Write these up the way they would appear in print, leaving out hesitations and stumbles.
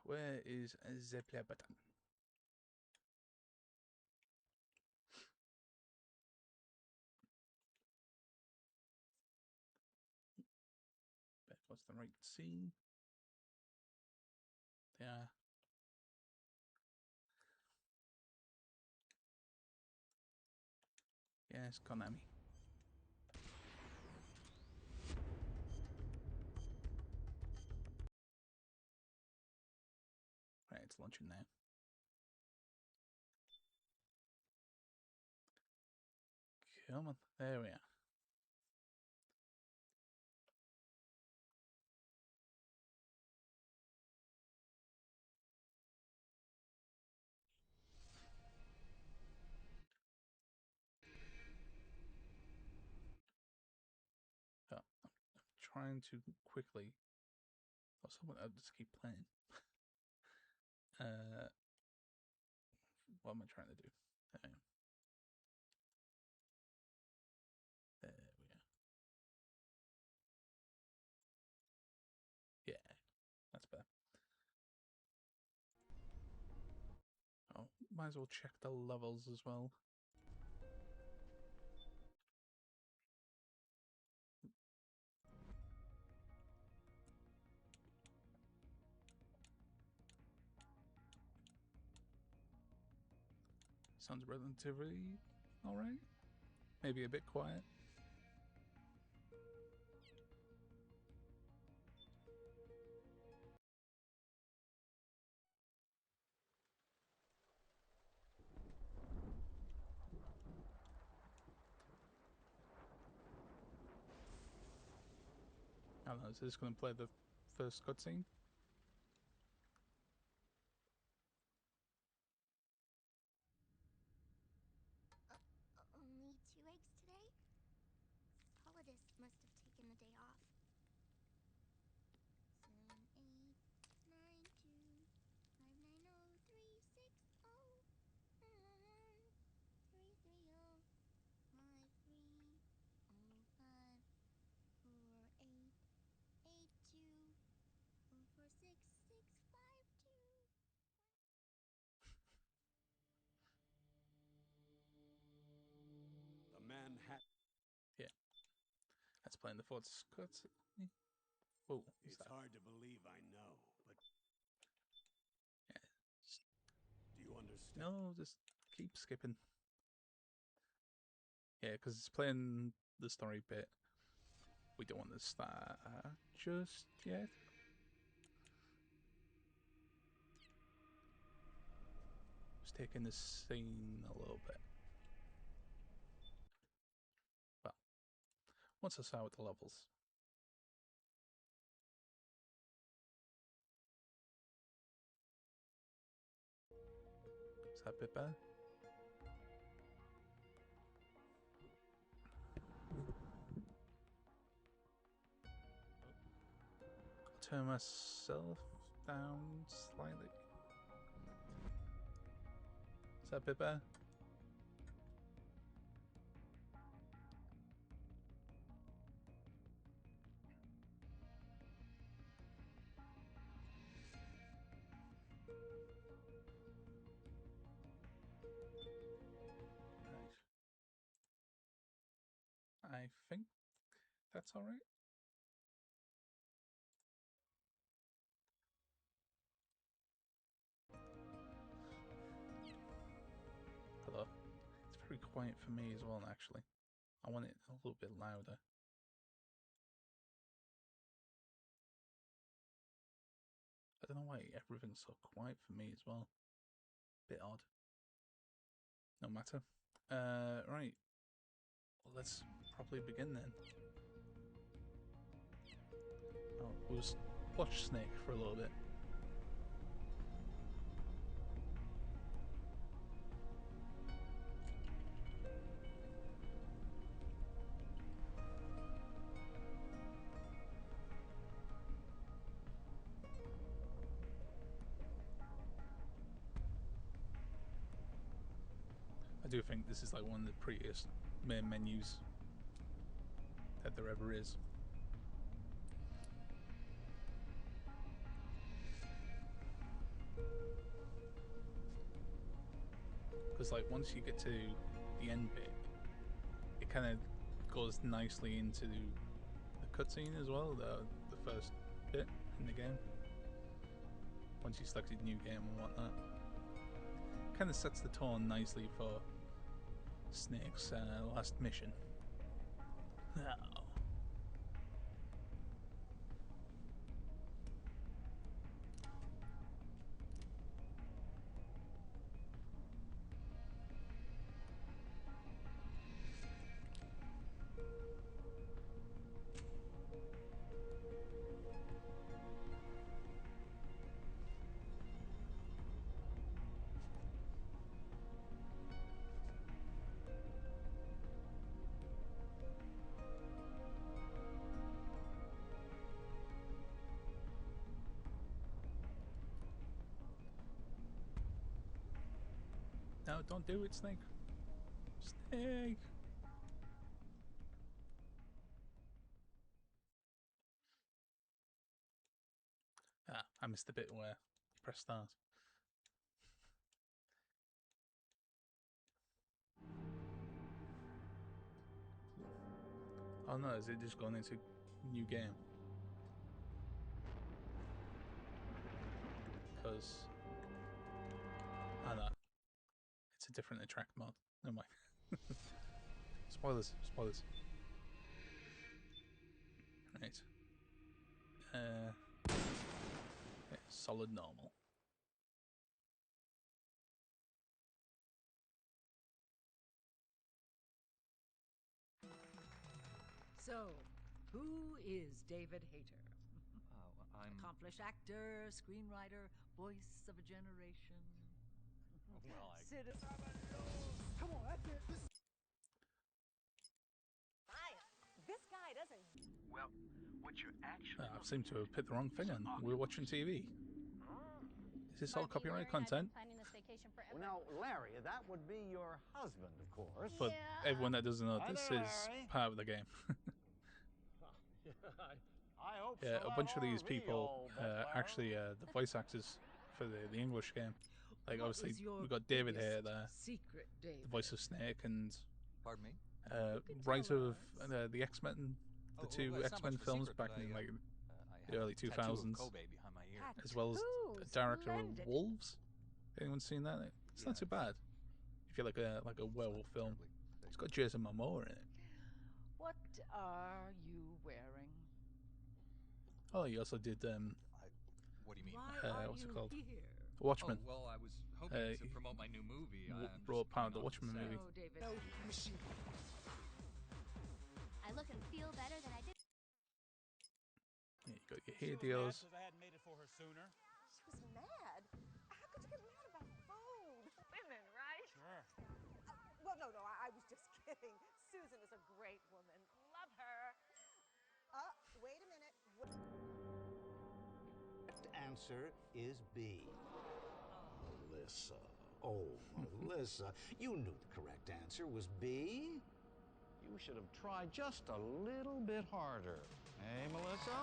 Where is the play button? Bet what's the right scene? Yeah. Yes, Konami. Right, it's launching now. Come on, there we are. Oh, I'm trying to quickly. Oh, someone, I'll just keep playing. What am I trying to do? There we are. Yeah, that's better. Oh, might as well check the levels as well. Sounds relatively alright. Maybe a bit quiet. I don't know, is this going to play the first cutscene? Only 2 eggs today? Holidays must have taken the day off. 7, 8, 9, 2, 5, 9, 0, 3, 6, 0, 3, 3, 0, 5, 3, 0, 5, 4, 8, 8, 2, 4, 4, 6, 6, 5, 2. The Manhattan. Yeah. That's playing the fourth cutscene. Whoa, It's hard to believe, I know, but Yeah. do you understand? No, just keep skipping. Yeah, because it's playing the story bit. We don't want to start just yet. Just taking this scene a little bit. Well, once I start with the levels. Is that a bit better? Turn myself down slightly. Is that a bit better? Right. I think that's alright. Hello. It's very quiet for me as well, actually. I want it a little bit louder. I don't know why everything's so quiet for me as well. Bit odd. No matter. Right. Well, let's probably begin then. Oh, we'll just watch Snake for a little bit. I do think this is like one of the prettiest main menus that there ever is. because like once you get to the end bit, it kind of goes nicely into the cutscene as well. The first bit in the game. Once you select a new game and whatnot, kind of sets the tone nicely for Snake's last mission. Oh. No, don't do it, Snake. Snake! Ah, I missed the bit where you press start. Oh no, is it just gone into new game? Because... oh no. It's a different attract mod. Never mind. Spoilers, spoilers. Right. Yeah, solid normal. So, who is David Hayter? I'm... Accomplished actor, screenwriter, voice of a generation. Well, I... Come on, that's it. This guy doesn't. Well, what you're actually. I seem to have picked the wrong thing on. We're watching TV. Is this all copyright content? Planning this vacation forever. Well, now, Larry, that would be your husband, of course. For everyone that doesn't know, Hi this there, is Larry. part of the game. I hope Yeah, so. a bunch of That these RV people you'll bet, actually the voice actors for the English game. Like What obviously is your we've got David here biggest there, secret, David? the voice of Snake, and Pardon me? can writer tell of the X-Men, the two well, it's not X-Men much of a films secret, back but in I like have the early a tattoo of 2000s, Kobe behind my ear. as well as Tattoos, director of splendid. Wolves. Anyone seen that? It's not too Yes. bad. If you like a werewolf film, it's got Jason Momoa in it. What are you wearing? Oh, he also did What do you mean? Why are what's it you called? here? Watchmen. Oh, well, I was hoping to promote my new movie. I'm wrote just part of coming the off Watchmen set. movie. So, David. I look and feel better than I did. Yeah, you got your hair deals. I hadn't made it for her sooner. She was mad. How could you get mad about food? Women, right? Sure. Well, no, I was just kidding. Susan is a great woman. Love her. Wait a minute. The answer is B. Melissa. Oh, Melissa. You knew the correct answer was B. You should have tried just a little bit harder. Hey, Melissa?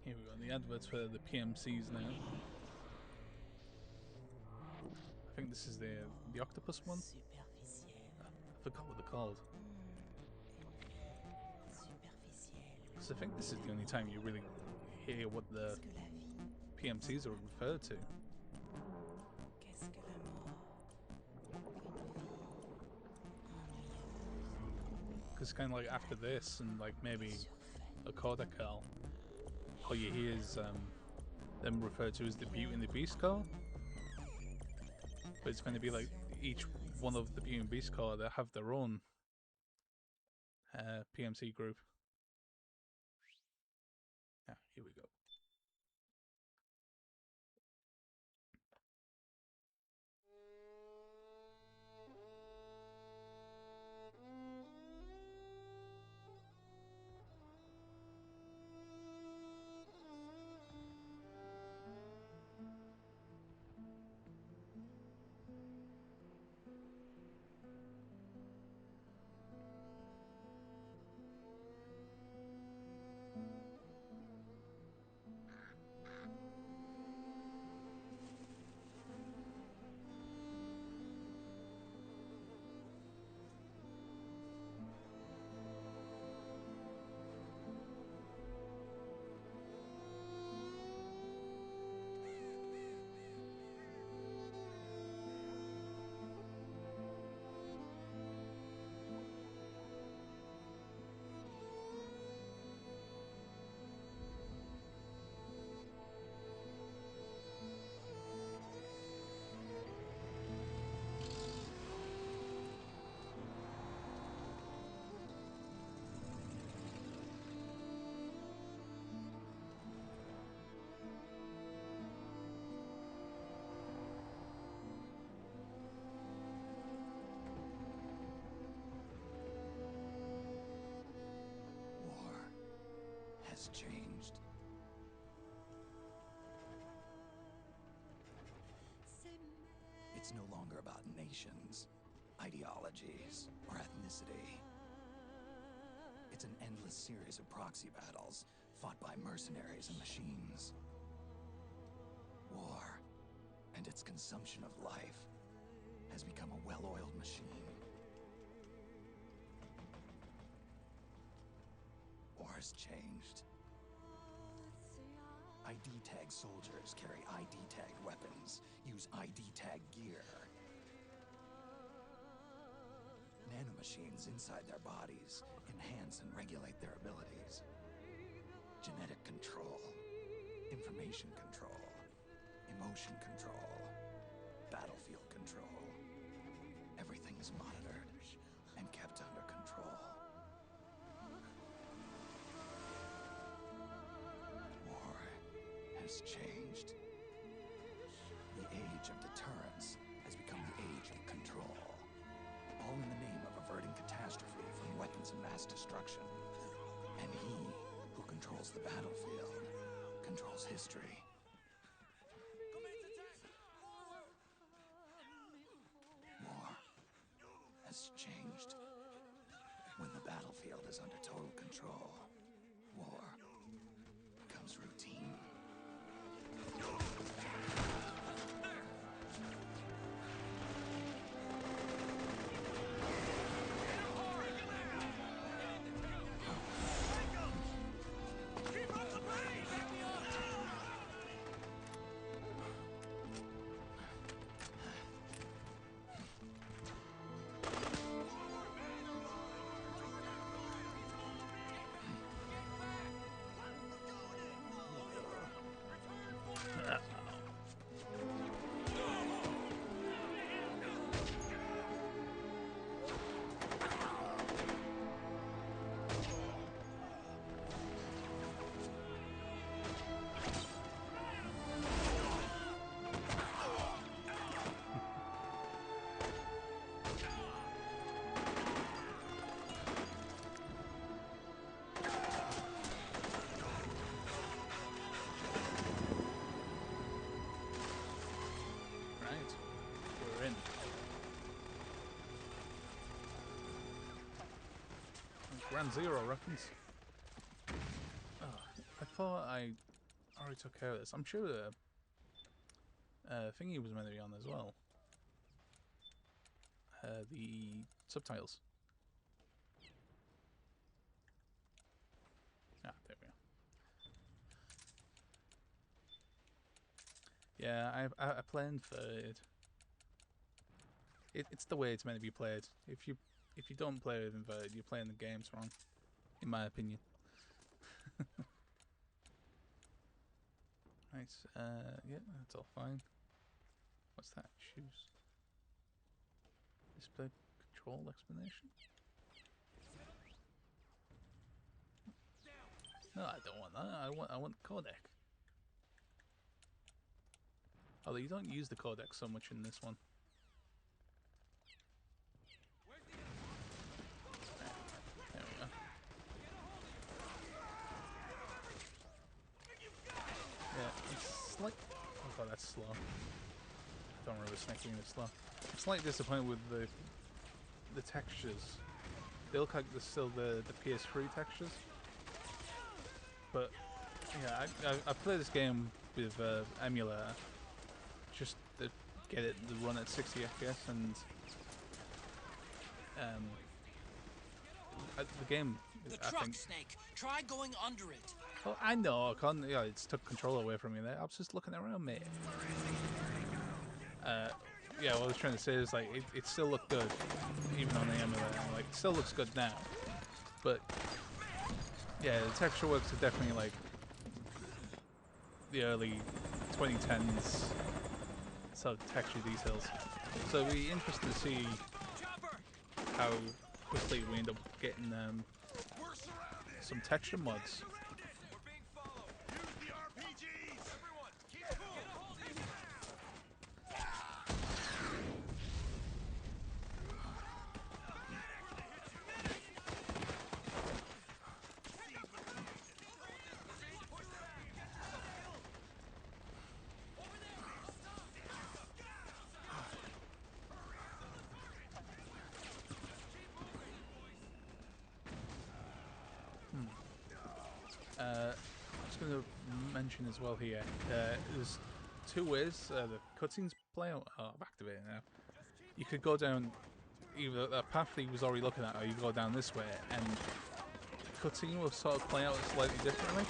Here we go, the adverts for the PMCs now. I think this is the octopus one. I forgot what they're called. Because I think this is the only time you really hear what the PMCs are referred to. Because kind of like after this and like maybe a Coda Call, all you hear is them referred to as the Beauty and the Beast car. But it's going to be like each one of the Beauty and Beast car that have their own PMC group. Yeah, here we go. has changed. It's no longer about nations, ideologies, or ethnicity. It's an endless series of proxy battles fought by mercenaries and machines. War and its consumption of life has become a well-oiled machine. War has changed. ID tag soldiers carry ID tag weapons, use ID tag gear. Nanomachines inside their bodies enhance and regulate their abilities. Genetic control, information control, emotion control, battlefield control. Everything is monitored and kept under control. War has changed. The age of deterrence has become the age of control. All in the name of averting catastrophe from weapons of mass destruction. And he who controls the battlefield controls history. War has changed. When the battlefield is under total control, war becomes routine. Right, we're in. Ground Zero reference. Oh, I thought I already took care of this. I'm sure the thingy was meant to be on as well. The subtitles. Ah, there we go. Yeah, I planned for it. It's the way it's meant to be played. If you don't play with inverted, you're playing the games wrong, in my opinion. Right, yeah, that's all fine. What's that? Choose. Display control explanation? No, I don't want that. I want codec. Although you don't use the codec so much in this one. There we go. Yeah, it's like... Oh god, that's slow. I don't remember Snake being this slow. I'm slightly disappointed with the textures. They look like they're still the PS3 textures. But yeah, I play this game with emulator just to get it to run at 60 FPS, and the game. The truck, Snake. Try going under it. Oh, I know. I can't. Yeah, it's took control away from me there. I was just looking around, mate. Yeah, what I was trying to say is like it still looked good, even on the emulator. Like it still looks good now, but yeah, the texture works are definitely like the early 2010s sort of texture details. So it'll be interesting to see how quickly we end up getting some texture mods. going to mention as well here, there's two ways the cutscenes play out. Oh, I've activated it now. You could go down either that path that he was already looking at, or you go down this way, and the cutscene will sort of play out slightly differently.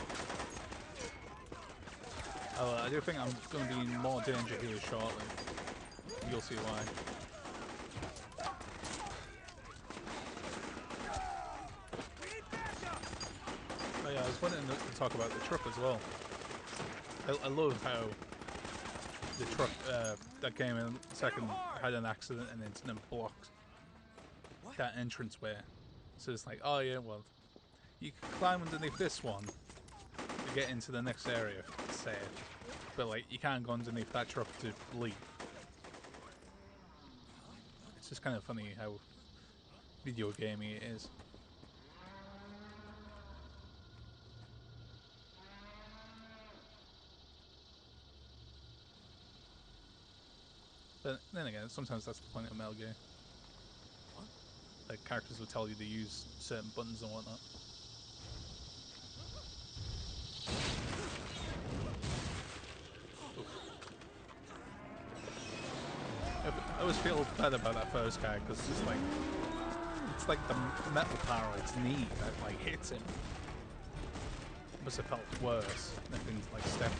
I do think I'm going to be in more danger here shortly. You'll see why. Oh yeah, I was wanting to talk about the truck as well. I love how the truck that came in second had an accident and then blocked that entranceway. So it's like, oh yeah, well, you can climb underneath this one to get into the next area, say, but like you can't go underneath that truck to leave. It's just kind of funny how video gamey it is. But then again, sometimes that's the point of Metal Gear. Like, characters will tell you to use certain buttons and whatnot. Oof. I always feel bad about that first guy, because it's like the metal power of its knee that like hits him. It must have felt worse than things like step on.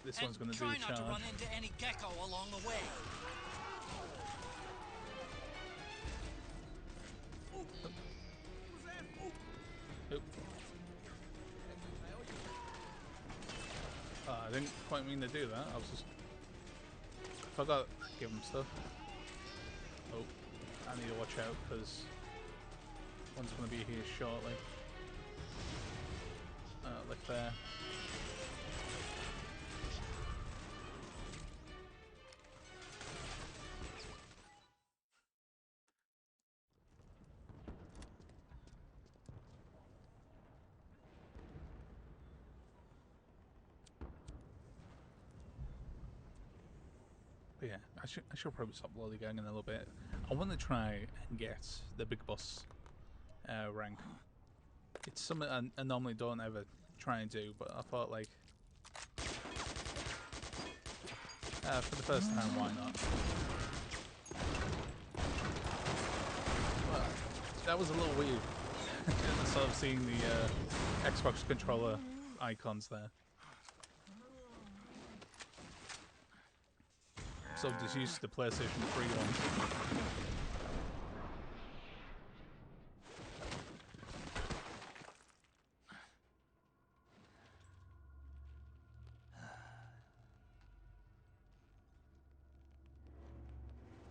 This one's going to do a charge. Try not to run into any gecko along the way. Oh. Oh, I didn't quite mean to do that. I was just... I forgot to give him stuff. Oh, I need to watch out because one's going to be here shortly. Look there. But yeah, I should probably stop lollygagging a little bit. I want to try and get the big boss rank. It's something I normally don't ever try and do, but I thought like for the first time, why not? But that was a little weird. Sort of seeing the Xbox controller icons there. So just used the PlayStation 3 one.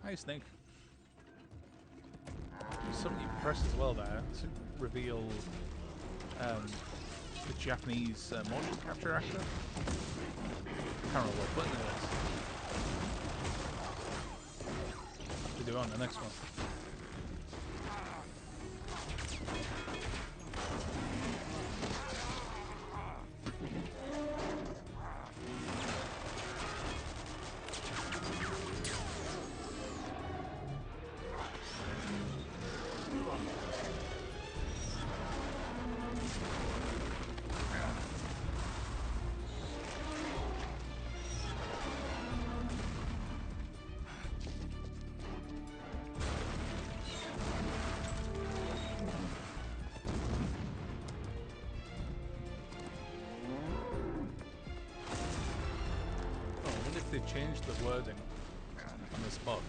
Hi, Snake. There's something you can press as well there to reveal the Japanese motion capture actor. Can't remember what button it is. To do on the next one. They've changed the wording on this box.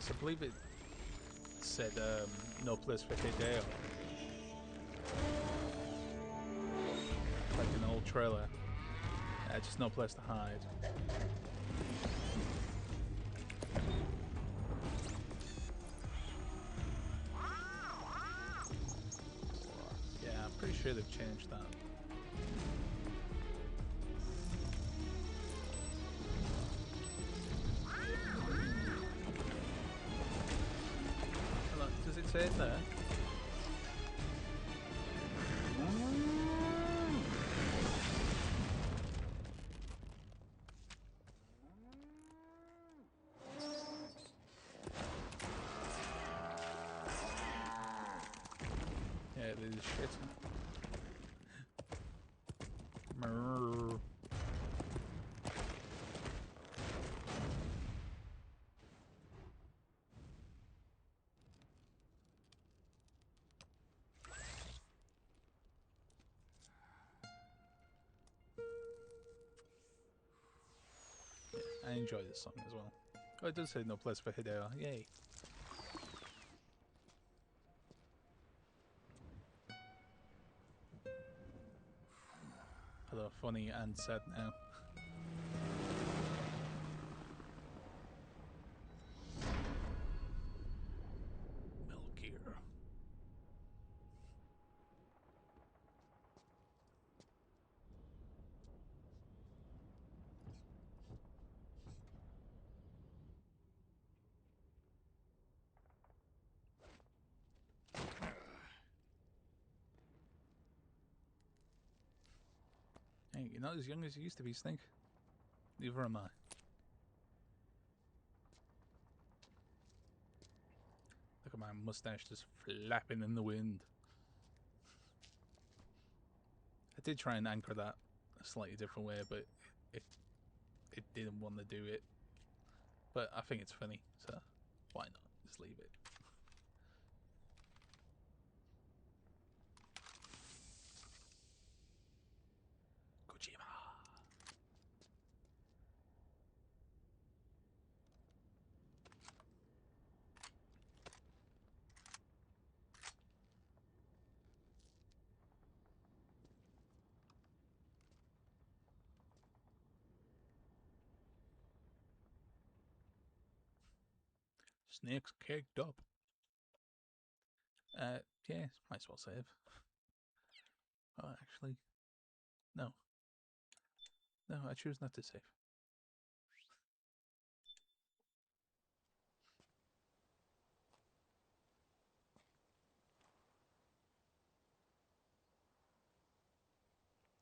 So I believe it said no place for Hideo. Like in an old trailer. Just no place to hide. Yeah, I'm pretty sure they've changed that. Does it say it there? this shit. Meryl. I enjoy this song as well. Oh, it does say no place for Hideo. Yay. Although funny and sad now. Milkier. Hey, you're not as young as you used to be, Snake. Neither am I. Look at my mustache just flapping in the wind. I did try and anchor that a slightly different way, but it didn't want to do it. But I think it's funny, so why not? Just leave it. Kojima. Snake's caked up. Yeah, might as well save. Oh, actually, no. No, I choose not to save.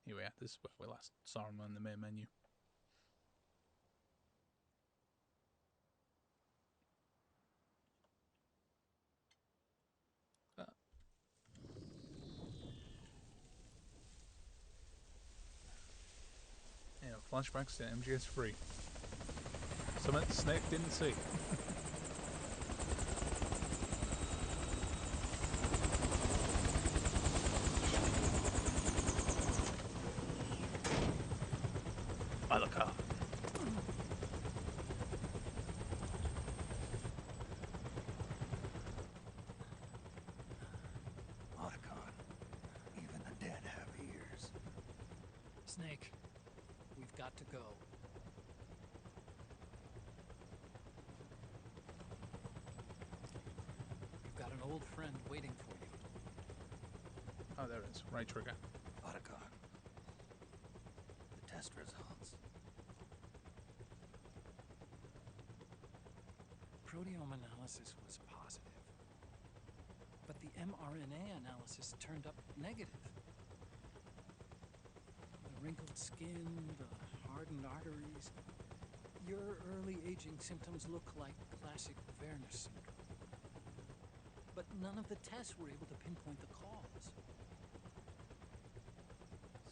Here we are. This is where we last saw him on the main menu. Yeah, flashbacks to MGS3. Something Snake didn't see. By the car. Even the dead have ears. Snake, we've got to go. You've got an old friend waiting for you. Oh, there it is. Right trigger. Otacon. The test results. Proteome analysis was positive, but the mRNA analysis turned up negative. The wrinkled skin, the hardened arteries. Your early aging symptoms look like classic Werner syndrome. But none of the tests were able to pinpoint the cause.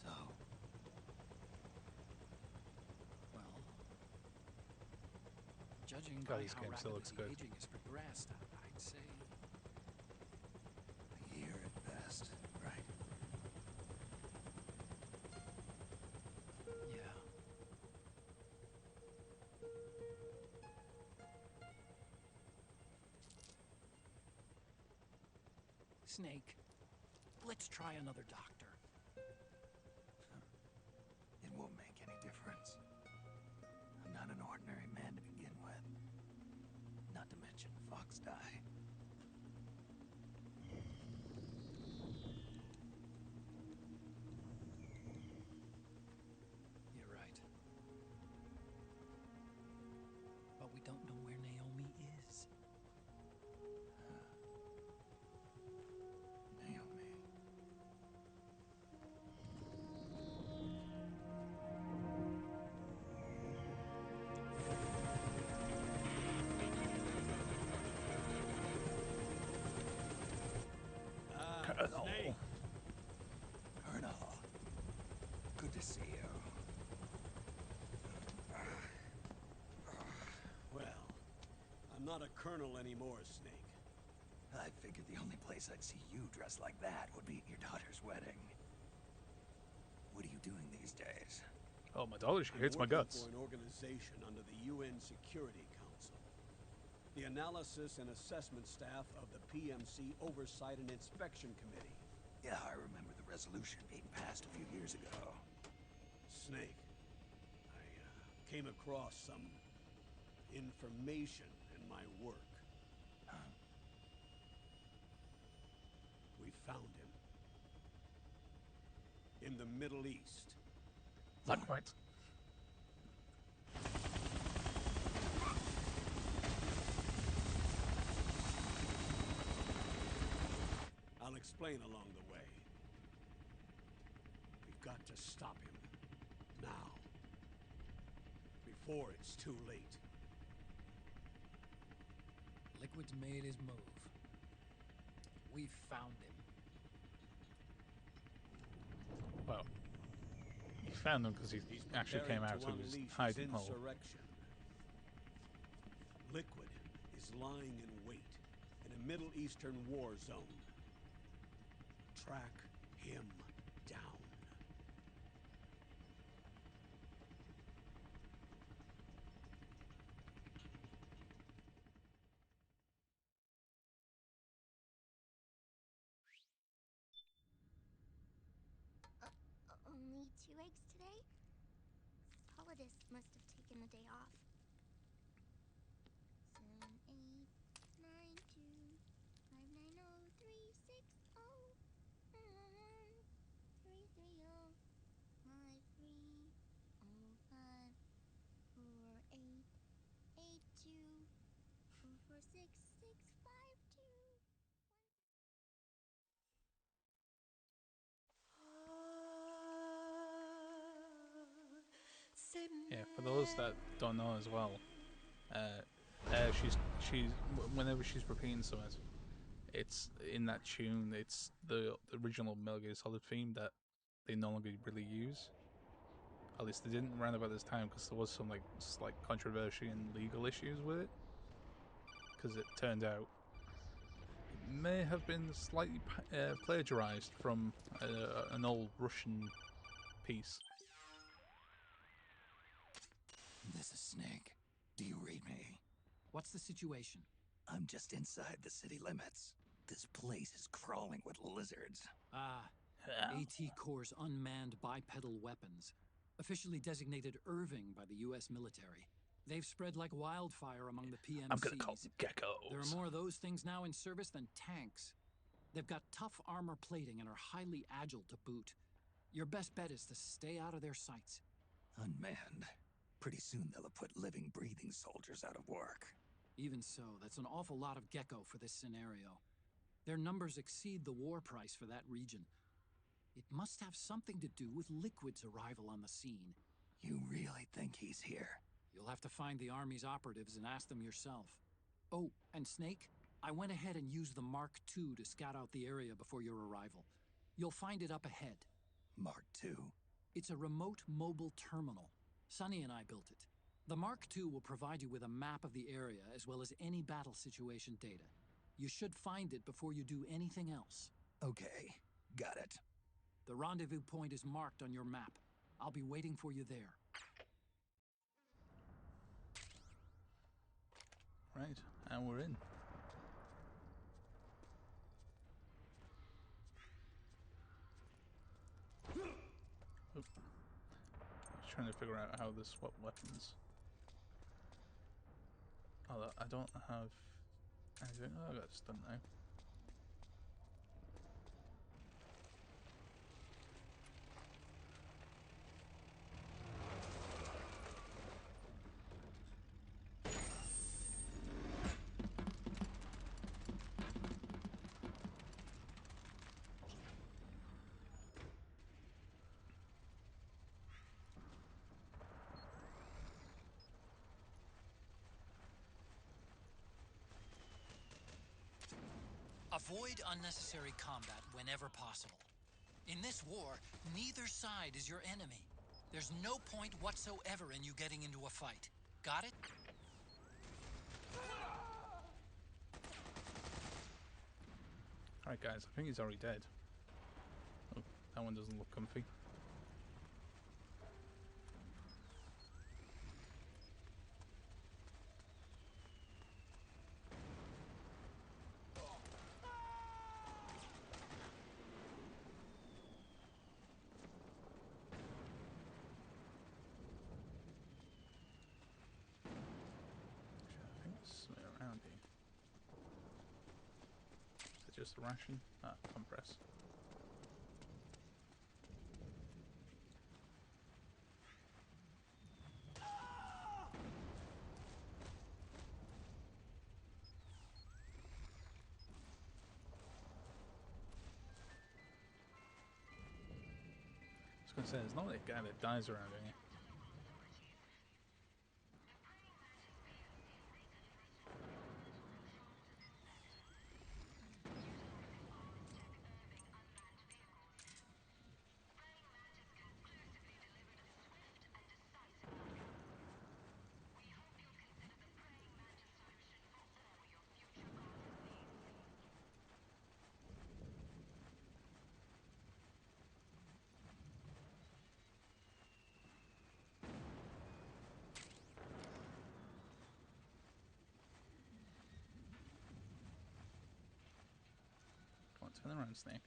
So? Well, judging God, by this how game still rapidly looks good. aging has progressed, I'd say A year at best, right? yeah. Snake, let's try another doctor. It won't make any difference. I'm not an ordinary man to begin with. Not to mention Fox die. You're right. But we don't know where Naomi is. Naomi. Snake. Colonel, good to see you. Well, I'm not a colonel anymore, Snake. I figured the only place I'd see you dressed like that would be at your daughter's wedding. What are you doing these days? Oh, my daughter, she hates my Working guts. for an organization under the UN Security Council. The Analysis and Assessment Staff of the PMC Oversight and Inspection Committee. Yeah, I remember the resolution being passed a few years ago. Snake, I came across some information in my work. We found him. In the Middle East. What? I'll explain along the way. We've got to stop him. Now. Before it's too late. Liquid's made his move. We found him. Well, he found him because he He's actually came preparing out to of his unleash hiding his hole. insurrection. Liquid is lying in wait in a Middle Eastern war zone. Track him down. Only 2 eggs today? Polydus must have taken the day off. 7, 8, 9, 2, 4, 4, 6, 0. Yeah, for those that don't know as well, she's whenever she's repeating something, it's in that tune. It's the original Metal Gear Solid theme that they no longer really use. At least they didn't around about this time because there was some like slight controversy and legal issues with it. Because it turned out it may have been slightly plagiarized from an old Russian piece. This is Snake. Do you read me? What's the situation? I'm just inside the city limits. This place is crawling with lizards. AT Corps' unmanned bipedal weapons, officially designated Irving by the U.S. military. They've spread like wildfire among the PMCs. I'm gonna call them geckos. There are more of those things now in service than tanks. They've got tough armor plating and are highly agile to boot. Your best bet is to stay out of their sights. Unmanned. Pretty soon they'll have put living, breathing soldiers out of work. Even so, that's an awful lot of gecko for this scenario. Their numbers exceed the war price for that region. It must have something to do with Liquid's arrival on the scene. You really think he's here? You'll have to find the Army's operatives and ask them yourself. Oh, and Snake, I went ahead and used the Mark II to scout out the area before your arrival. You'll find it up ahead. Mark II? It's a remote mobile terminal. Sonny and I built it. The Mark II will provide you with a map of the area as well as any battle situation data. You should find it before you do anything else. Okay, got it. The rendezvous point is marked on your map. I'll be waiting for you there. Right, and we're in. Oop. Just trying to figure out how to swap weapons. Oh, I don't have anything. Oh, I got stun now. Avoid unnecessary combat whenever possible. In this war, neither side is your enemy. There's no point whatsoever in you getting into a fight. Got it? Alright guys, I think he's already dead. Oh, that one doesn't look comfy. I think there's something around here. Is it just a ration? Ah, compress. I was gonna say, there's not a guy that dies around here. Come on, turn around, Snake.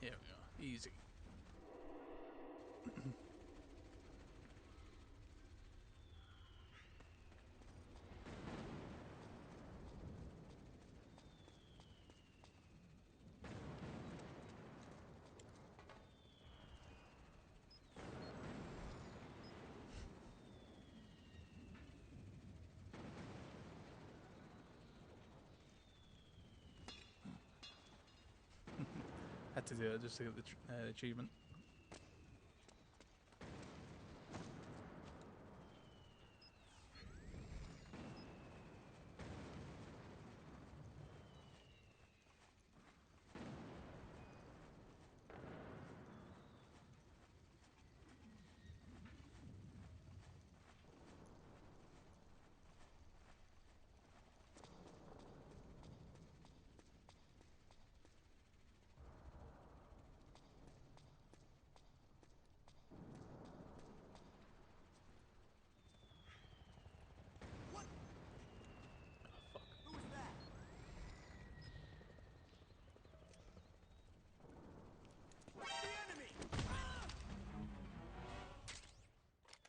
Here we are. Easy. Had to do it just to get the achievement.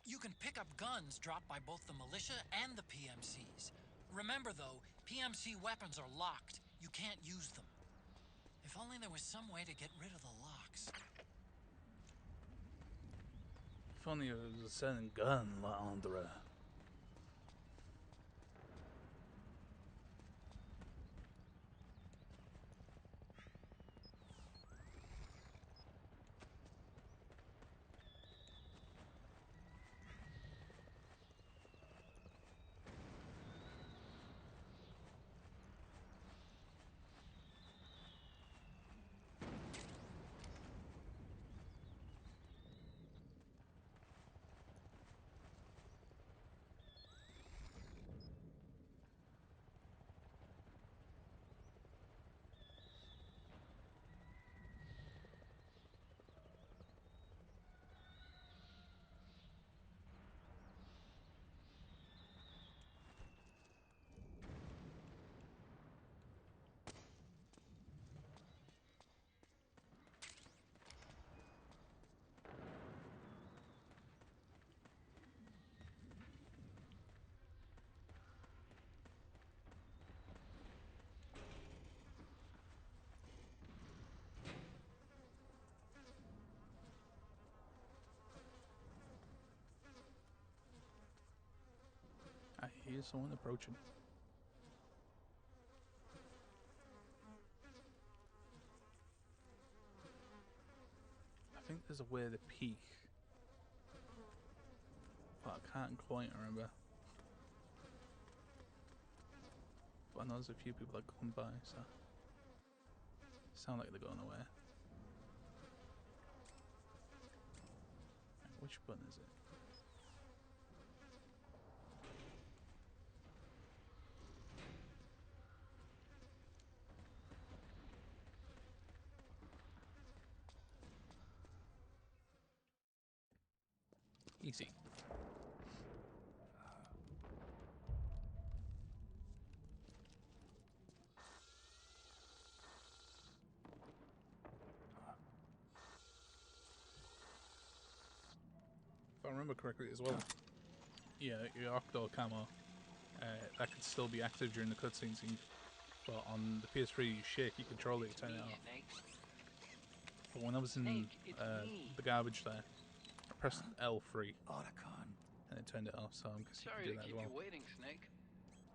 You can pick up guns dropped by both the militia and the PMCs. Remember though, PMC weapons are locked. You can't use them. If only there was some way to get rid of the locks. If only it was a certain gun, launderer. hear someone approaching. I think there's a way to peek, but I can't quite remember. But I know there's a few people that come by, so sound like they're going away. Right, which button is it? Easy. If I remember correctly as well, yeah, your Octo camo, that could still be active during the cutscene scene, but on the PS3 you shake your controller to turn it off. But when I was in the garbage there, I pressed L3 and it turned it off, so I'm guessing you can do that as well. Sorry to keep you waiting, Snake.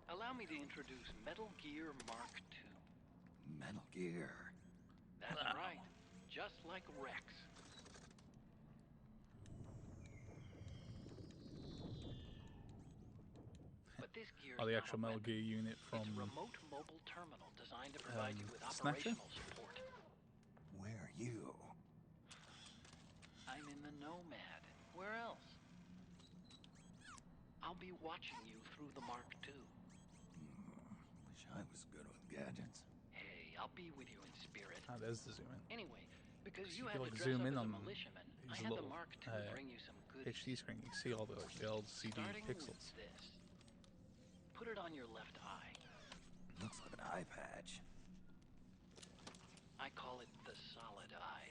Allow me to introduce Metal Gear Mark II. Metal Gear. That's right. Just like Rex. But this gear Or the actual Metal Gear unit from it's a remote mobile terminal designed to provide you with operational support. Where are you? I'm in the Nomad. Where else? I'll be watching you through the Mark II. Wish I was good with gadgets. Hey, I'll be with you in spirit. Ah, there's the zoom in. Anyway, because So you you had can, to like, dress zoom up in as a on militiaman, I these had the little Mark II bring you some goodies. HD screen. You can see all the LCD Starting pixels. with this. Put it on your left eye. Looks like an eye patch. I call it the solid eye.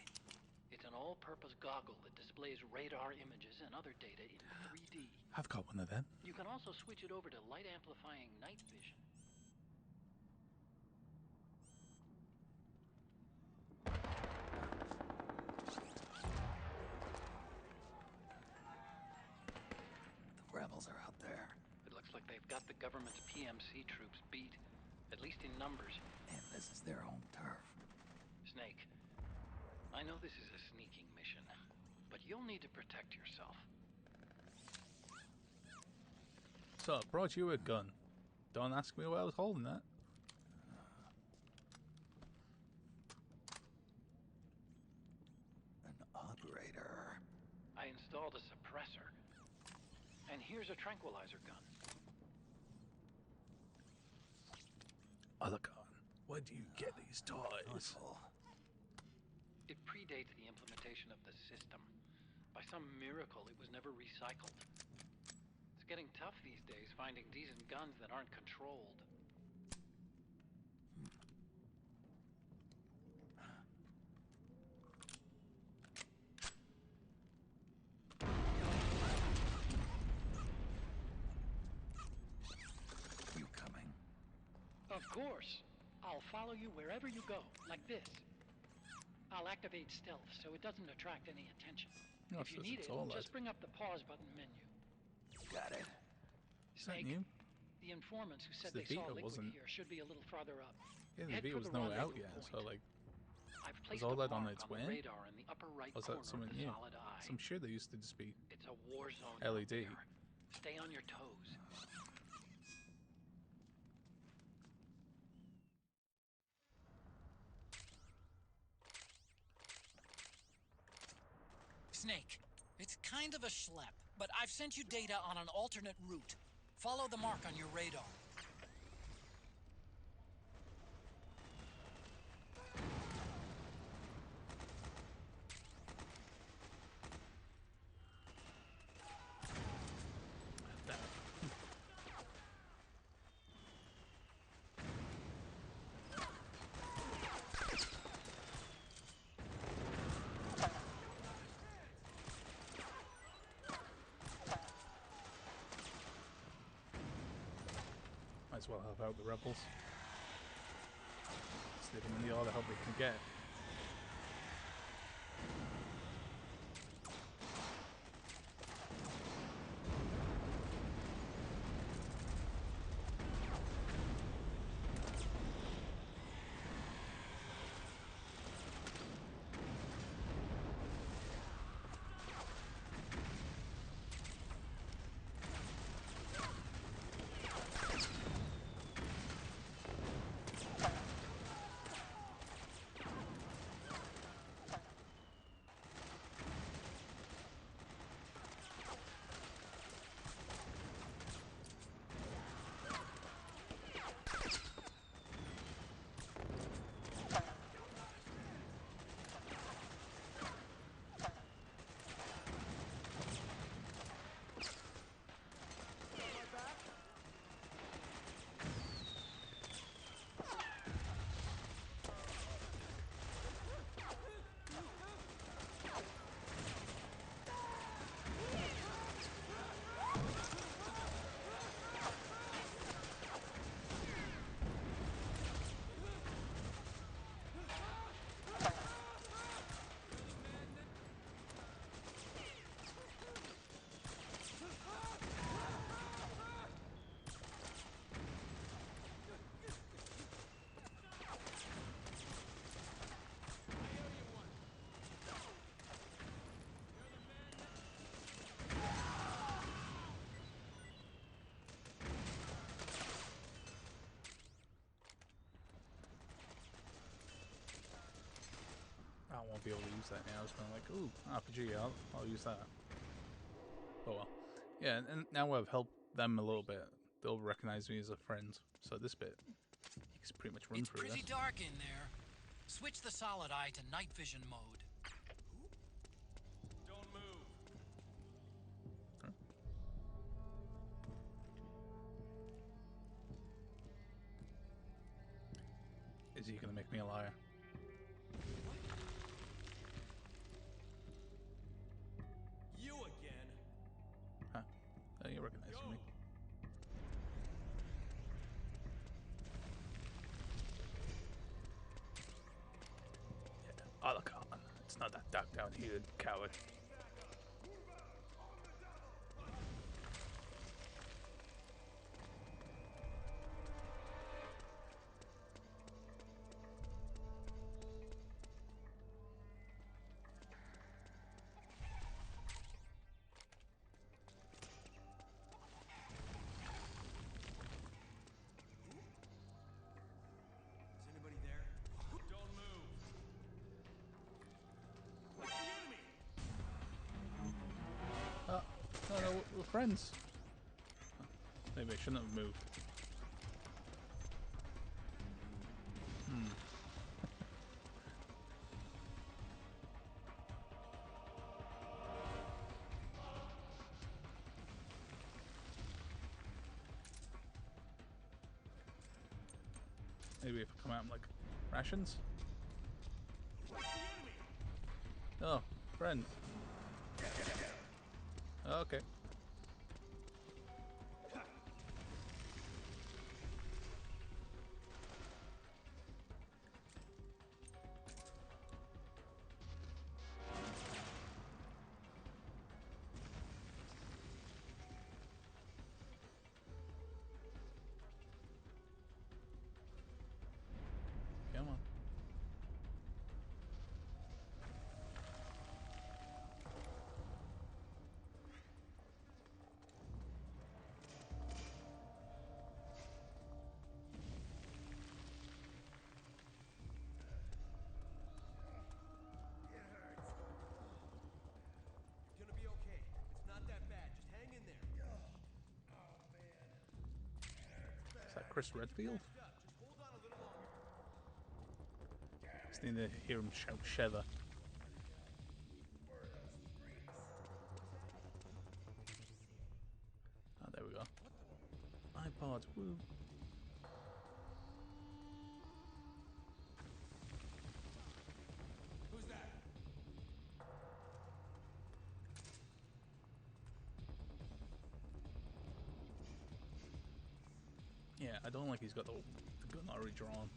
It's an all-purpose goggle that displays radar images and other data in 3D. I've got one of them. You can also switch it over to light-amplifying night vision. The rebels are out there. It looks like they've got the government's PMC troops beat, at least in numbers. And this is their home turf. Snake, I know this is a sneaking mission, but you'll need to protect yourself. So, I brought you a gun. Don't ask me why I was holding that. An operator. I installed a suppressor. And here's a tranquilizer gun. Other gun. Where do you get these toys? It predates the implementation of the system. By some miracle, it was never recycled. It's getting tough these days finding decent guns that aren't controlled. You coming? Of course. I'll follow you wherever you go, like this. I'll activate stealth so it doesn't attract any attention. No, if you so need it's it, all just bring up the pause button menu. Got it. Is that Snake, new? the informants who said The they saw Vita liquid wasn't. here should be a little farther up. Yeah, the Head Vita for was the nowhere out rendezvous yet, point. so like, I've was placed all a that on mark its on the way? radar in the upper right Or was corner that something of the new? solid eye. So I'm sure they used to just be It's a war zone out LED. there. Stay on your toes. Snake, it's kind of a schlep, but I've sent you data on an alternate route. Follow the mark on your radar. Might as well help out the rebels. So they can need all the help they can get. won't be able to use that now. I was kind of like, ooh, RPG, I'll use that. Oh well. Yeah, and now I've helped them a little bit. They'll recognize me as a friend. So this bit, you can pretty much run It's through pretty this. dark in there. Switch the solid eye to night vision mode. Don't move. Is he gonna make me a liar? You again. Huh? Oh, you recognize me. Yeah. Oh, look on. It's not that dark down here, coward. Is anybody there? Don't move. What's the enemy? Oh no, we're friends. Oh, maybe I shouldn't have moved. Maybe if I come out, I'm like, rations? Oh, friend. Okay. Come on. You're gonna be okay. It's not that bad. Just hang in there. Is that Chris Redfield? Just hold on a little longer. Just need to hear him shout Sheather. Oh, there we go. iPod, woo. Who's that? Yeah, I don't like he's got the gun already drawn.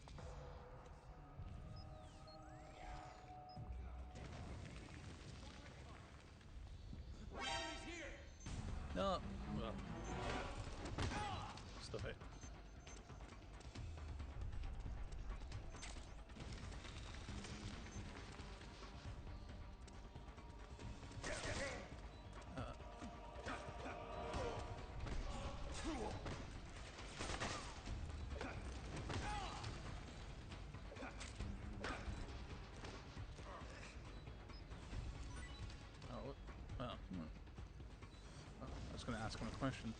The enemy's here. No, well, stuff it. Oh, well, I was going to ask him a question.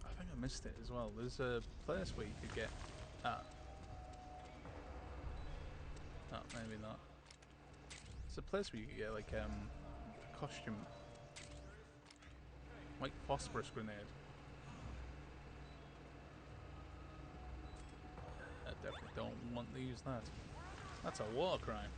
I think I missed it as well. There's a place where you could get... Oh, maybe not. There's a place where you could get, like, a costume. Like, phosphorus grenade. I definitely don't want to use that. That's a war crime.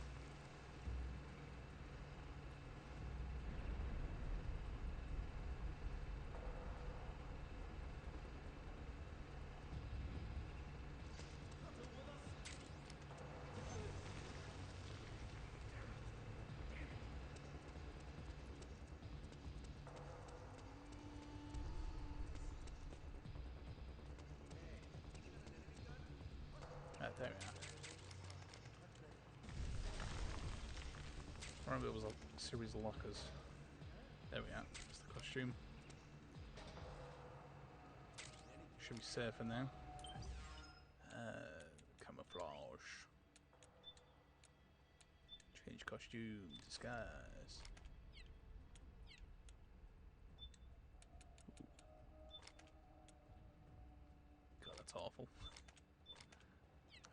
There we are. I remember it was a series of lockers. There we are. That's the costume. Should be safer now. Come brush. Change costume, disguise. God, that's awful.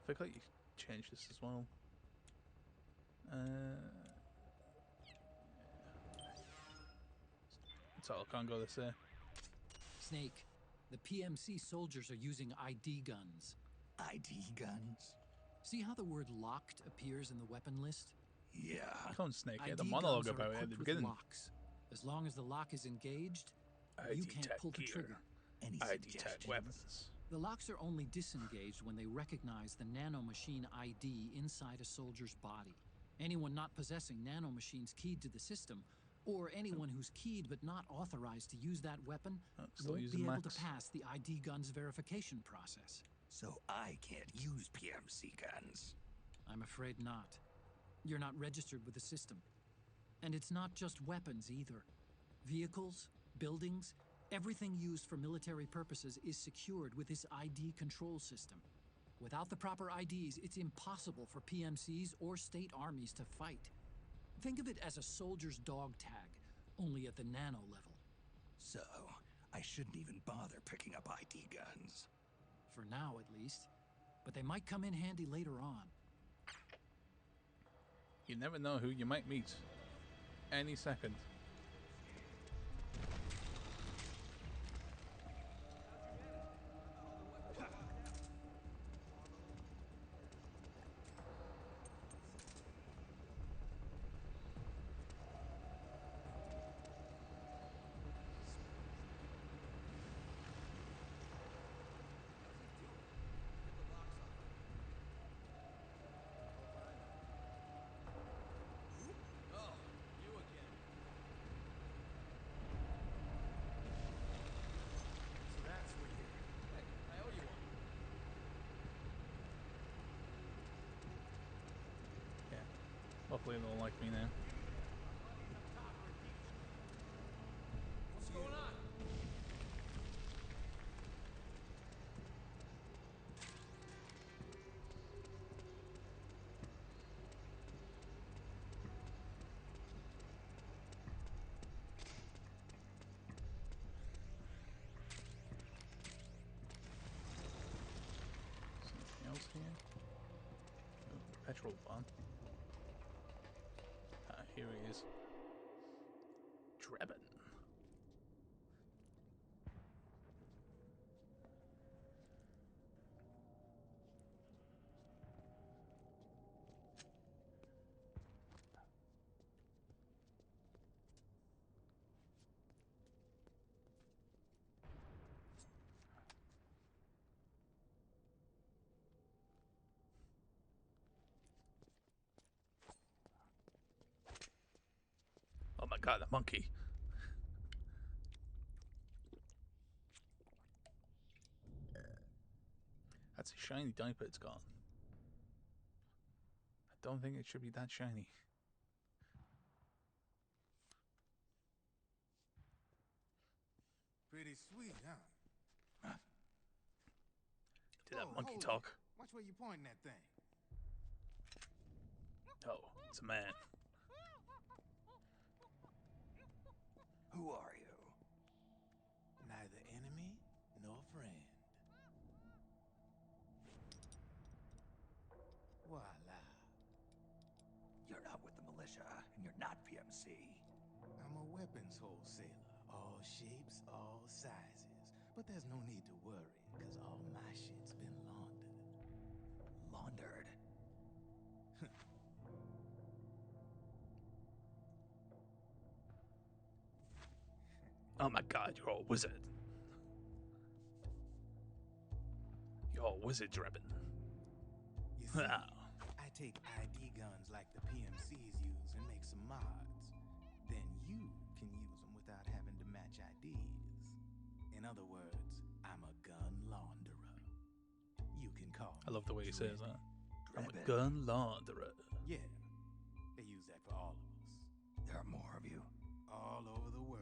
I forgot you change this as well. So I can't go this way. Snake, the PMC soldiers are using ID guns. ID guns? See how the word locked appears in the weapon list? Yeah. Come on, Snake. ID The monologue guns are about it at the equipped with beginning. locks. As long as the lock is engaged, you ID can't tag pull the gear. trigger. Any ID tag suggestions? weapons. The locks are only disengaged when they recognize the nanomachine ID inside a soldier's body. Anyone not possessing nanomachines keyed to the system, or anyone who's keyed but not authorized to use that weapon, still won't using be able Max. to pass the ID gun's verification process. So I can't use PMC guns. I'm afraid not. You're not registered with the system. And it's not just weapons either. Vehicles, buildings, everything used for military purposes is secured with this ID control system. Without the proper IDs, it's impossible for PMCs or state armies to fight. Think of it as a soldier's dog tag, only at the nano level. So, I shouldn't even bother picking up ID guns. For now, at least. But they might come in handy later on. You never know who you might meet. Any second. Hopefully they'll like me now. What's going on? Something else here? Oh, petrol bomb. Here he is. Drebin. Oh my god, a monkey. That's a shiny diaper it's got. I don't think it should be that shiny. Pretty sweet, huh? Did that monkey talk? Watch where you pointing that thing. Oh, it's a man. Who are you? Neither enemy nor friend. Voila. You're not with the militia, and you're not PMC. I'm a weapons wholesaler. All shapes, all sizes. But there's no need to worry, because all my shit's been laundered. Laundered? Oh my god, you're a wizard. You're a wizard, Drebin. You see, I take ID guns like the PMCs use and make some mods. Then you can use them without having to match IDs. In other words, I'm a gun launderer. You can call I love the way he says that. I'm a Drebin. gun launderer. Yeah, they use that for all of us. There are more of you. All over the world.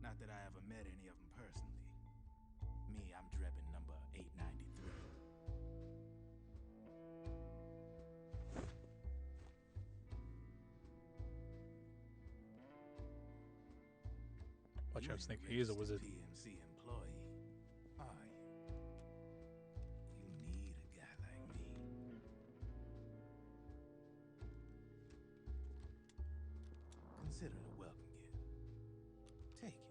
Not that I ever met any of them personally. Me, I'm Drebin number 893. Watch You out, ain't Snake. a He is a registered wizard. PMC employee, are you? You need a guy like me. Consider it a welcome gift. Take it.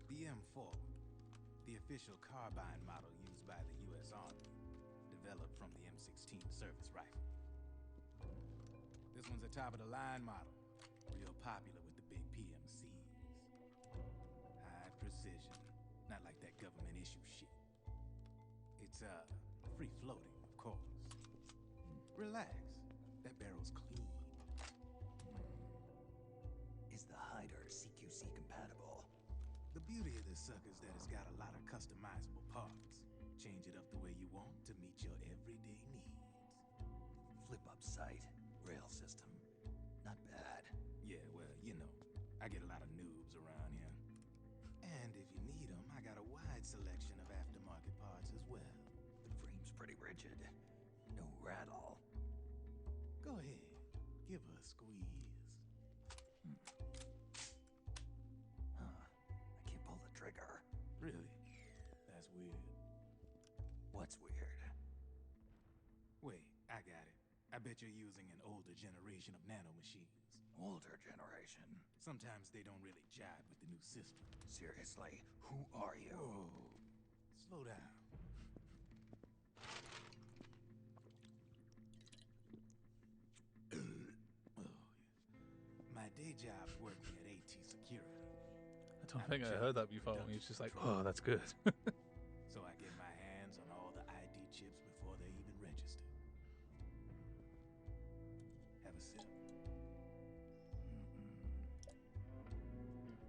The M4, the official carbine model used by the U.S. Army, developed from the M16 service rifle. This one's a top-of-the-line model, real popular with the big PMCs. High precision, not like that government-issue shit. It's, free-floating, of course. Relax, that barrel's clean. Is the hider CQC compatible? The beauty of this sucker is that it's got a lot of customizable parts. Change it up the way you want to meet your everyday needs. Flip-up sight, rail system. Not bad. Yeah, well, you know, I get a lot of noobs around here. And if you need them, I got a wide selection of aftermarket parts as well. The frame's pretty rigid. No rattle. Go ahead, give her a squeeze. I can't pull the trigger. Really? That's weird. What's weird? Wait, I got it. I bet you're using an older generation of nanomachines. Older generation? Sometimes they don't really jive with the new system. Seriously, who are you? Whoa. Slow down. My day job's working at AT Security. I don't think I heard that before. He was just like, oh, that's good. So I get my hands on all the ID chips before they even register. Have a sip.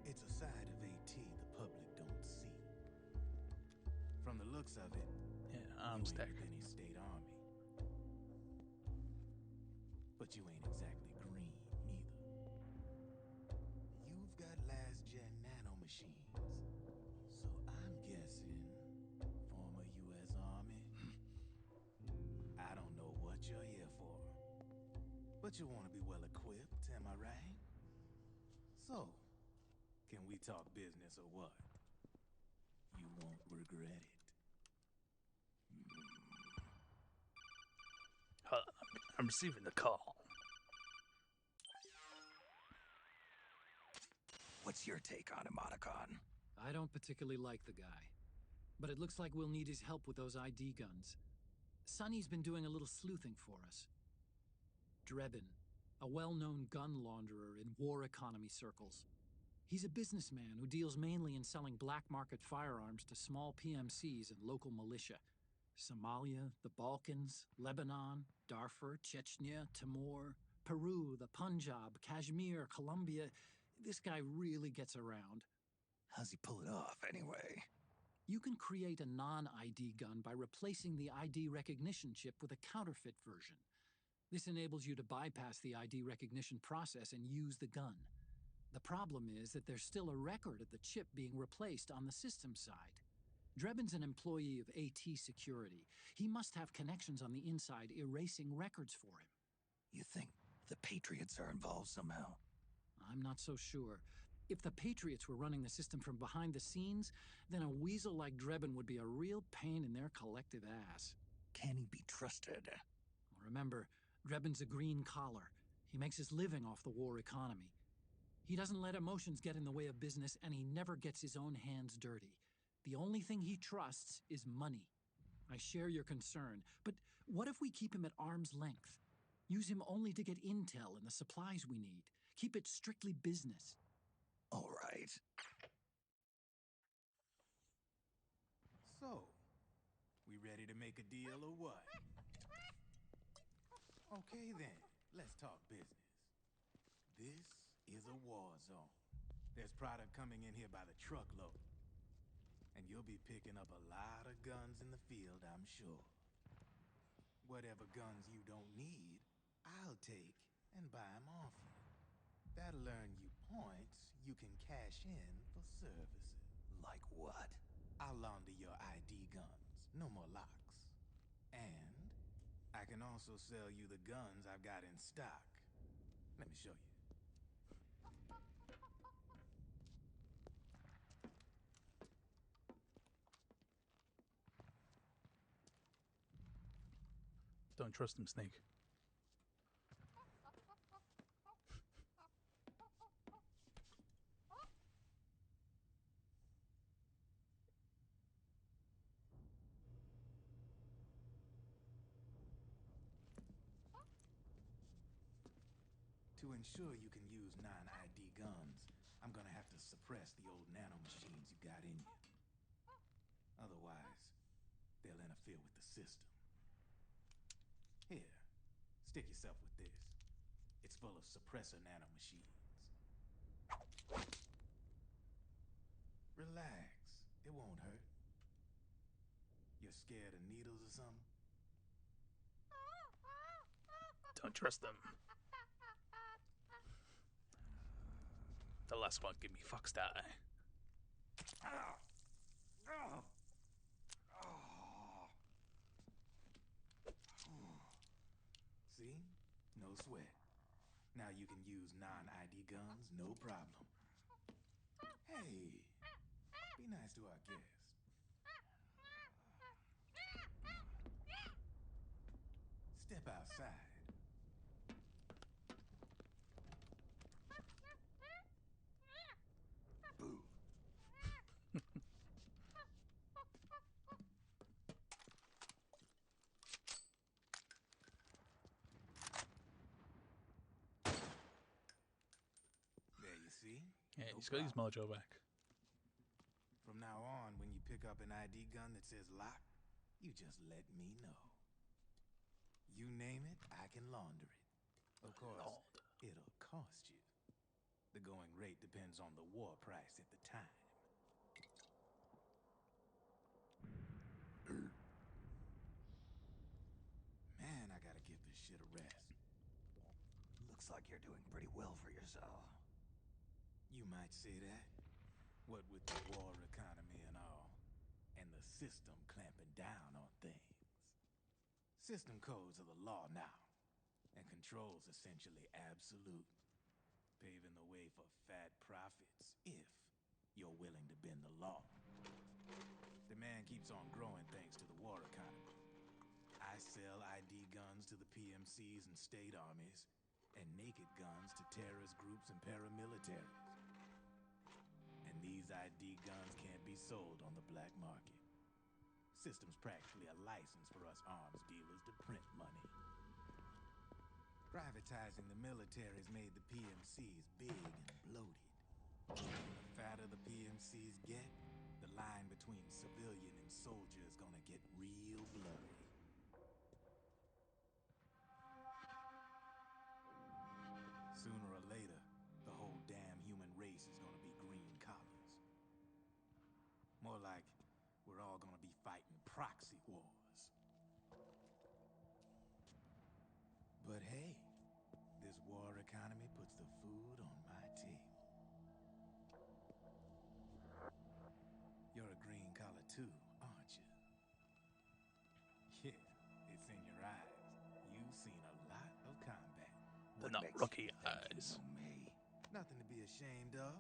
It's a side of AT the public don't see. From the looks of it, yeah, arms tech. Any state army. But you ain't exactly green, neither. You've got last-gen nanomachines. So I'm guessing former U.S. Army. I don't know what you're here for. But you want to be well-equipped, am I right? So, can we talk business or what? You won't regret it. I'm receiving the call. What's your take on him, Otacon? I don't particularly like the guy, but it looks like we'll need his help with those ID guns. Sonny's been doing a little sleuthing for us. Drebin, a well-known gun launderer in war economy circles. He's a businessman who deals mainly in selling black market firearms to small PMCs and local militia. Somalia, the Balkans, Lebanon, Darfur, Chechnya, Timor, Peru, the Punjab, Kashmir, Colombia. This guy really gets around. How's he pull it off, anyway? You can create a non-ID gun by replacing the ID recognition chip with a counterfeit version. This enables you to bypass the ID recognition process and use the gun. The problem is that there's still a record of the chip being replaced on the system side. Drebin's an employee of AT Security. He must have connections on the inside erasing records for him. You think the Patriots are involved somehow? I'm not so sure. If the Patriots were running the system from behind the scenes, then a weasel like Drebin would be a real pain in their collective ass. Can he be trusted? Remember, Drebin's a green collar. He makes his living off the war economy. He doesn't let emotions get in the way of business, and he never gets his own hands dirty. The only thing he trusts is money. I share your concern, but what if we keep him at arm's length? Use him only to get intel and the supplies we need. Keep it strictly business. All right. So, we ready to make a deal or what? Okay then, let's talk business. This is a war zone. There's product coming in here by the truckload. And you'll be picking up a lot of guns in the field, I'm sure. Whatever guns you don't need, I'll take and buy them off you. That'll earn you points you can cash in for services. Like what? I'll launder your ID guns. no more locks. And I can also sell you the guns I've got in stock. Let me show you. Don't trust him, Snake. To ensure you can use non-ID guns, I'm gonna have to suppress the old nanomachines you got in you. Otherwise, they'll interfere with the system. Here, stick yourself with this. It's full of suppressor nanomachines. Relax, it won't hurt. You're scared of needles or something? Don't trust them. The last one gave me fuck's eye. See? No sweat. Now you can use non-ID guns, no problem. Hey, be nice to our guest. Step outside. Boo. There you see? Yeah, No he's got his problem. mojo back. From now on, when you pick up an ID gun that says lock, you just let me know. You name it, I can launder it. Of course, it'll cost you. The going rate depends on the war price at the time. Man, I gotta give this shit a rest. Looks like you're doing pretty well for yourself. You might say that. What with the war economy and all, and the system clamping down on things. System codes are the law now, and control's essentially absolute, paving the way for fat profits if you're willing to bend the law. Demand keeps on growing thanks to the war economy. I sell ID guns to the PMCs and state armies, and naked guns to terrorist groups and paramilitaries. And these ID guns can't be sold on the black market. System's practically a license for us arms dealers to print money. Privatizing the military's made the PMCs big and bloated. The fatter the PMCs get, the line between civilian and soldier is gonna get real blurry. Sooner or later, the whole damn human race is gonna be green collars. More like we're all gonna be fighting proxy wars. But hey, this war economy puts the food on my table. You're a green collar too, aren't you? Yeah, it's in your eyes. You've seen a lot of combat. They're not rookie eyes. Me? Nothing to be ashamed of.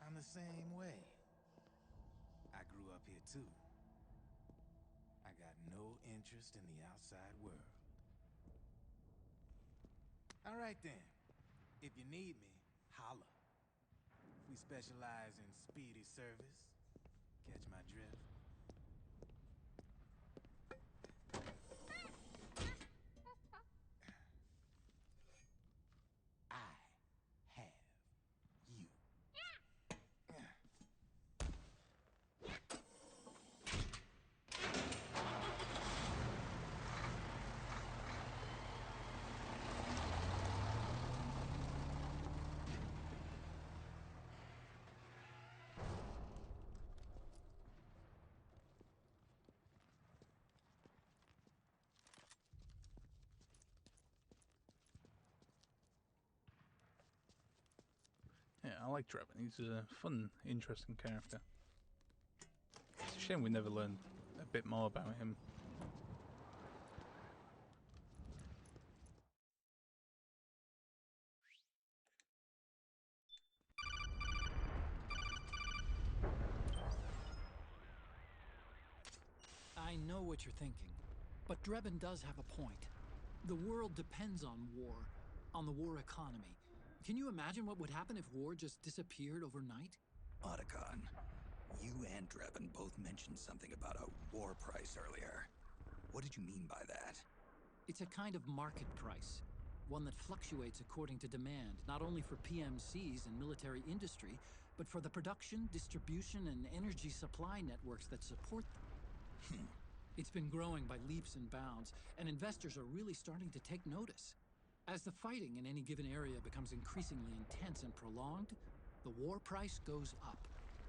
I'm the same way. I grew up here too. I got no interest in the outside world. All right then. If you need me, holla. We specialize in speedy service. Catch my drift? I have you. Yeah, I like Drebin. He's a fun, interesting character. It's a shame we never learned a bit more about him. I know what you're thinking, but Drebin does have a point. The world depends on war, on the war economy. Can you imagine what would happen if war just disappeared overnight? Otacon, you and Drebin both mentioned something about a war price earlier. What did you mean by that? It's a kind of market price, one that fluctuates according to demand, not only for PMCs and military industry, but for the production, distribution, and energy supply networks that support them. It's been growing by leaps and bounds, and investors are really starting to take notice. As the fighting in any given area becomes increasingly intense and prolonged, the war price goes up.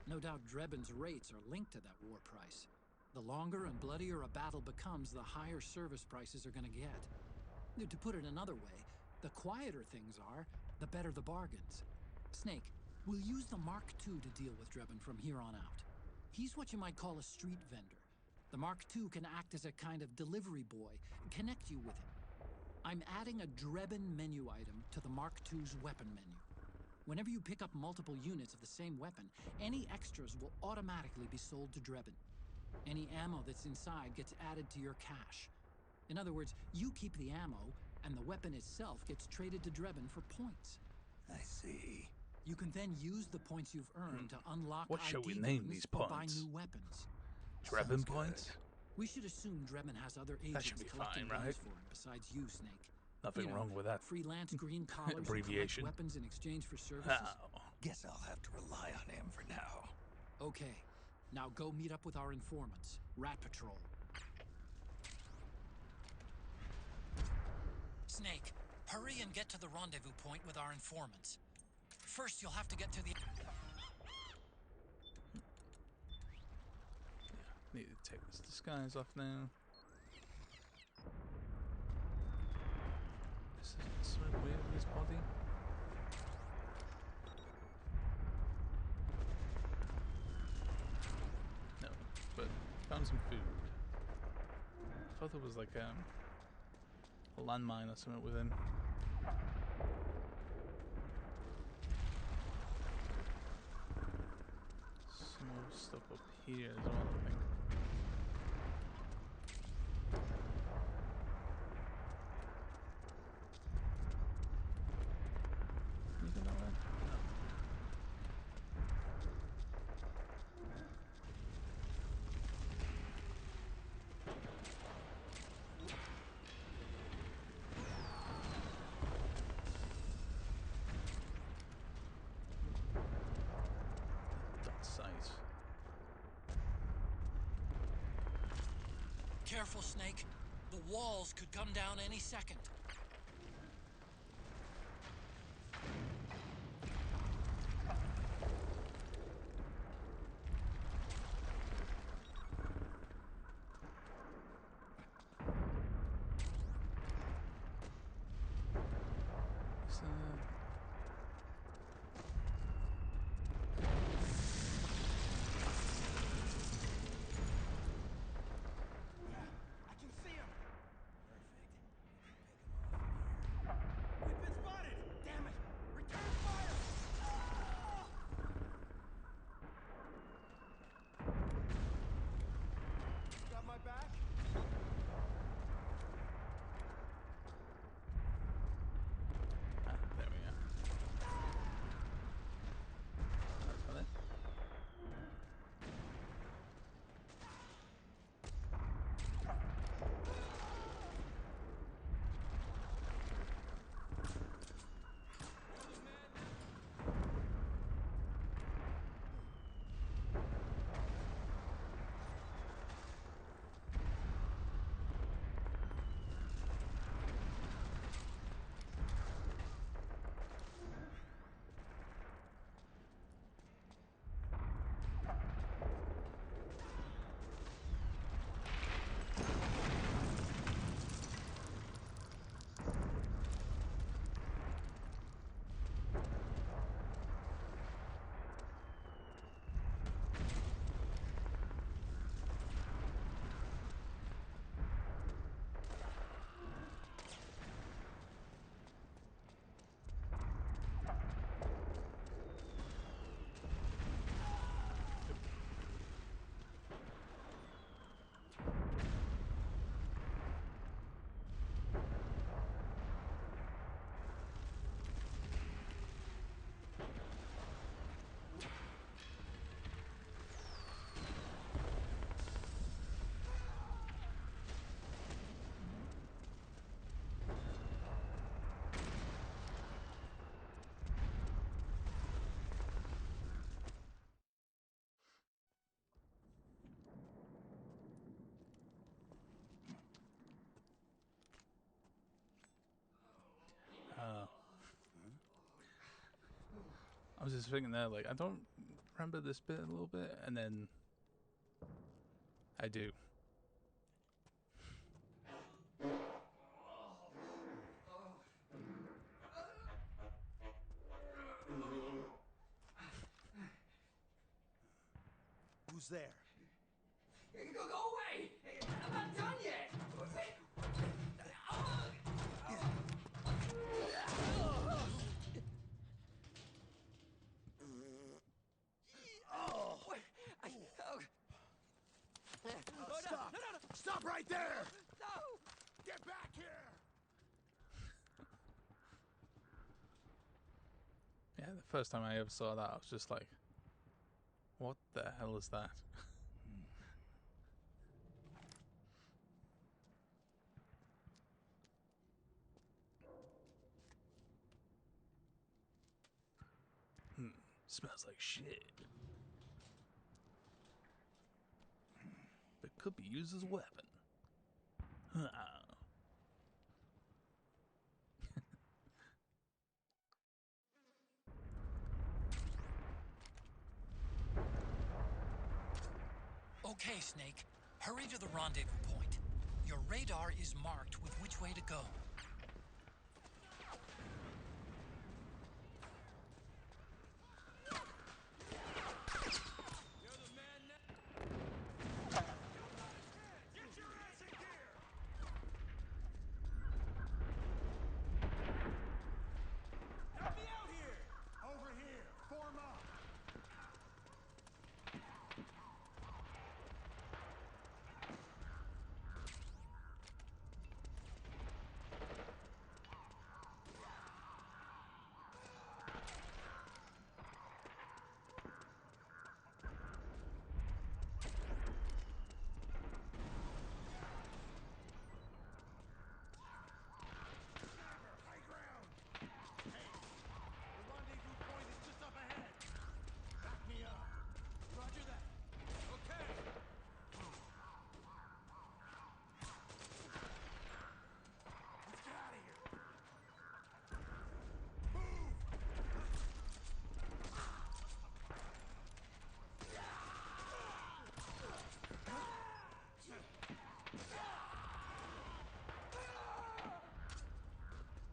No doubt Drebin's rates are linked to that war price. The longer and bloodier a battle becomes, the higher service prices are going to get. To put it another way, the quieter things are, the better the bargains. Snake, we'll use the Mark II to deal with Drebin from here on out. He's what you might call a street vendor. The Mark II can act as a kind of delivery boy, connect you with him. I'm adding a Drebin menu item to the Mark II's weapon menu. Whenever you pick up multiple units of the same weapon, any extras will automatically be sold to Drebin. Any ammo that's inside gets added to your cache. In other words, you keep the ammo, and the weapon itself gets traded to Drebin for points. I see. You can then use the points you've earned to unlock What shall we ID name guns these or buy points? new weapons. Drebin points? We should assume Drebin has other That agents should be collecting fine, guns right? for him besides you, Snake. Nothing wrong with that. Freelance green collars who collect abbreviation. weapons in exchange for services. How? Guess I'll have to rely on him for now. Okay, now go meet up with our informants, Rat Patrol. Snake, hurry and get to the rendezvous point with our informants. First, you'll have to get to the... Yeah, need to take this disguise off now. This is something weird with his body. No, but found some food. I thought there was like a landmine or something with him. Some more stuff up here as well, I think. Can you go that way? No. Dot site. Careful, Snake. The walls could come down any second. was just thinking there, like, I don't remember this bit a little bit, and then I do. Who's there? Go away! I'm not done yet! Stop! No. Stop right there! No! Get back here! Yeah, the first time I ever saw that, I was just like, what the hell is that? Smells like shit. But could be used as a weapon. Okay, Snake. Hurry to the rendezvous point. Your radar is marked with which way to go.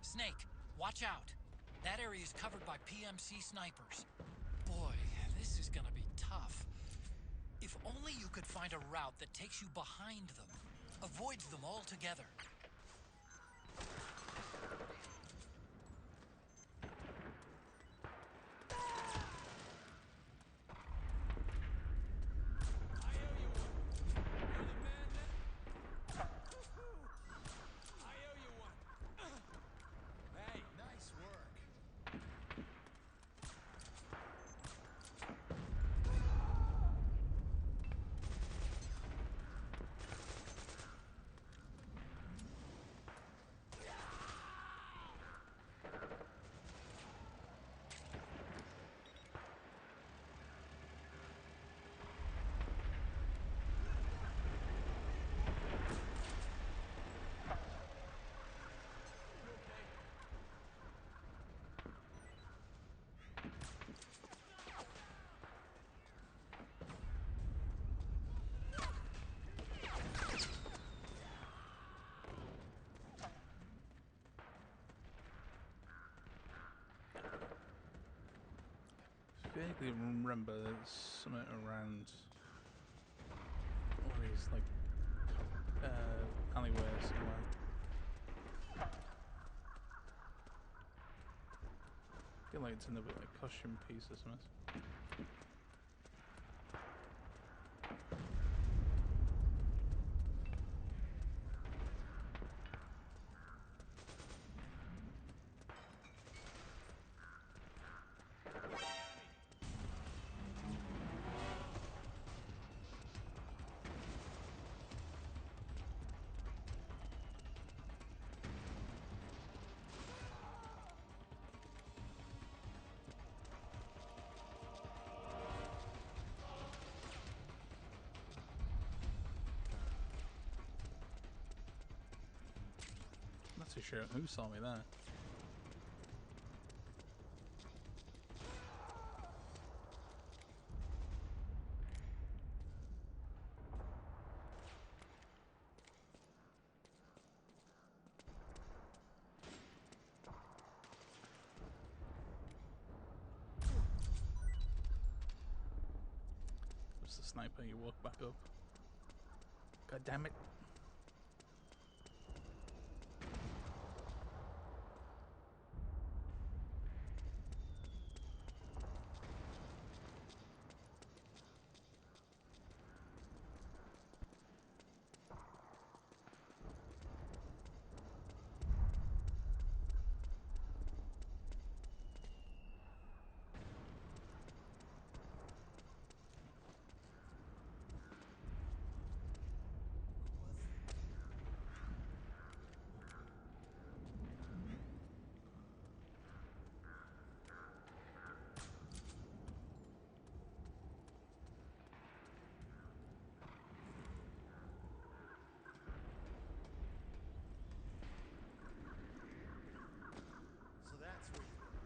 Snake, watch out. That area is covered by PMC snipers. Boy, this is gonna be tough. If only you could find a route that takes you behind them, avoids them altogether. Vaguely remember something around one of these like alleyways somewhere. I feel like it's another like costume piece or something. Not too sure who saw me there. drops the sniper, you walk back up. God damn it. So that's where you were.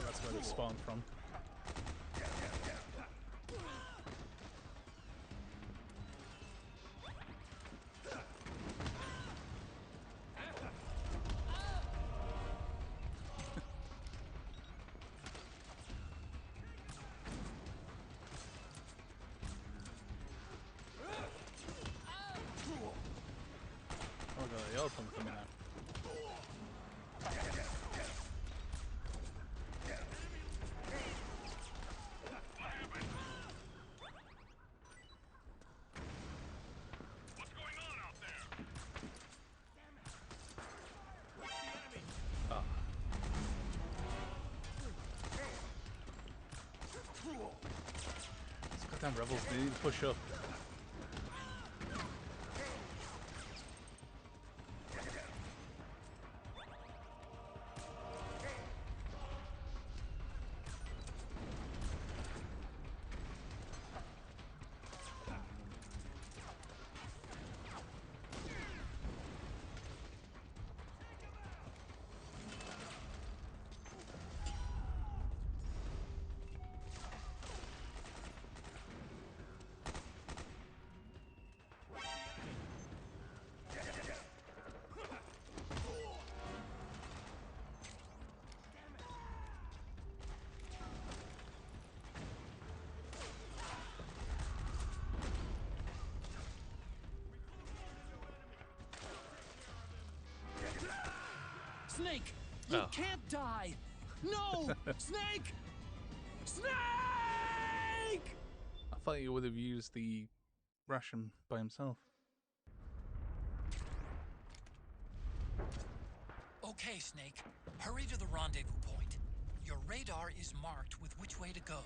That's where they spawned from. Oh god, the other one coming out. Goddamn rebels, they need to push up. Snake! You can't die! No! Snake! Snake! I thought he would have used the ration by himself. Okay, Snake. Hurry to the rendezvous point. Your radar is marked with which way to go.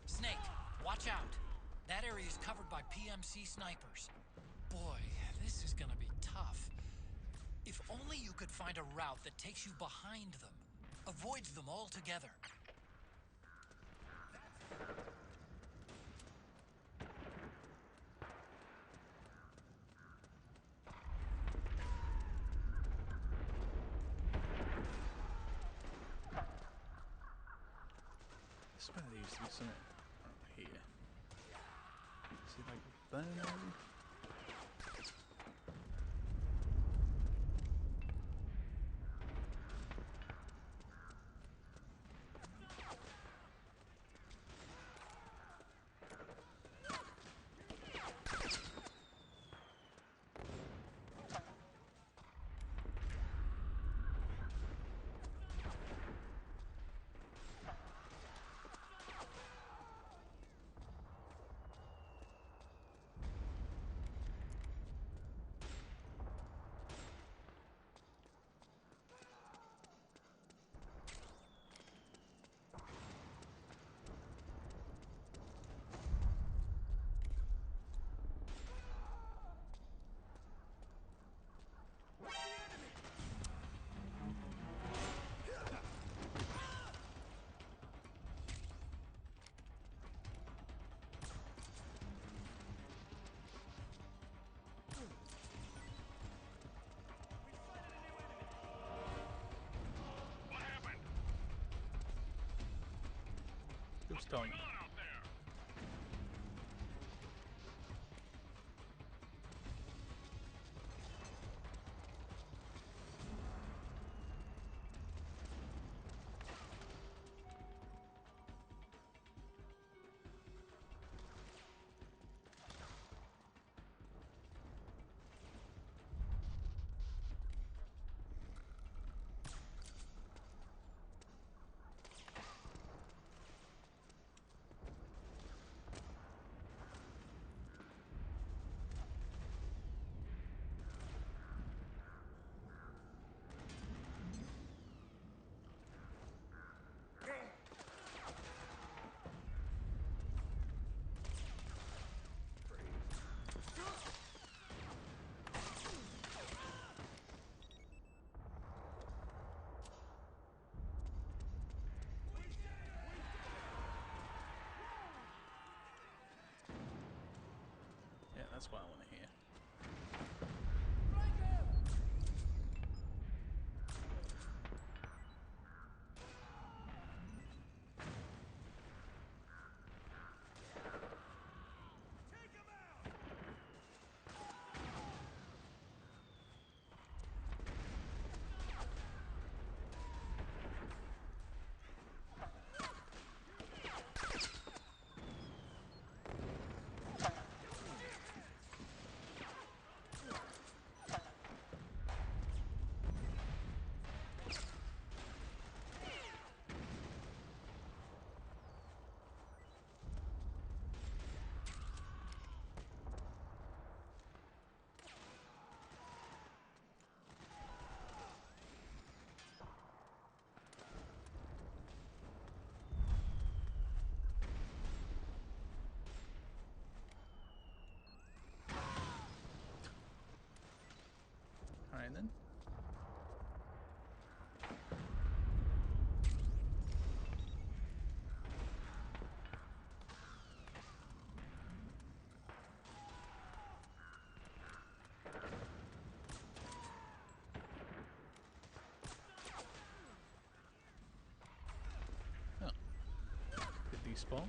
Snake, watch out. That area is covered by PMC snipers. Boy, this is gonna be tough. If only you could find a route that takes you behind them, avoids them altogether. I swear there used to be something around here. Is it like there maybe? What's going on out there? That's what I want to hear. Alright then. Oh. Did these spawn?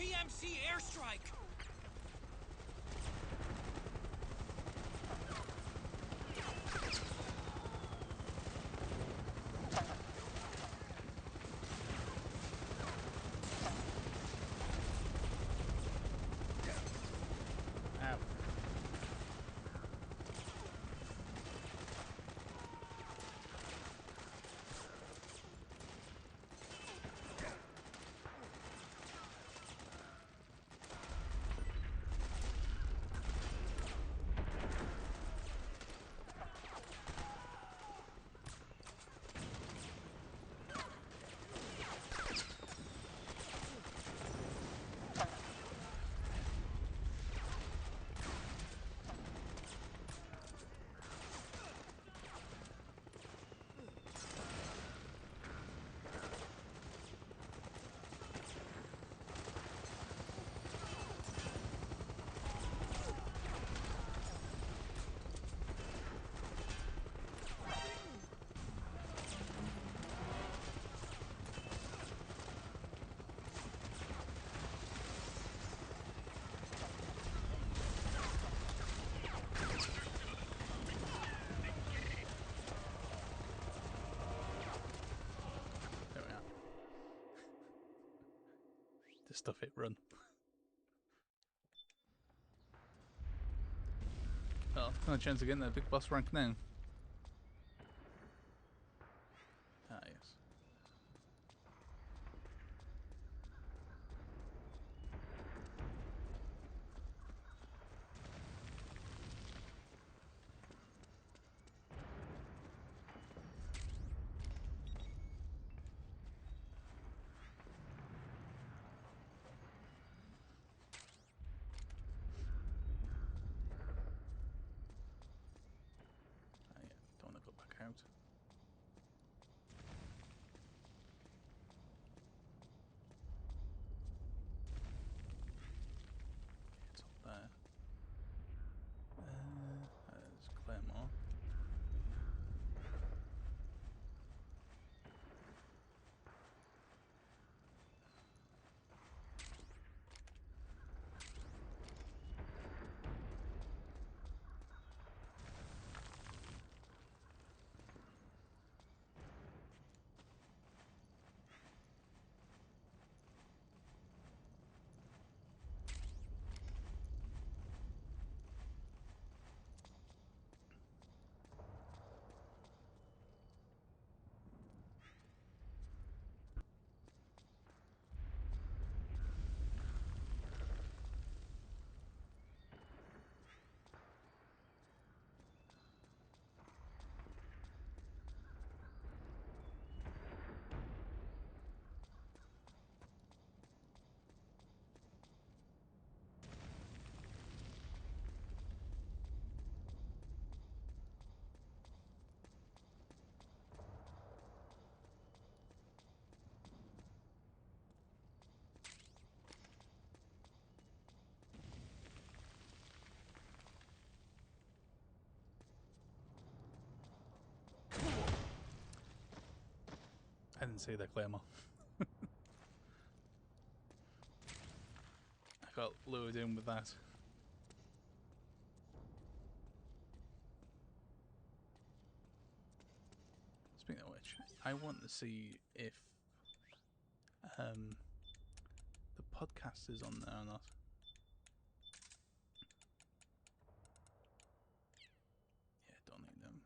PMC airstrike! the stuff it run. Well, no chance of getting that big boss rank now. Ah, yes. Out. It's up there. There's Claymore. I didn't see that Claymore. I got lured in with that. Speaking of which, I want to see if the podcast is on there or not. Yeah, don't need them.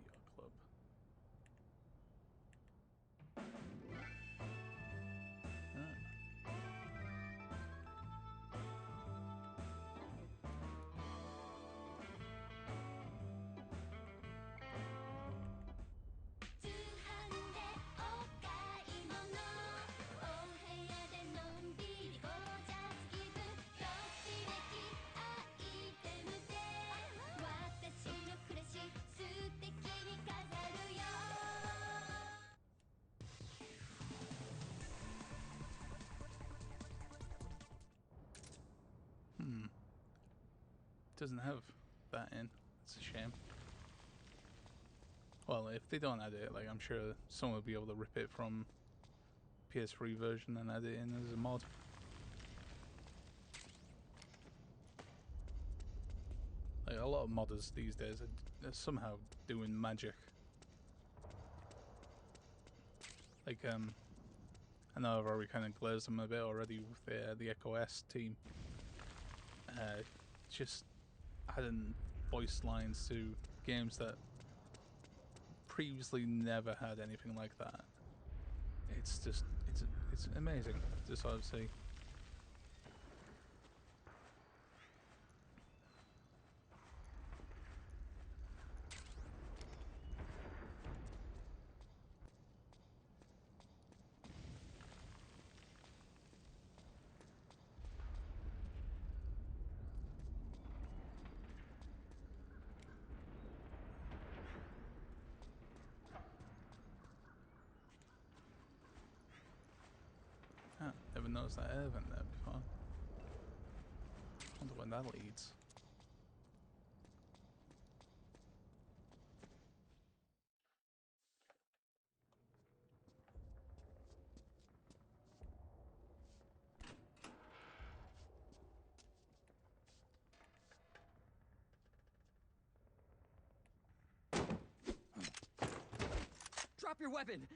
Radio Club. Doesn't have that in. It's a shame. Well, if they don't add it, like, I'm sure someone will be able to rip it from PS3 version and add it in as a mod. Like, a lot of modders these days are somehow doing magic. Like, I know I've already kind of glazed them a bit already with the Echo S team. Just adding voice lines to games that previously never had anything like that. It's just, it's amazing to sort of see. Ah, never noticed that air vent there before. Wonder when that leads. Drop your weapon!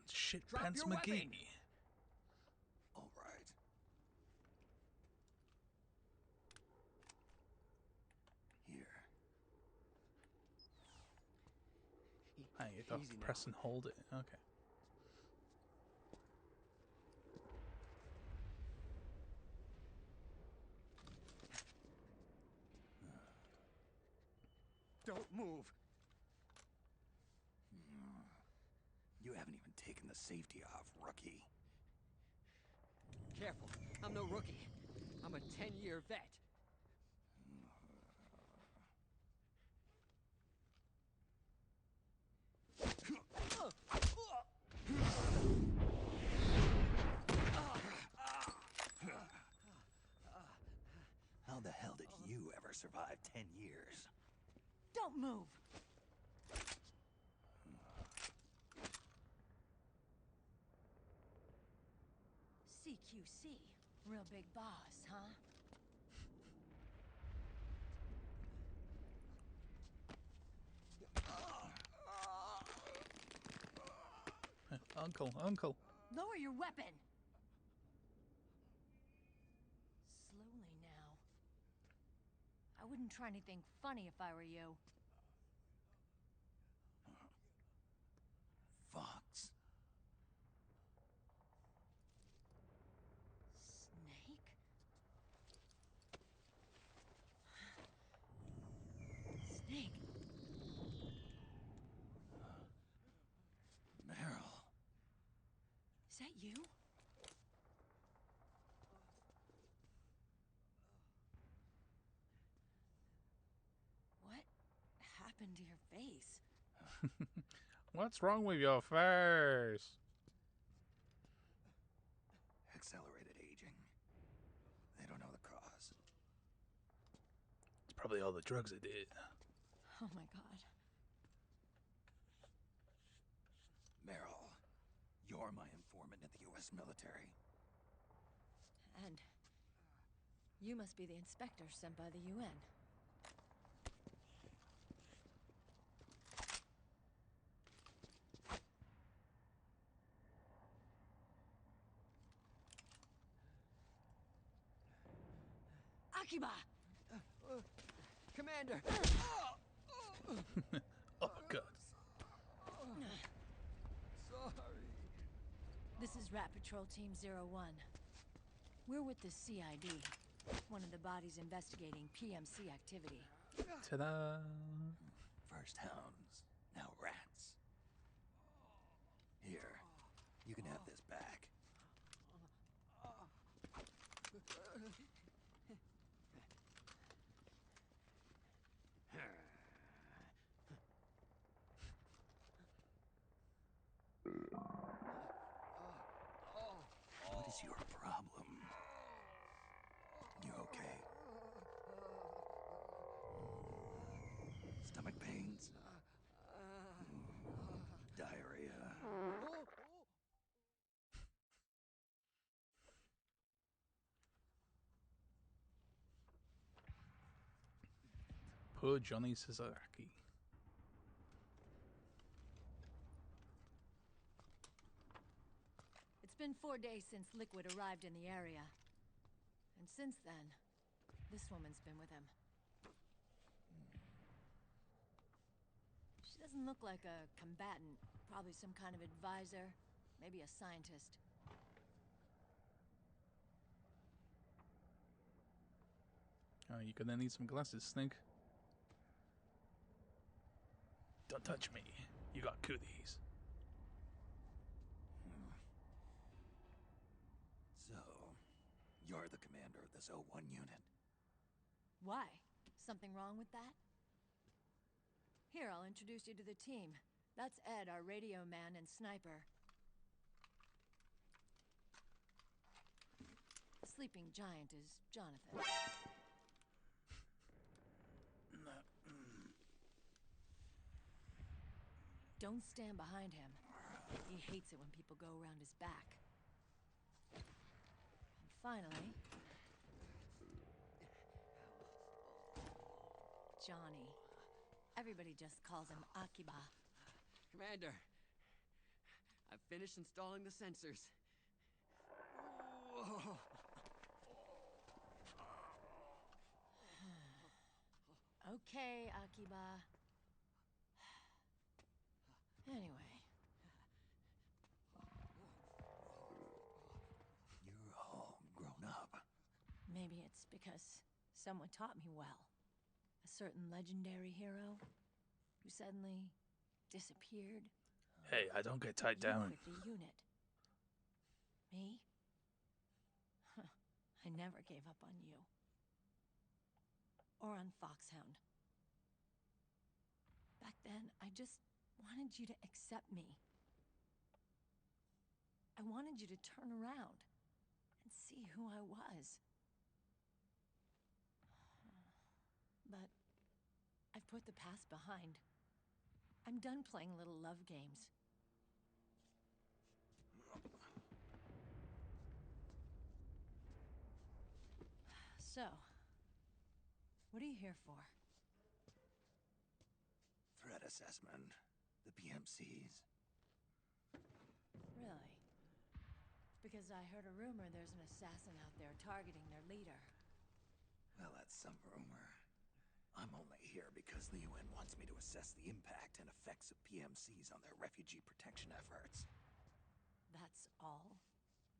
Shit Drop pants your McGee. weapon! All right. Here. Hey, you have to press and hold it. Okay. Don't move. You haven't even taken the safety off, rookie. Careful, I'm no rookie. I'm a 10-year vet. How the hell did you ever survive 10 years? Don't move! CQC, real big boss, huh? Uncle. Lower your weapon! Slowly now. I wouldn't try anything funny if I were you. Fox. Snake? Snake? Meryl. Is that you? What happened to your face? What's wrong with your face? Accelerated aging. They don't know the cause. It's probably all the drugs I did. Oh my god. Meryl, you're my informant at the U.S. military. And you must be the inspector sent by the UN. Akiba! Commander! Oh, God. Sorry. This is Rat Patrol Team 01. We're with the CID, one of the bodies investigating PMC activity. Ta-da! First hounds, now rats. Here, you can have this back. What is your problem? You okay? Stomach pains? Diarrhea? Poor Johnny Sasaki. It's been 4 days since Liquid arrived in the area. And since then, this woman's been with him. She doesn't look like a combatant. Probably some kind of advisor, maybe a scientist. Oh, you're gonna need some glasses, Snake. Don't touch me. You got cooties. So, you're the commander of this O1 unit? Why? Something wrong with that? Here, I'll introduce you to the team. That's Ed, our radio man and sniper. The sleeping giant is Jonathan. Don't stand behind him. He hates it when people go around his back. And finally... Johnny. Everybody just calls him Akiba. Commander, I've finished installing the sensors. Whoa. Okay, Akiba. Anyway. You're all grown up. Maybe it's because someone taught me well. A certain legendary hero who suddenly disappeared. Hey, I don't get tied You down. quit the unit. Me? Huh. I never gave up on you. Or on Foxhound. Back then, I just wanted you to accept me. I wanted you to turn around and see who I was. But I've put the past behind. I'm done playing little love games. So, what are you here for? Threat assessment. The PMCs. Really? It's because I heard a rumor there's an assassin out there targeting their leader. Well, that's some rumor. I'm only here because the UN wants me to assess the impact and effects of PMCs on their refugee protection efforts. That's all?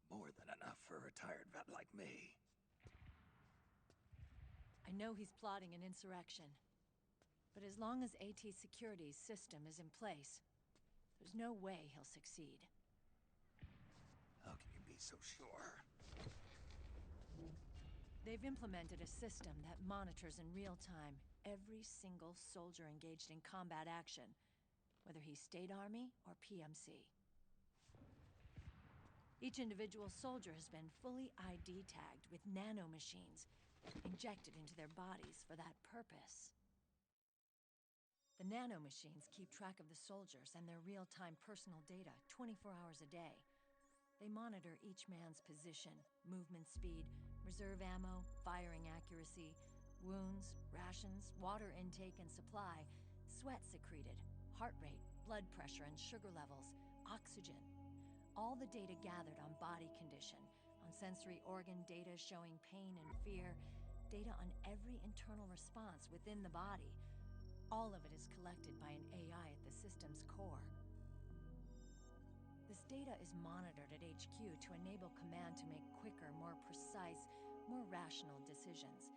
More than enough for a retired vet like me. I know he's plotting an insurrection. But as long as AT Security's system is in place, there's no way he'll succeed. How can you be so sure? They've implemented a system that monitors in real time every single soldier engaged in combat action, whether he's State Army or PMC. Each individual soldier has been fully ID tagged with nanomachines injected into their bodies for that purpose. The nanomachines keep track of the soldiers and their real-time personal data 24 hours a day. They monitor each man's position, movement speed, reserve ammo, firing accuracy, wounds, rations, water intake and supply, sweat secreted, heart rate, blood pressure and sugar levels, oxygen. All the data gathered on body condition, on sensory organ data showing pain and fear, data on every internal response within the body. All of it is collected by an AI at the system's core. This data is monitored at HQ to enable command to make quicker, more precise, more rational decisions.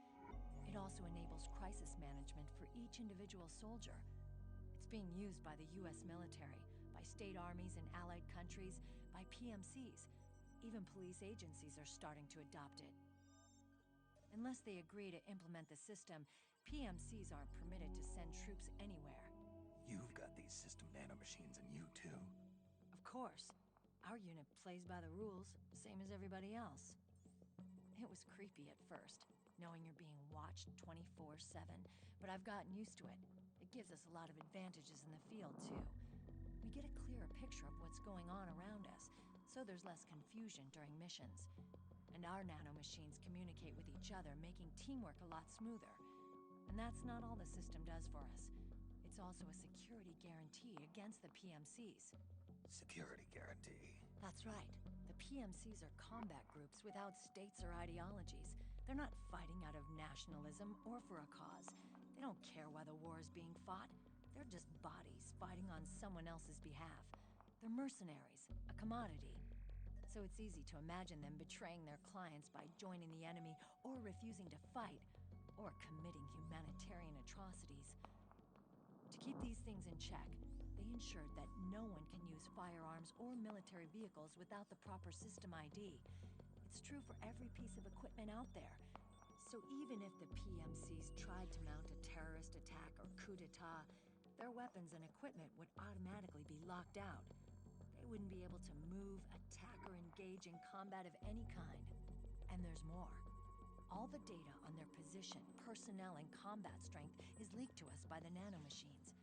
It also enables crisis management for each individual soldier. It's being used by the US military, by state armies in allied countries, by PMCs. Even police agencies are starting to adopt it. Unless they agree to implement the system, PMCs aren't permitted to send troops anywhere. You've got these system nanomachines in you too. Of course. Our unit plays by the rules, same as everybody else. It was creepy at first, knowing you're being watched 24/7, but I've gotten used to it. It gives us a lot of advantages in the field, too. We get a clearer picture of what's going on around us, so there's less confusion during missions. And our nanomachines communicate with each other, making teamwork a lot smoother. And that's not all the system does for us. It's also a security guarantee against the PMCs. Security guarantee. That's right. The PMCs are combat groups without states or ideologies. They're not fighting out of nationalism or for a cause. They don't care why the war is being fought. They're just bodies fighting on someone else's behalf. They're mercenaries, a commodity. So it's easy to imagine them betraying their clients by joining the enemy or refusing to fight, or committing humanitarian atrocities. To keep these things in check, they ensured that no one can use firearms or military vehicles without the proper system ID. It's true for every piece of equipment out there. So even if the PMCs tried to mount a terrorist attack or coup d'etat, their weapons and equipment would automatically be locked out. They wouldn't be able to move, attack, or engage in combat of any kind. And there's more. All the data on their position, personnel, and combat strength is leaked to us by the nanomachines.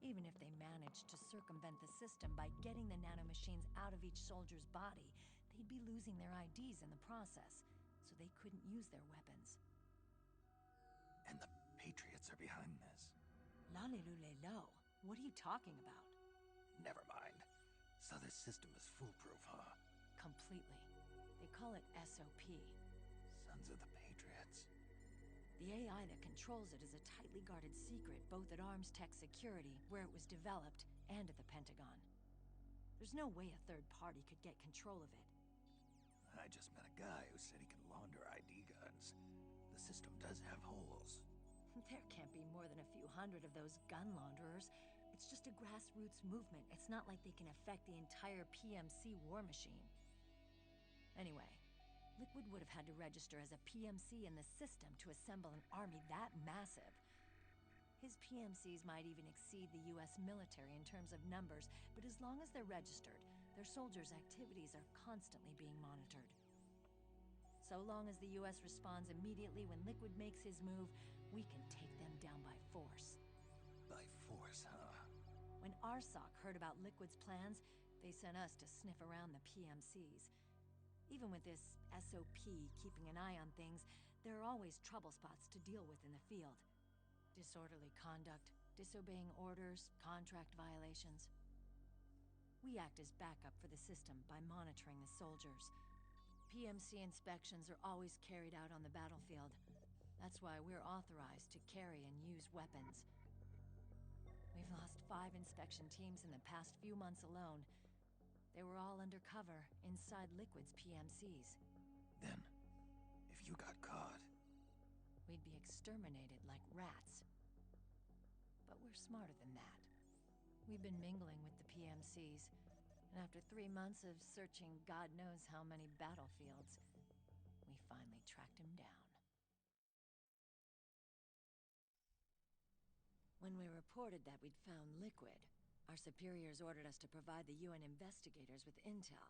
Even if they managed to circumvent the system by getting the nanomachines out of each soldier's body, they'd be losing their IDs in the process, so they couldn't use their weapons. And the Patriots are behind this. Lalilulelo, what are you talking about? Never mind. So this system is foolproof, huh? Completely. They call it SOP. Sons of the Patriots. The AI that controls it is a tightly guarded secret, both at Arms Tech Security, where it was developed, and at the Pentagon. There's no way a third party could get control of it. I just met a guy who said he can launder ID guns. The system does have holes. There can't be more than a few hundred of those gun launderers. It's just a grassroots movement. It's not like they can affect the entire PMC war machine. Anyway, Liquid would have had to register as a PMC in the system to assemble an army that massive. His PMCs might even exceed the US military in terms of numbers, but as long as they're registered, their soldiers' activities are constantly being monitored. So long as the US responds immediately when Liquid makes his move, we can take them down by force. By force, huh? When RSOC heard about Liquid's plans, they sent us to sniff around the PMCs. Even with this SOP keeping an eye on things, there are always trouble spots to deal with in the field. Disorderly conduct, disobeying orders, contract violations. We act as backup for the system by monitoring the soldiers. PMC inspections are always carried out on the battlefield. That's why we're authorized to carry and use weapons. We've lost 5 inspection teams in the past few months alone. They were all undercover, inside Liquid's PMCs. Then, if you got caught... we'd be exterminated like rats. But we're smarter than that. We've been mingling with the PMCs, and after 3 months of searching God knows how many battlefields, we finally tracked him down. When we reported that we'd found Liquid, our superiors ordered us to provide the UN investigators with intel.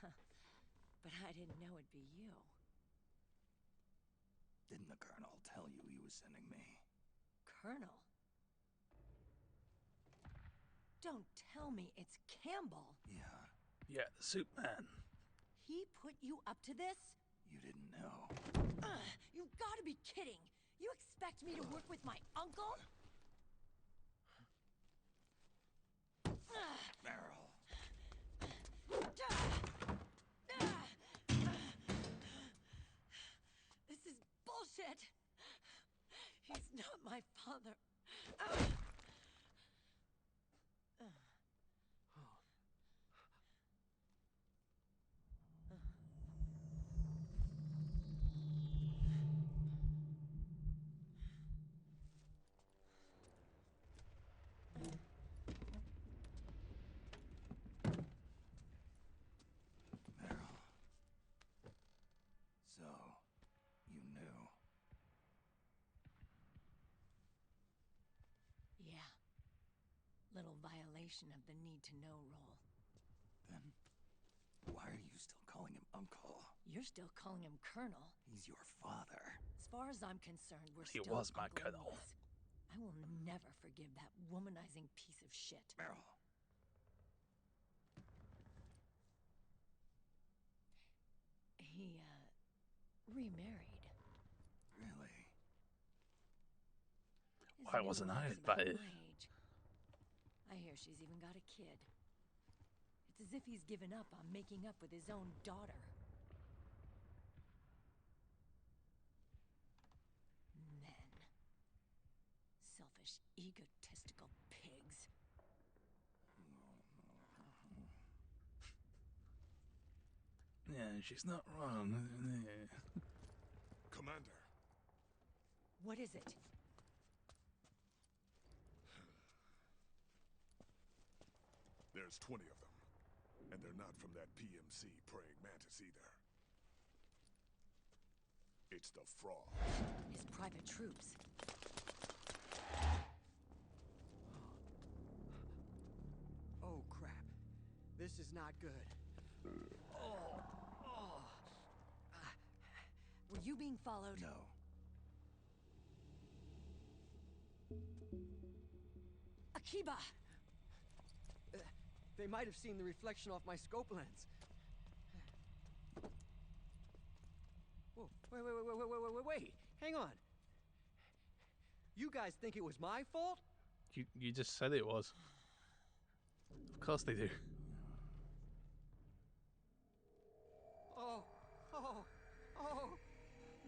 But I didn't know it'd be you. Didn't the Colonel tell you he was sending me? Colonel? Don't tell me it's Campbell! Yeah. Yeah, the soup man. He put you up to this? You didn't know. You've gotta be kidding! You expect me to work with my uncle? Meryl. This is bullshit! He's not my father. Meryl. So, you knew. Yeah. Little violation of the need-to-know rule. Then, why are you still calling him Uncle? You're still calling him Colonel. He's your father. As far as I'm concerned, we're He still was my uncle and colonel. niece. I will never forgive that womanizing piece of shit. Meryl. He, remarried. Really? His Why new wasn't I wife's about invited? my age. I hear she's even got a kid. It's as if he's given up on making up with his own daughter. Men. Selfish, egotistical pigs. Yeah, she's not wrong. Commander. What is it? There's 20 of them. And they're not from that PMC praying mantis either. It's the fraud. His private troops. Oh, crap. This is not good. Were you being followed? No. Akiba! They might have seen the reflection off my scope lens. Whoa, wait. Hang on. You guys think it was my fault? You just said it was. Of course they do. Oh,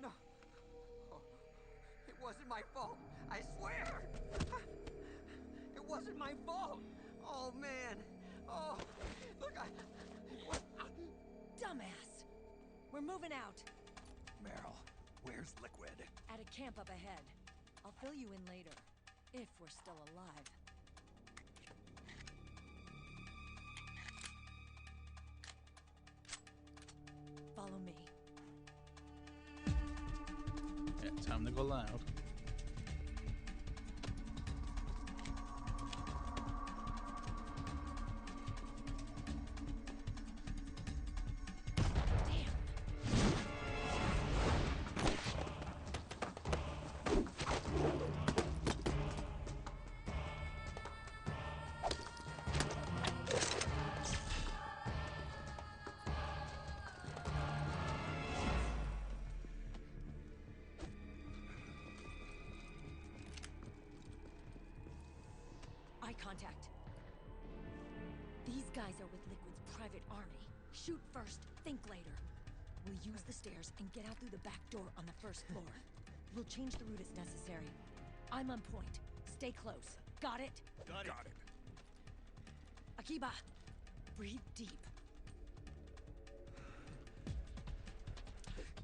no. Oh, it wasn't my fault. I swear. It wasn't my fault. Oh, man. Oh, look, Dumbass. We're moving out. Meryl, where's Liquid? At a camp up ahead. I'll fill you in later. If we're still alive. Follow me. Yeah, time to go loud. Eye contact. These guys are with Liquid's private army. Shoot first, think later. We'll use the stairs and get out through the back door on the first floor. We'll change the route as necessary. I'm on point. Stay close. Got it? Got it. Akiba, breathe deep.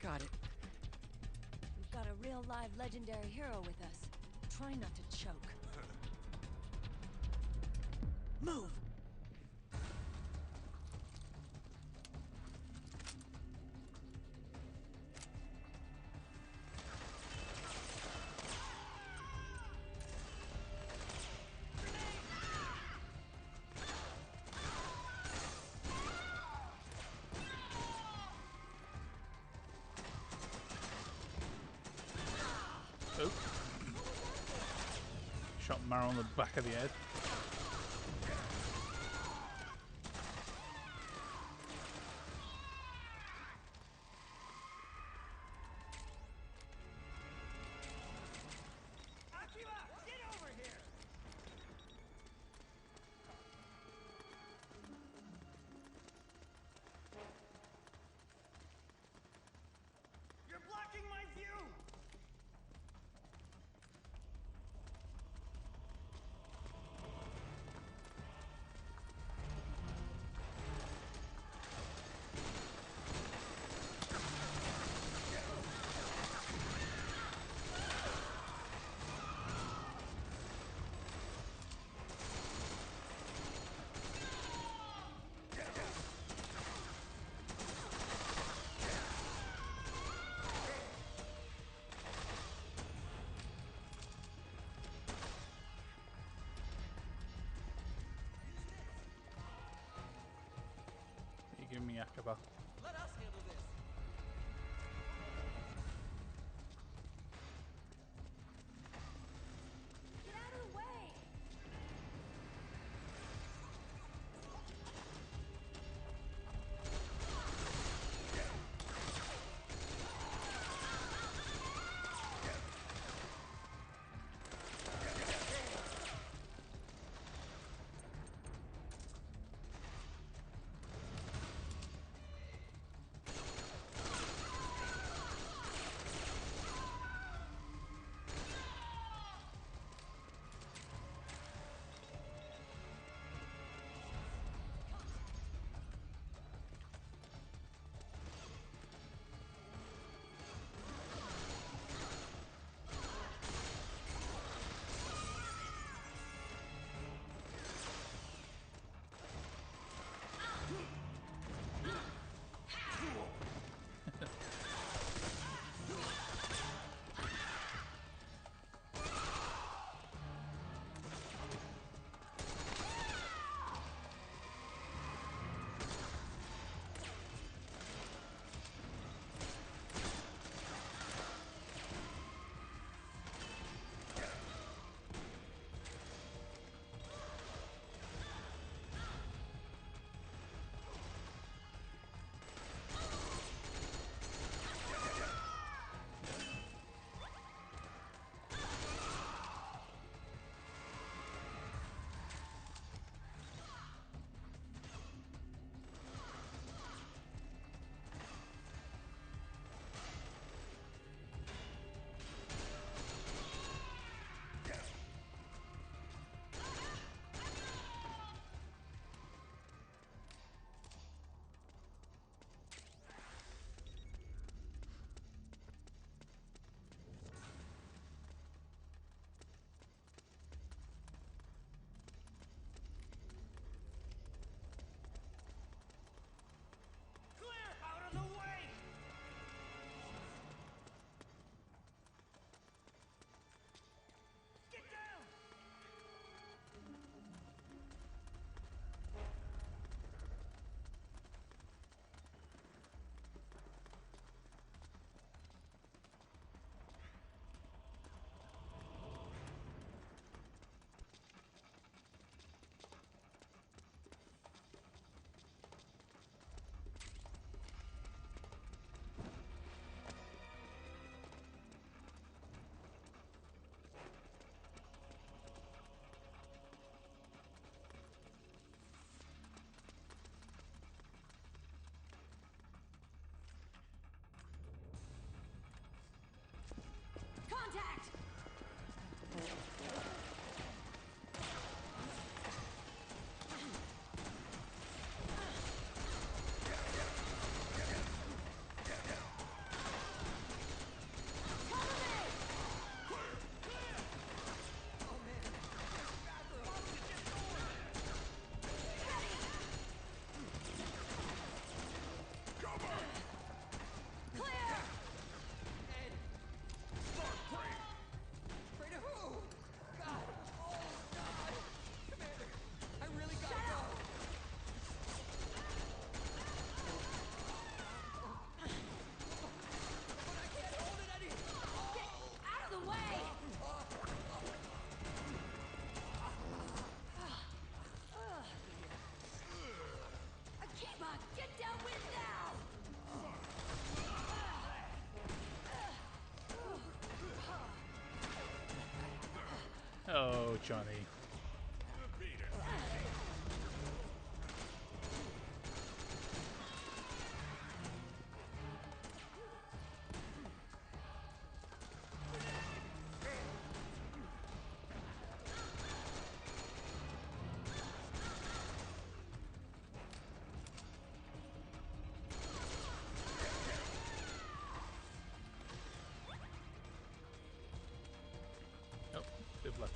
got it. We've got a real live legendary hero with us. Try not to choke. Move! Oh. Shot Meryl on the back of the head. You're blocking my view! You give me Akaba. Let us handle this. Get out of the way! Johnny. Oh, good luck.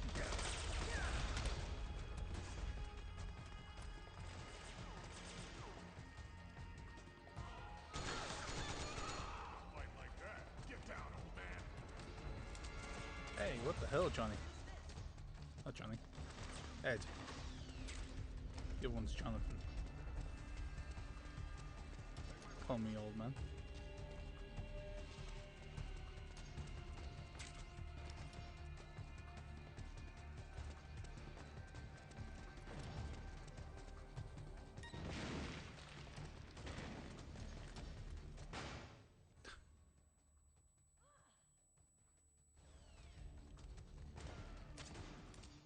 Hey, what the hell, Johnny? Not Johnny. Ed. The other one's Jonathan. Call me old man.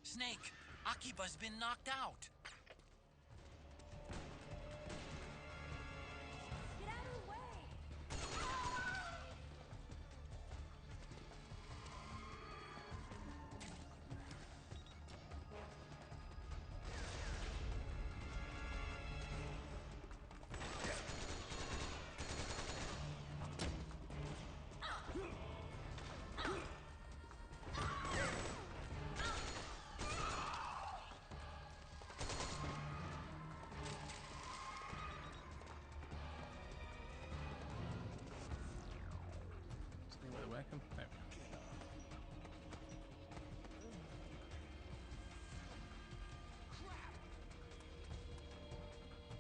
Snake, Akiba's been knocked out. Get out of the way! Is there any way to whack him? There we go.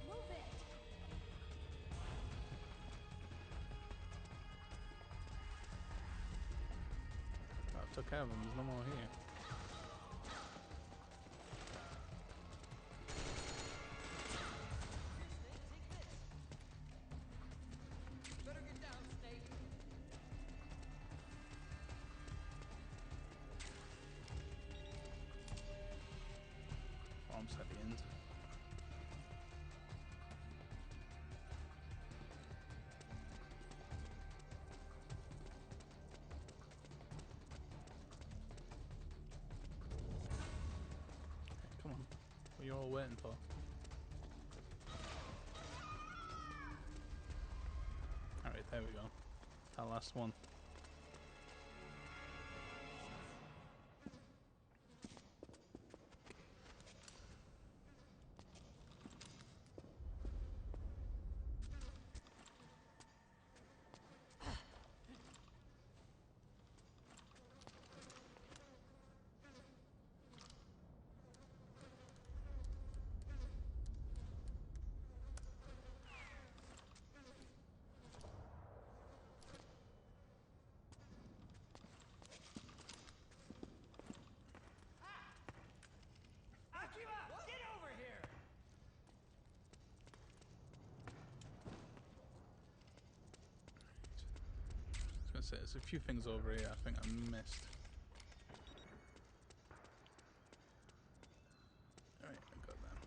Move it! Oh, I took care of him, there's no more here. Better get down, Snake. Almost at the end. Come on. What are you all waiting for? Alright, there we go. That last one. Akiba, get over here! I was gonna say, there's a few things over here I think I missed. Alright, I got that.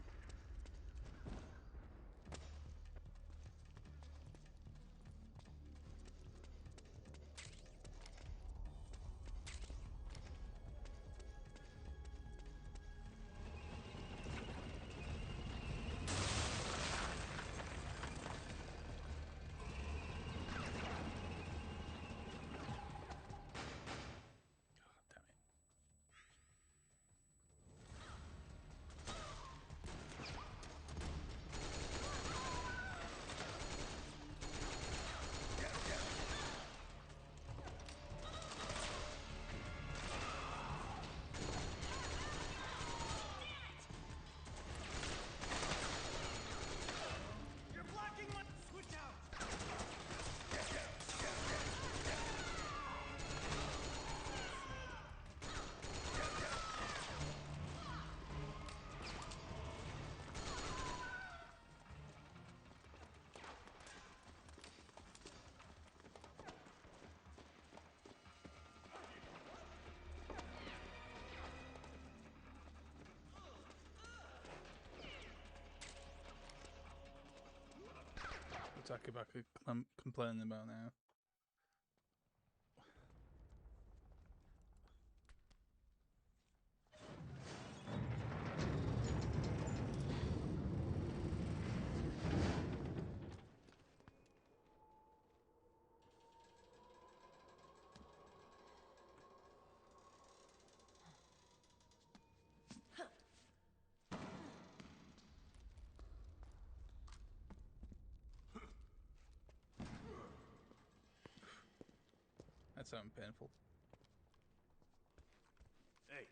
Akiba complaining about now? That sounds painful. Hey.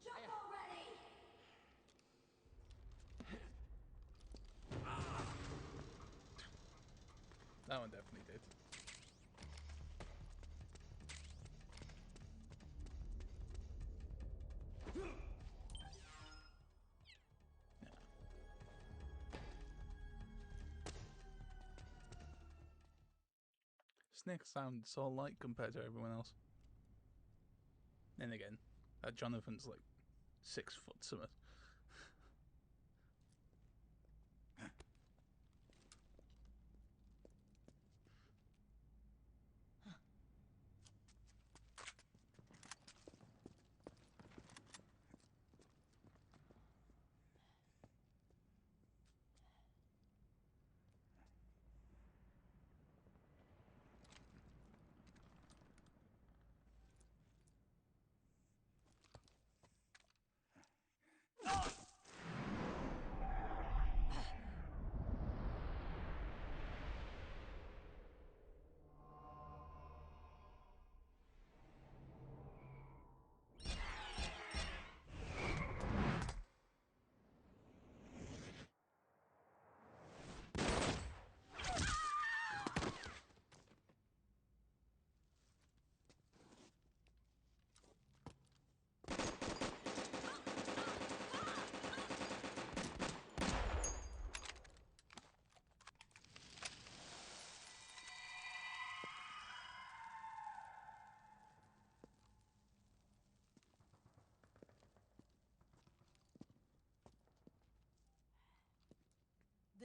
Jump already! That one definitely did. Snake sounds so light compared to everyone else. Then again, that Jonathan's like 6 foot something.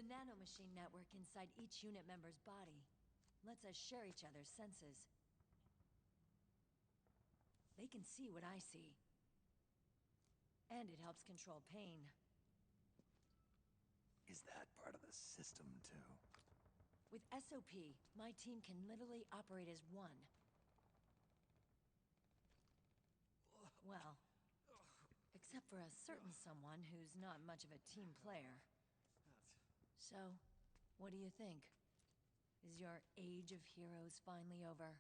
The nanomachine network inside each unit member's body lets us share each other's senses. They can see what I see. And it helps control pain. Is that part of the system, too? With SOP, my team can literally operate as one. Well, except for a certain someone who's not much of a team player. So, what do you think? Is your age of heroes finally over?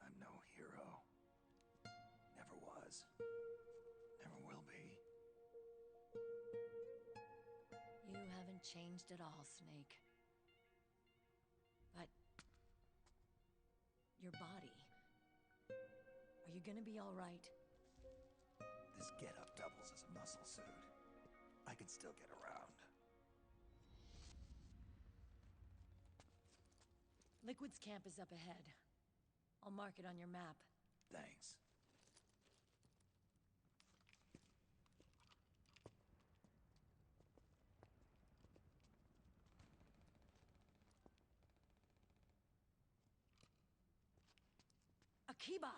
I'm no hero. Never was. Never will be. You haven't changed at all, Snake. But... your body... are you gonna be alright? This getup doubles as a muscle suit. I can still get around. Liquid's camp is up ahead. I'll mark it on your map. Thanks. Akiba!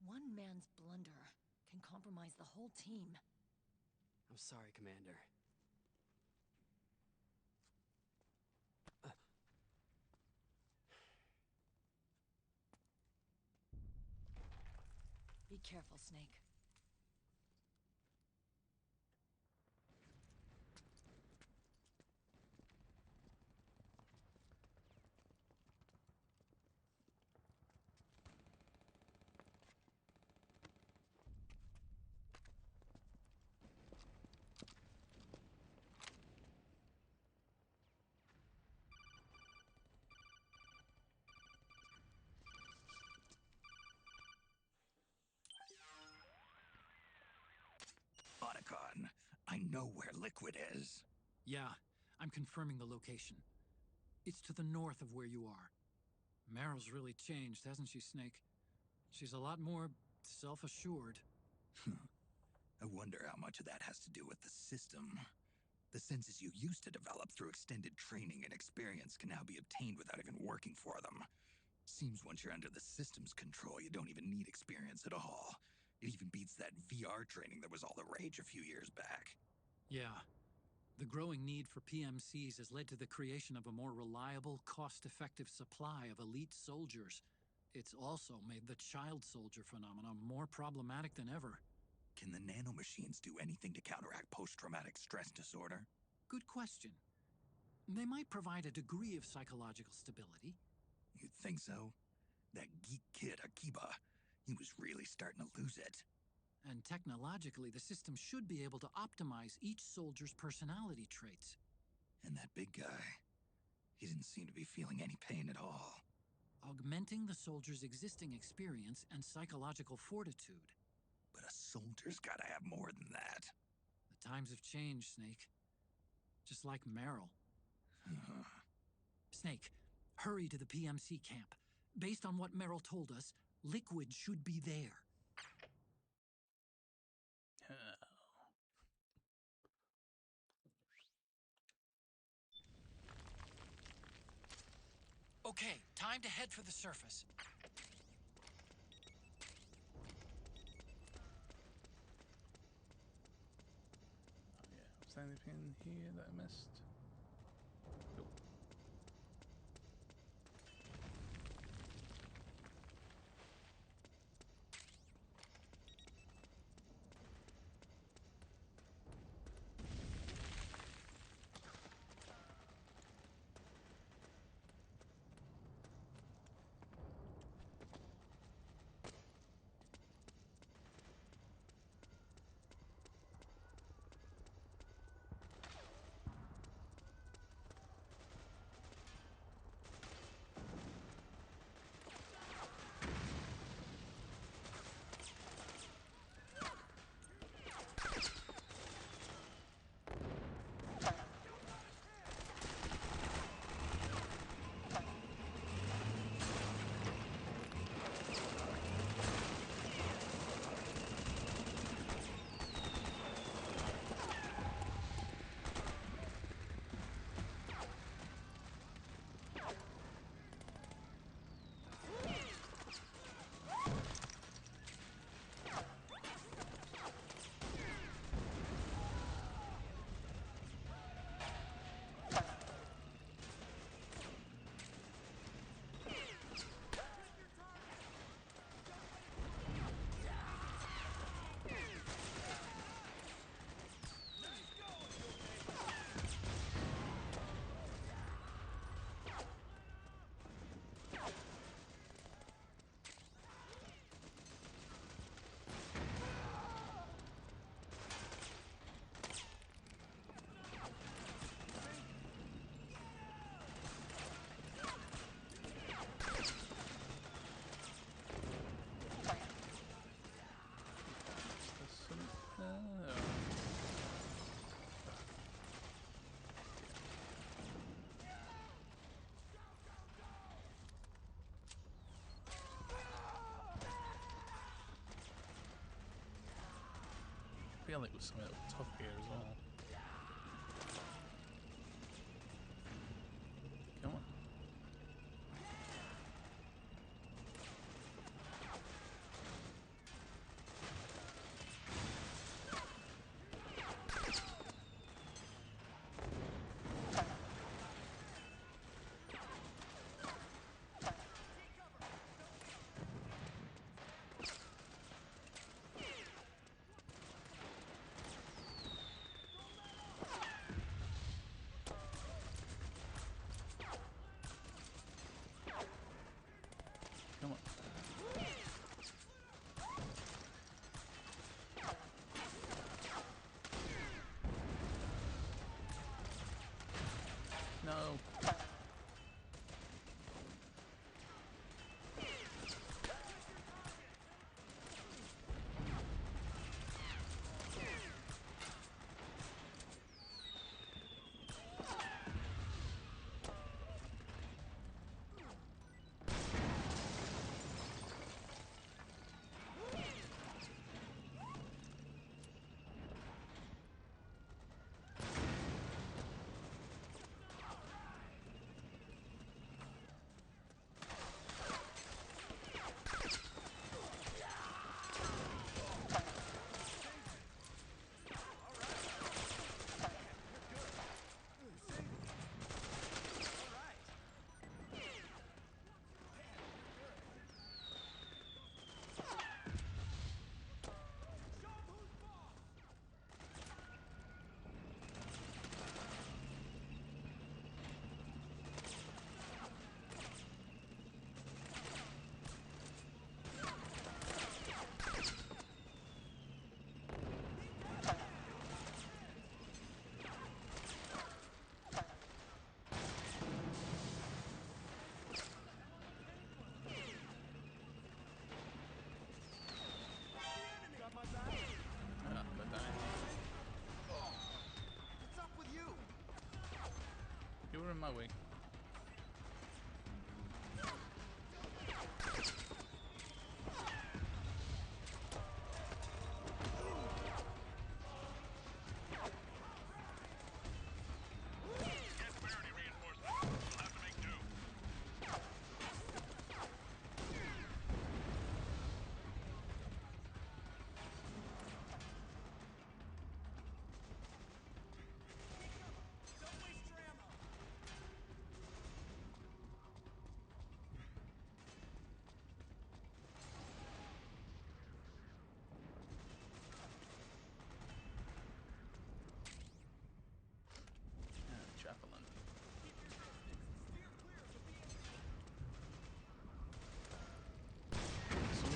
One man's blunder can compromise the whole team. I'm sorry, Commander. Be careful, Snake. know where Liquid is? Yeah, I'm confirming the location. It's to the north of where you are. Meryl's really changed, hasn't she, Snake? She's a lot more self-assured. I wonder how much of that has to do with the system. The senses you used to develop through extended training and experience can now be obtained without even working for them. Seems once you're under the system's control, you don't even need experience at all. It even beats that VR training that was all the rage a few years back. Yeah. The growing need for PMCs has led to the creation of a more reliable, cost-effective supply of elite soldiers. It's also made the child soldier phenomenon more problematic than ever. Can the nanomachines do anything to counteract post-traumatic stress disorder? Good question. They might provide a degree of psychological stability. You'd think so? That geek kid, Akiba, he was really starting to lose it. And technologically, the system should be able to optimize each soldier's personality traits. And that big guy, he didn't seem to be feeling any pain at all. Augmenting the soldier's existing experience and psychological fortitude. But a soldier's gotta have more than that. The times have changed, Snake. Just like Meryl. Snake, hurry to the PMC camp. Based on what Meryl told us, Liquid should be there. Okay, time to head for the surface. Oh yeah, was there anything here that I missed? Nope. I feel like it was something tough here as well. Come on. my way.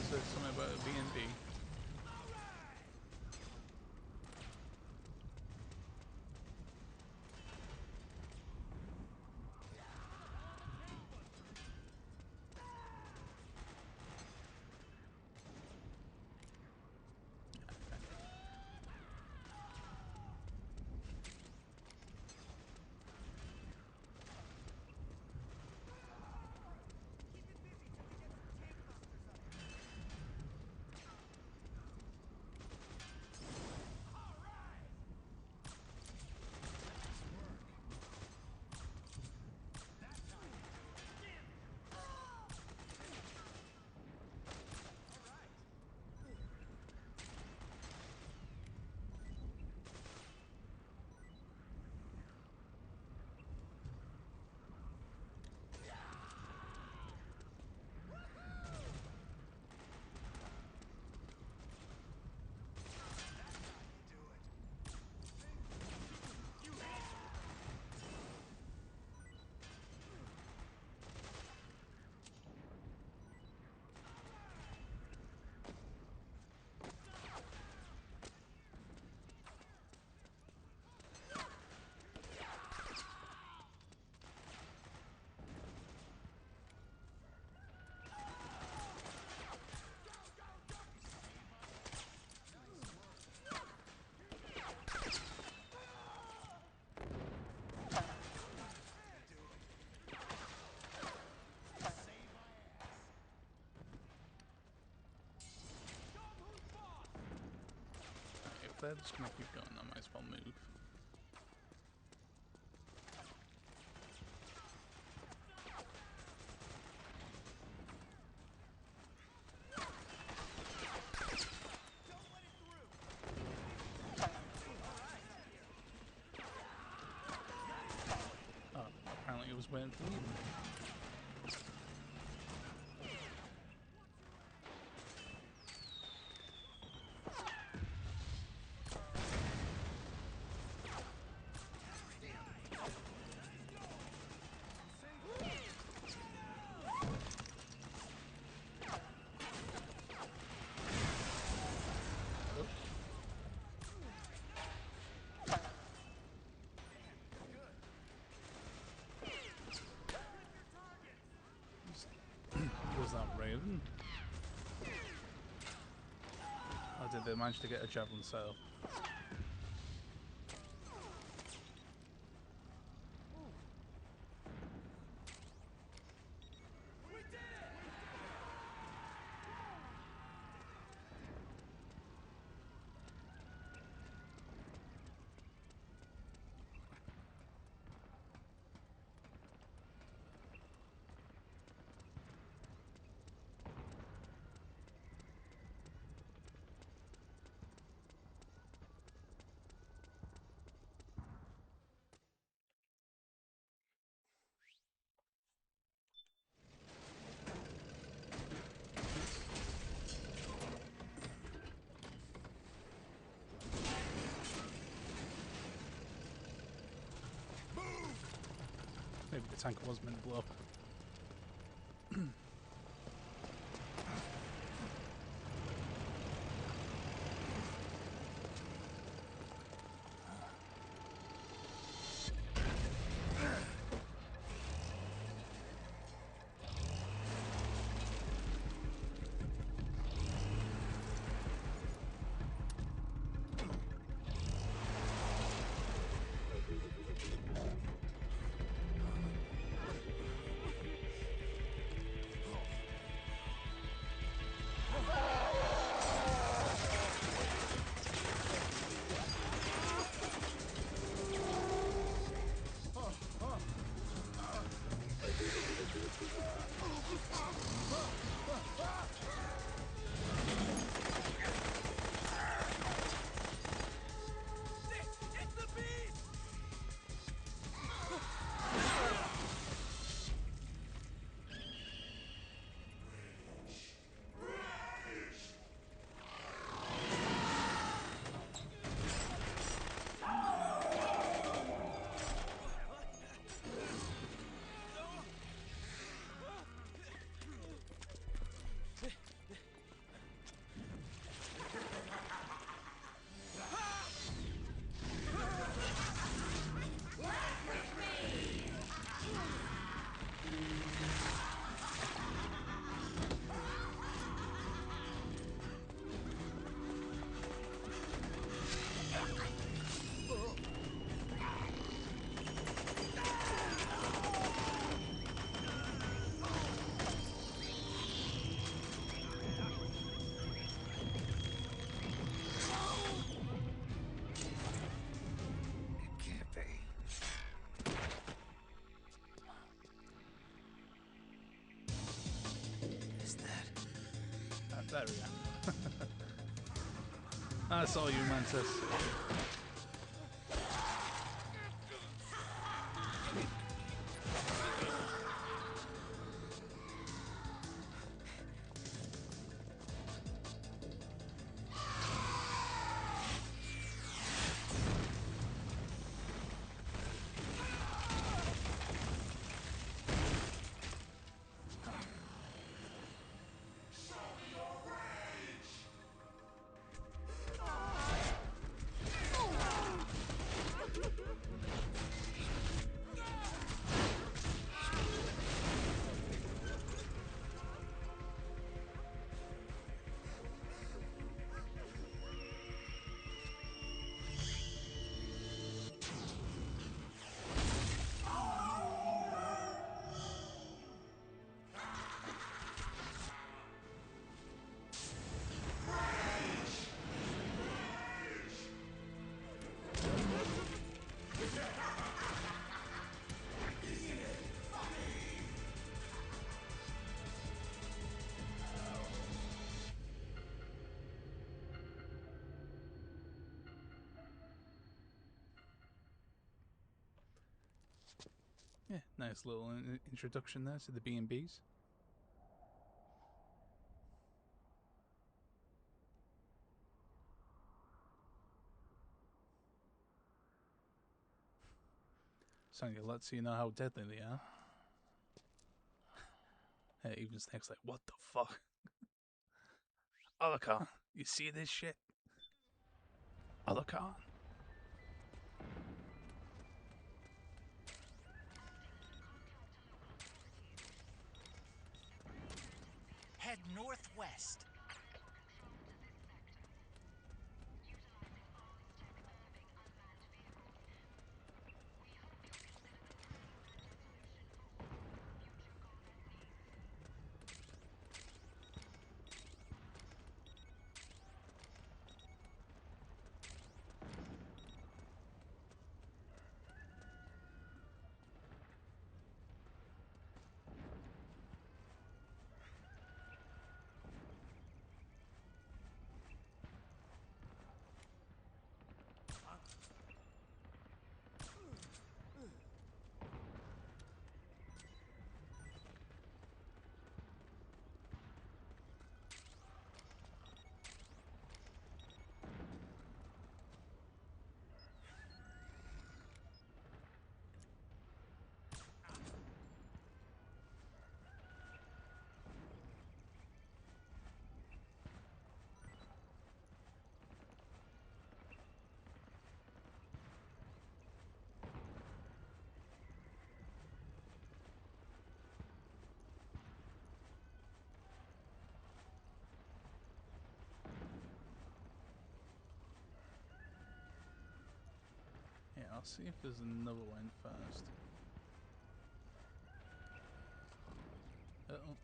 Said something about a B&B. If they're just gonna keep going, I might as well move. Oh, apparently it was waiting for me. Was that Raven? Or did they manage to get a javelin sail? Maybe the tank was meant to blow up. There we go. I saw you, Mantis. Yeah, nice little introduction there to the B&Bs. Sonya lets you know how deadly they are. Hey, even Snake's like, what the fuck? Alucard, you see this shit? Alucard. Head northwest. Yeah, I'll see if there's another one first. Uh-oh.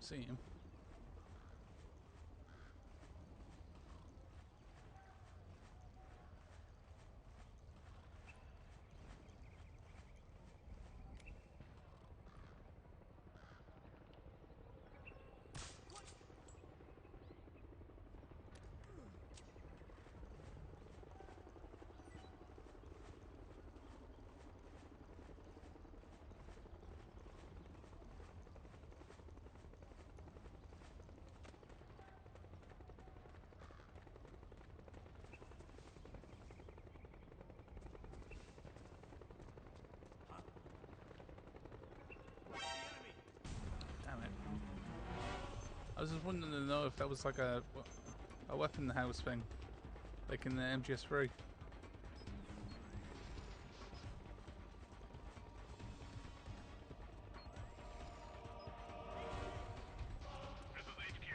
see him. I was just wanting to know if that was like a weapon house thing, like in the MGS3. This is HQ.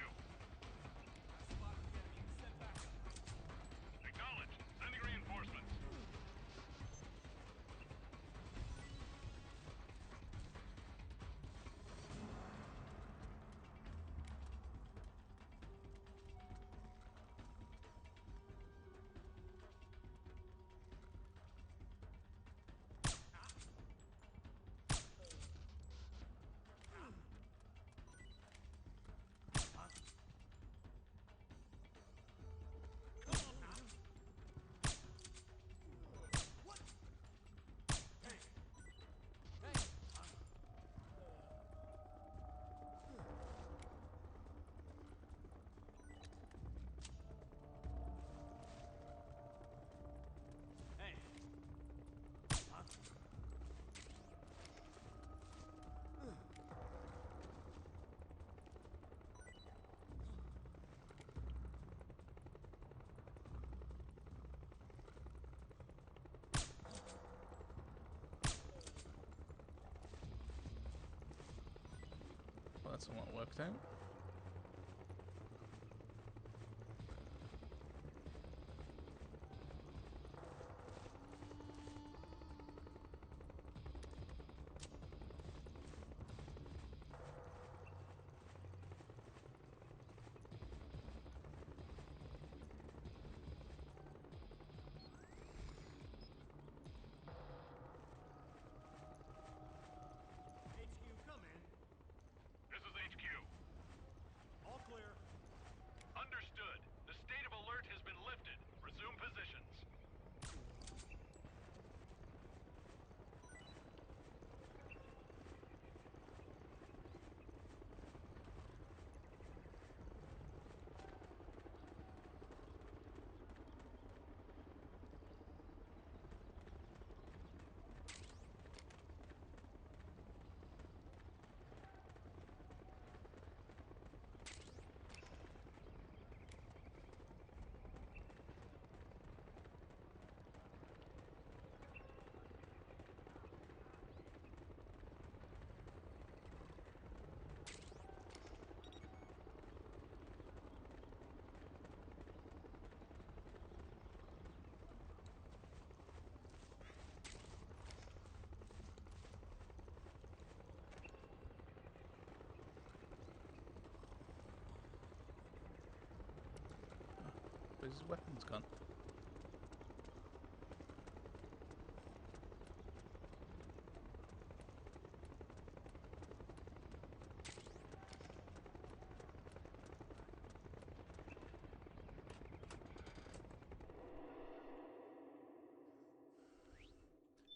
Acknowledged. Sending reinforcements. Well, that's somewhat worked out. HQ, come in. This is HQ. All clear. Understood. The state of alert has been lifted. Resume positions. But his weapon's gone.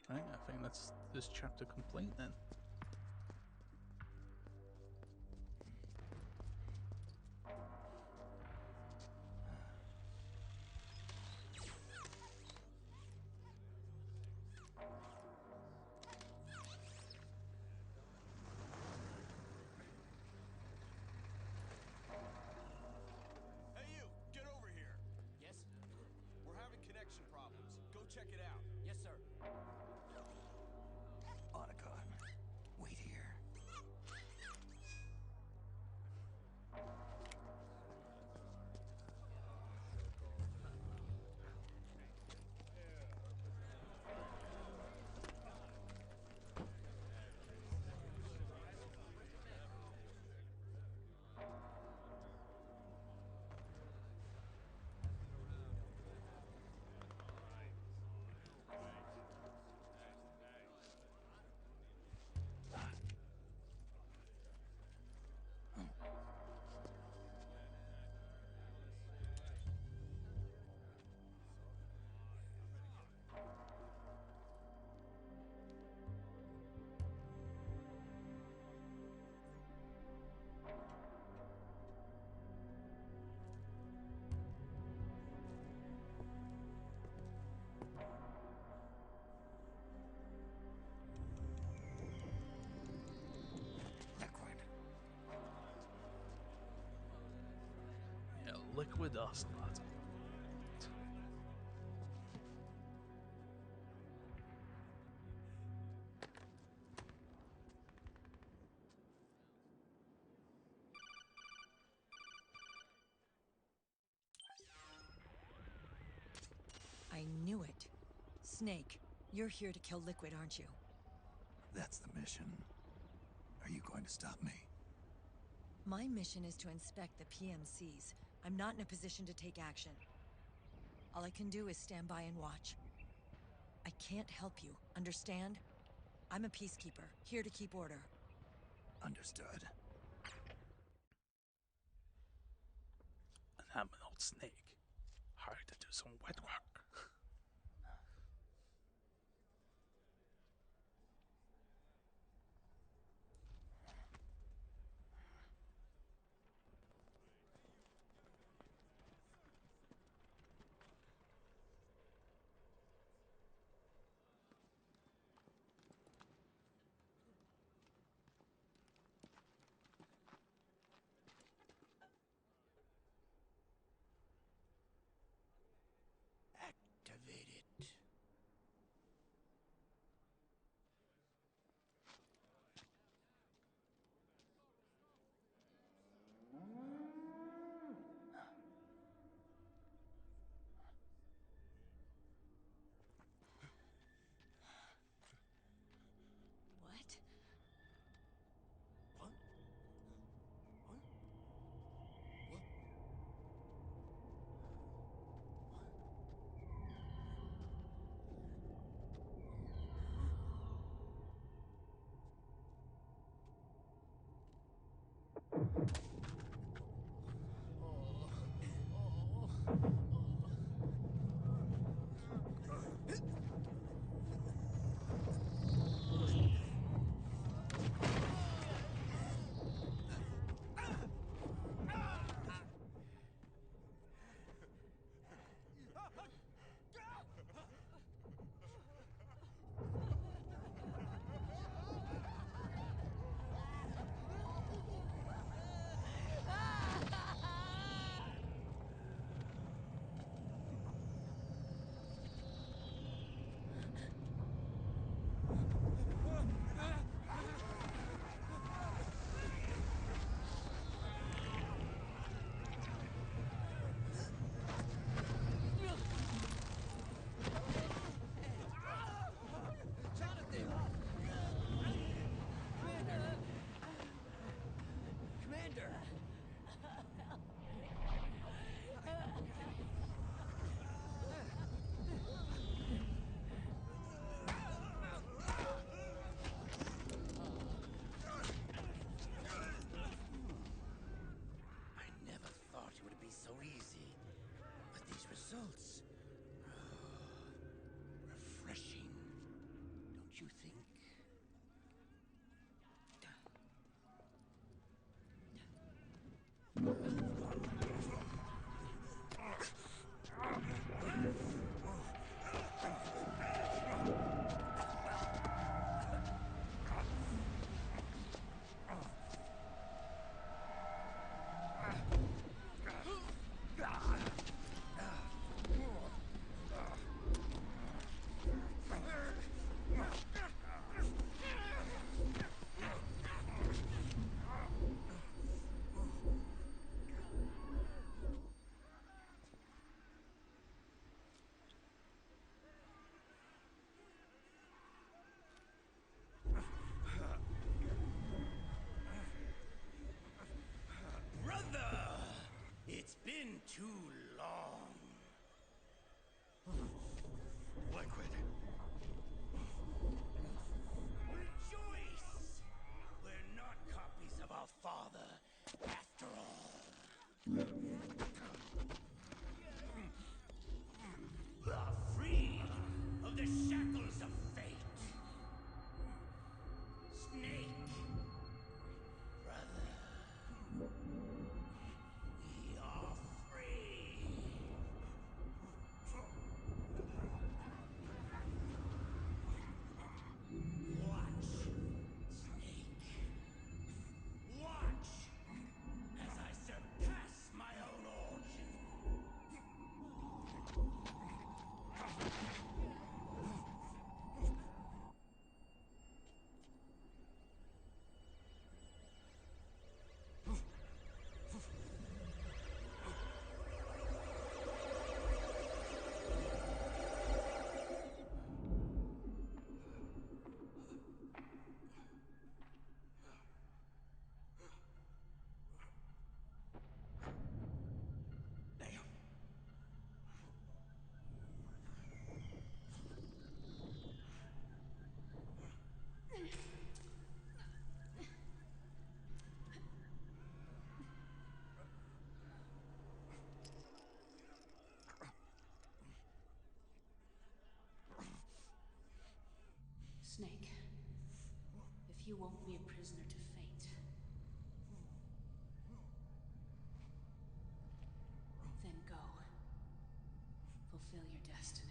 Right, I think that's this chapter complete then. Hey you, get over here. Yes? We're having connection problems. Go check it out. Yes, sir. Otacon, wait here. liquid ocelot. I knew it. Snake, you're here to kill Liquid, aren't you? That's the mission. Are you going to stop me? My mission is to inspect the PMCs. I'm not in a position to take action. All I can do is stand by and watch. I can't help you, understand? I'm a peacekeeper, here to keep order. Understood. And I'm an old snake. Hard to do some wet work. Activate it. What? What? What? What? You won't be a prisoner to fate. Then go. Fulfill your destiny.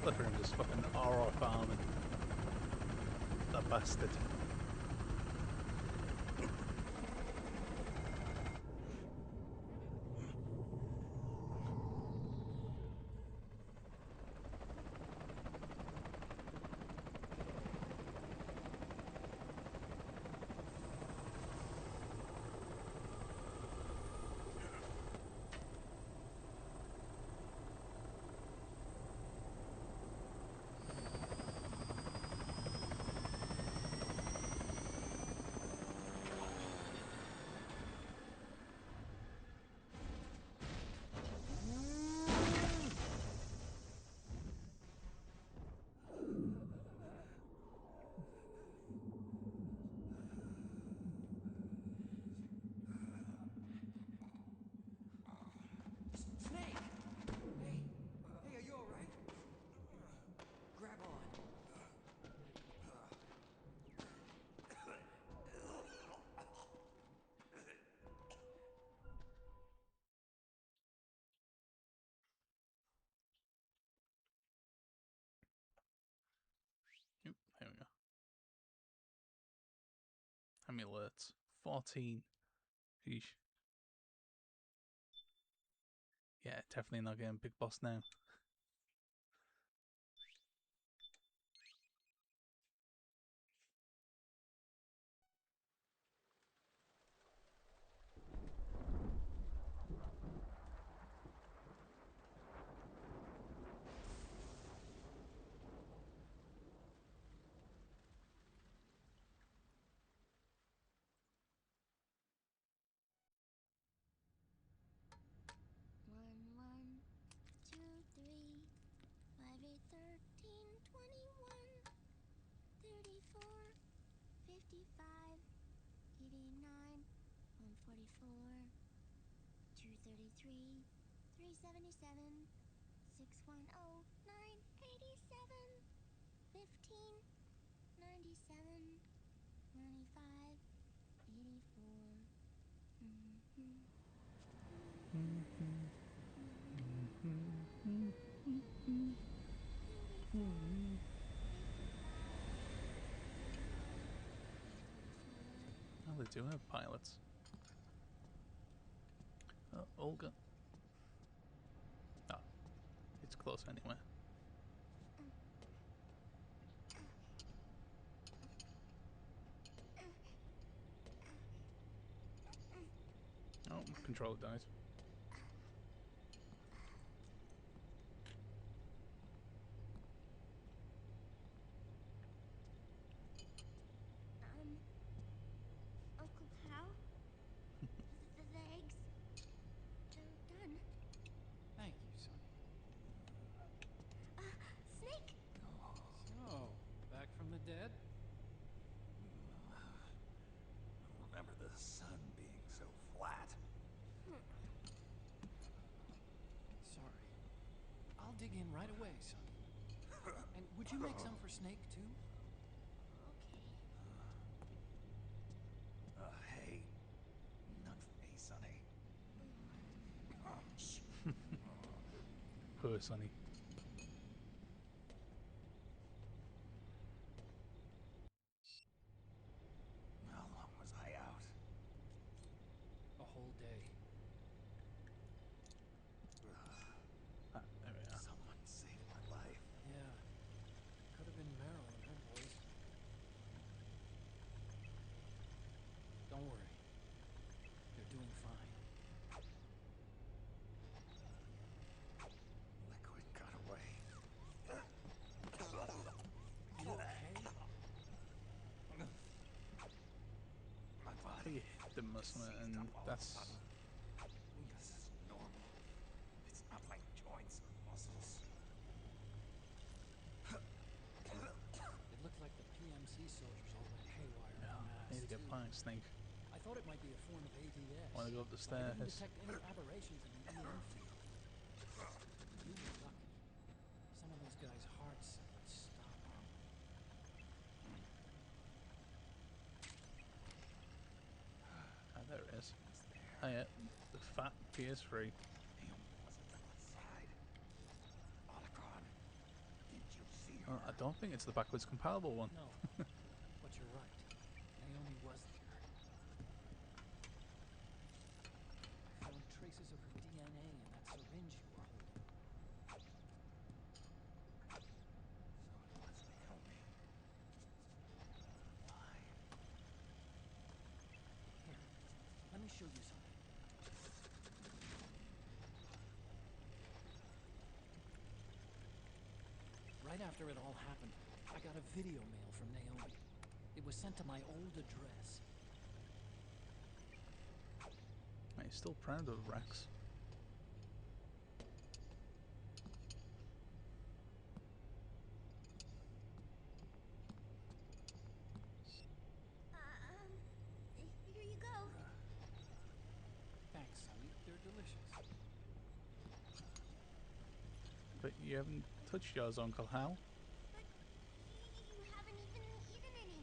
Look at him just fucking horror farming. That bastard. Snake! Hey, are you alright? Grab on. Yep, there we go. How many alerts? 14. Eesh. Yeah, definitely not getting Big Boss now. One, two, three, 5, 8, 13, 21, 34, 55, 89, 144, 233, 377, 610, 987, 15, 97, 95, 84. Oh, they do have pilots. Oh, Olga. Oh, it's close anyway. Oh, my controller died. Uncle Hal? The eggs? They're done. Thank you, Sonny. Snake! So, back from the dead? Remember the sun being so flat. Sorry. I'll dig in right away, Sonny. And would you make some for Snake, too? Hey, none for me, Sonny. Poor Sonny. How long was I out? A whole day. There we are. Someone saved my life. Yeah. Could have been Meryl and her boys. Don't worry. They're doing fine. Liquid victim or something, and that's... This is normal. It's not like joints or muscles. It looked like the PMC soldiers all went haywire Yeah, en I masse, need to get too. by Snake. I thought it might be a form of ADS. Want to go up the but I stairs? didn't detect any aberrations in the EM field. You were lucky. Some of those guys' hearts would stop. Ah, there it is. Oh yeah, the fat PS3. Well, I don't think it's the backwards compatible one. No, but you're right. Naomi was there. I found traces of her DNA in that syringe you were holding. So it was Naomi. Why? Here, let me show you something. Right after it all happened, I got a video mail from Naomi. It was sent to my old address. He's still proud of Rex. Here you go. Thanks, Sonny. They're delicious. But you haven't touched yours, Uncle Hal. You haven't even eaten any.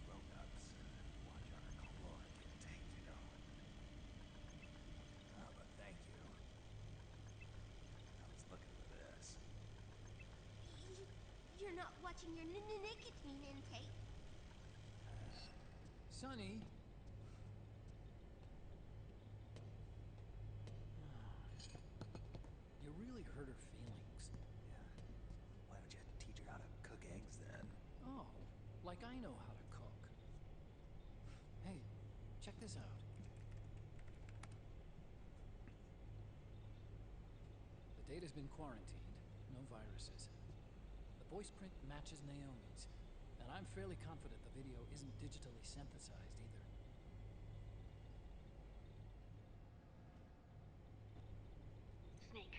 Grown-ups watch our caloric intake, you know. Oh, but thank you. I was looking for this. You're not watching your nicotine intake. Sonny! You really hurt her feelings. Yeah. Why don't you teach her how to cook eggs then? Oh, like I know how to cook. Hey, check this out. The data's been quarantined, no viruses. The voice print matches Naomi's, and I'm fairly confident the video isn't digitally synthesized either. Snake,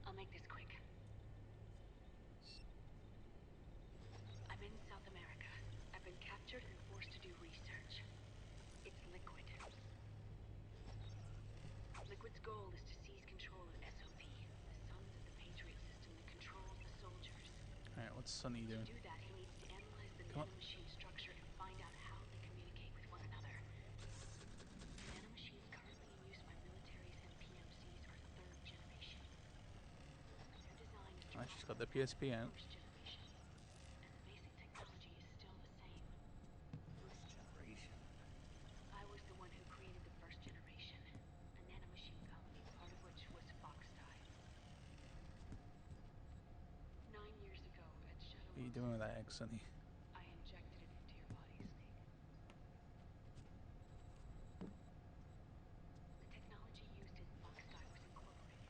I'll make this quick. I'm in South America. I've been captured and forced to do research. It's Liquid. Liquid's goal is to seize control of SOP, the sons of the Patriot system that controls the soldiers. Alright, what's Sonny doing? To do that, he needs to analyze the Come on. nanomachine structure and find out how they communicate with one another. The nanomachines currently in use by militaries and PMCs are third generation. Their design is to I just got replicate the PSP out. first generation, and the basic technology is still the same. First generation. I was the one who created the first generation, a nanomachine colony, part of which was Foxdie. 9 years ago at Shadow What are you doing with that egg, Sonny? I injected it into your body, Snake. The technology used in Foxdie was incorporated,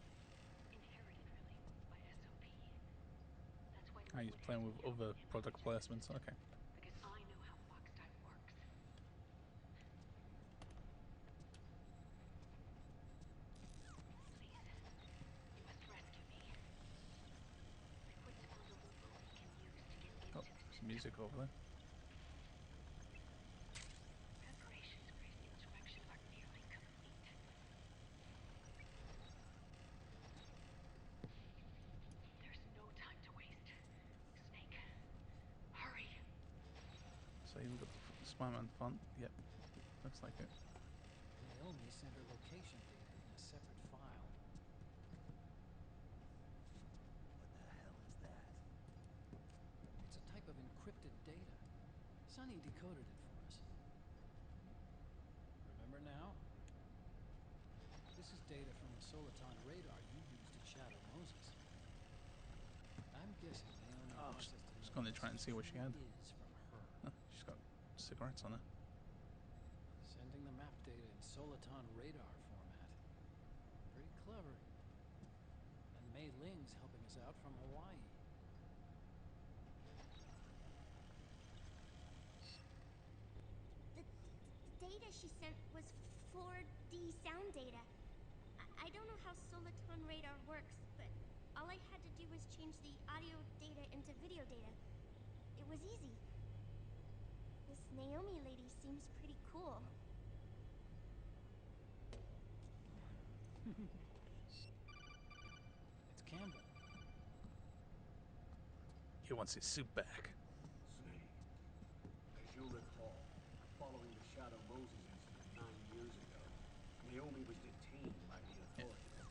inherited really, by SOP. That's why Ah, he's Liquid playing has with to kill other me in my product protective placements. system, Okay. because I know how Foxdie works. Please, you must rescue me. Liquid's found a loophole he can use to get into Oh, the there's system. music over there. Preparations for his insurrection are nearly complete. There's no time to waste. Snake, hurry! So you look at the Spider-Man font. Yep, looks like it. Naomi sent her location data in a separate file. What the hell is that? It's a type of encrypted data. Sonny decoded it for us. Remember now? This is data from the Soliton radar you used at Shadow Moses. I'm guessing Naomi Oh, wants us to just know going to try and see what she had. is from her. Huh, she's got cigarettes on her. Sending the map data in Soliton radar format. Pretty clever. Young's helping us out from Hawaii. The data she sent was 4D sound data. I don't know how soliton radar works, but all I had to do was change the audio data into video data. It was easy. This Naomi lady seems pretty cool. It's Campbell. He wants his suit back. Snake, as you'll recall, following the Shadow Moses incident 9 years ago, Naomi was detained by the authorities.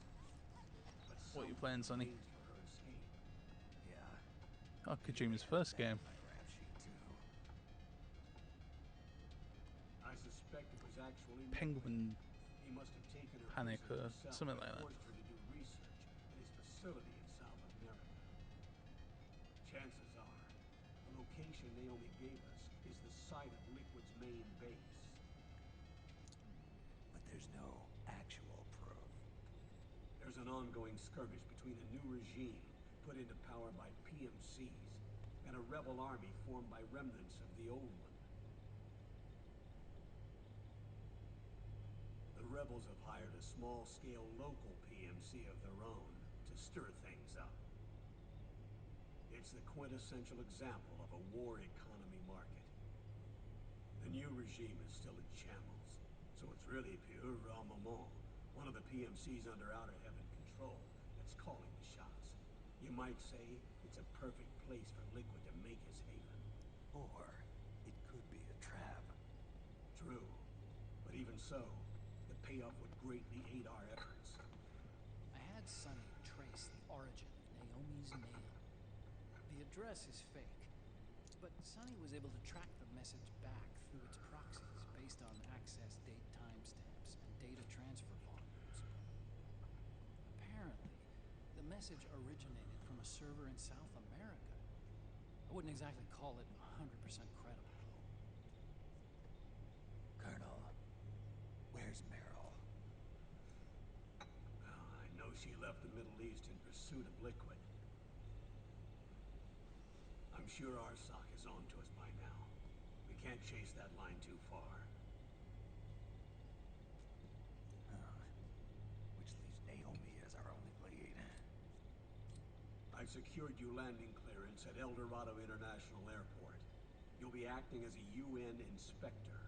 But What are you playing, Sonny? for her escape. Yeah. Oh, Kojima's first game. I suspect it was actually Penguin he must have taken her Panic prisoner or himself something and like that. forced her to do research at his facility in South America. Chances are, the location Naomi gave us is the site of Liquid's main base. But there's no actual proof. There's an ongoing skirmish between a new regime put into power by PMCs and a rebel army formed by remnants of the old one. The rebels have hired a small-scale local PMC of their own to stir things up. It's the quintessential example of a war economy market. The new regime is still in shambles, so it's really pure moment. One of the PMCs under Outer Heaven control that's calling the shots. You might say it's a perfect place for Liquid to make his haven. Or it could be a trap. True, but even so, the payoff would greatly aid our efforts. I had Sonny trace the origin of Naomi's mail. The address is fake, but Sonny was able to track the message back through its proxies based on access date timestamps and data transfer volumes. Apparently, the message originated from a server in South America. I wouldn't exactly call it 100% credible, though. Colonel, where's Meryl? Well, I know she left the Middle East in pursuit of Liquid. I'm sure our sock is on to us by now. We can't chase that line too far. Which leaves Naomi as our only lead. I've secured you landing clearance at El Dorado International Airport. You'll be acting as a UN inspector.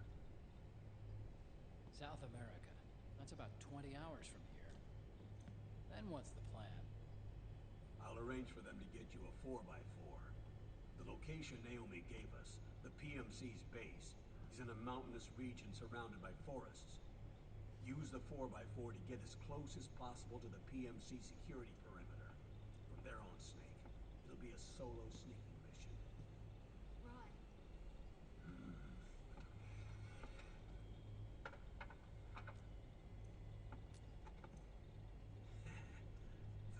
South America. That's about 20 hours from here. Then what's the plan? I'll arrange for them to get you a 4x4. The location Naomi gave us, the PMC's base, is in a mountainous region surrounded by forests. Use the 4x4 to get as close as possible to the PMC security perimeter. From there on, Snake, it'll be a solo sneaking mission. Right.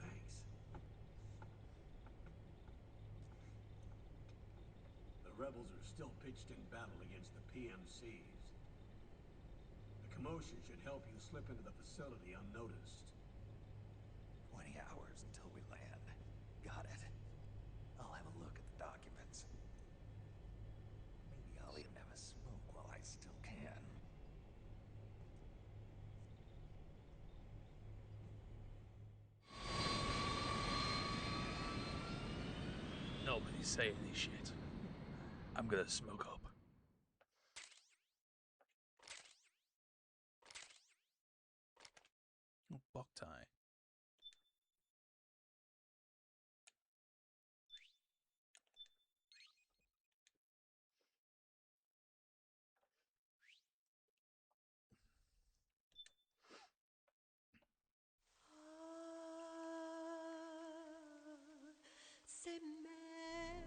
Thanks. The rebels are still pitched in battle against the PMCs. The commotion should help you slip into the facility unnoticed. 20 hours until we land. Got it. I'll have a look at the documents. Maybe I'll even have a smoke while I still can. Nobody say any shit. I'm gonna smoke up. Oh, block tie. C'est Meryl.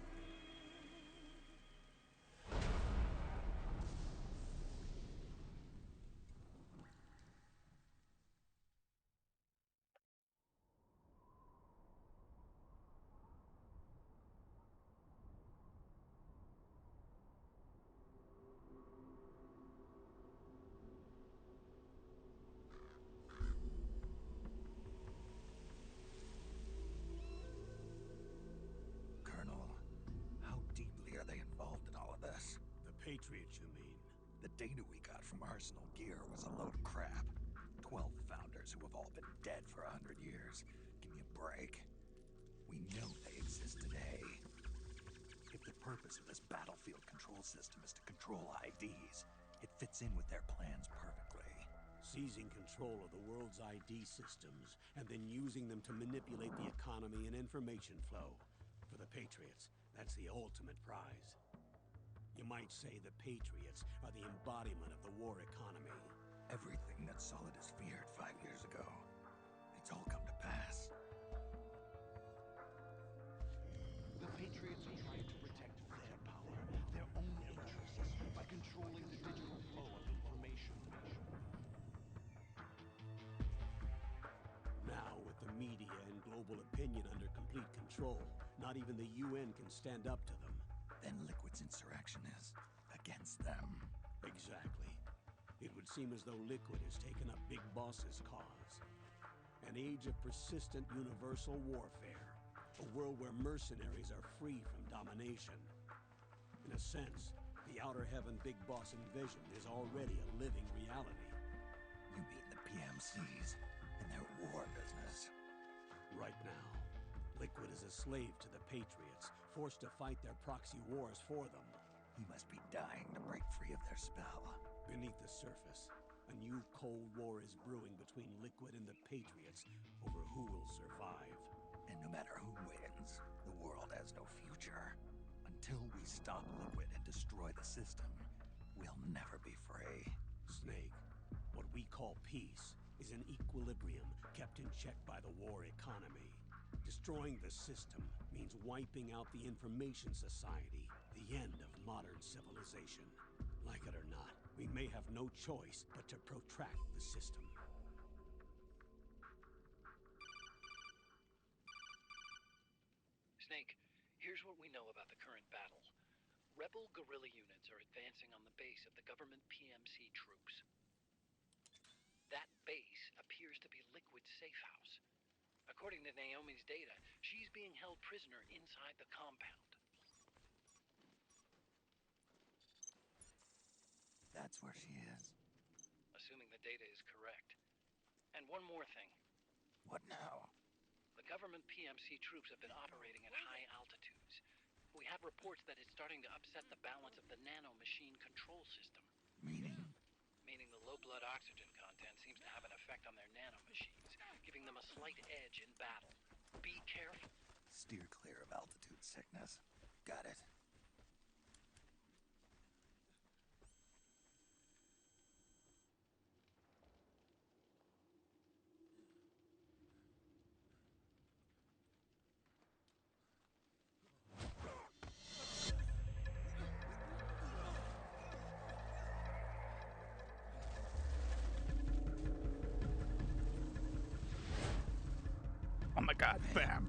data we got from Arsenal Gear was a load of crap. 12 founders who have all been dead for 100 years. Give me a break. We know they exist today. If the purpose of this battlefield control system is to control IDs, it fits in with their plans perfectly. Seizing control of the world's ID systems and then using them to manipulate the economy and information flow. For the Patriots, that's the ultimate prize. You might say the Patriots are the embodiment of the war economy. Everything that Solidus feared 5 years ago, it's all come to pass. The Patriots are trying to protect their power, their own interests, by controlling the digital flow of information. Now, with the media and global opinion under complete control, not even the UN can stand up to them. Then Liquid's insurrection is against them. Exactly. It would seem as though Liquid has taken up Big Boss's cause. An age of persistent universal warfare. A world where mercenaries are free from domination. In a sense, the Outer Heaven Big Boss invasion is already a living reality. You mean the PMCs and their war business? Right now, Liquid is a slave to the Patriots, forced to fight their proxy wars for them. He must be dying to break free of their spell. Beneath the surface, a new Cold War is brewing between Liquid and the Patriots over who will survive. And no matter who wins, the world has no future. Until we stop Liquid and destroy the system, we'll never be free. Snake, what we call peace is an equilibrium kept in check by the war economy. Destroying the system means wiping out the information society, the end of modern civilization. Like it or not, we may have no choice but to protract the system. Snake, here's what we know about the current battle. Rebel guerrilla units are advancing on the base of the government PMC troops. That base appears to be Liquid's safe house. According to Naomi's data, she's being held prisoner inside the compound. That's where she is. Assuming the data is correct. And one more thing. What now? The government PMC troops have been operating at high altitudes. We have reports that it's starting to upset the balance of the nano-machine control system. Meaning? Meaning the low blood oxygen content seems to have an effect on their nano-machines, giving them a slight edge in battle. Be careful. Steer clear of altitude sickness. Got it. Oh my god, bam!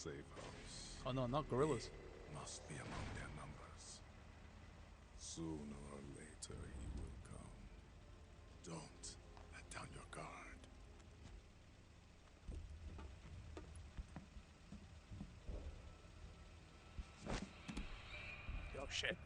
safe house. Oh no, not gorillas. He must be among their numbers. Sooner or later he will come. Don't let down your guard. Oh shit.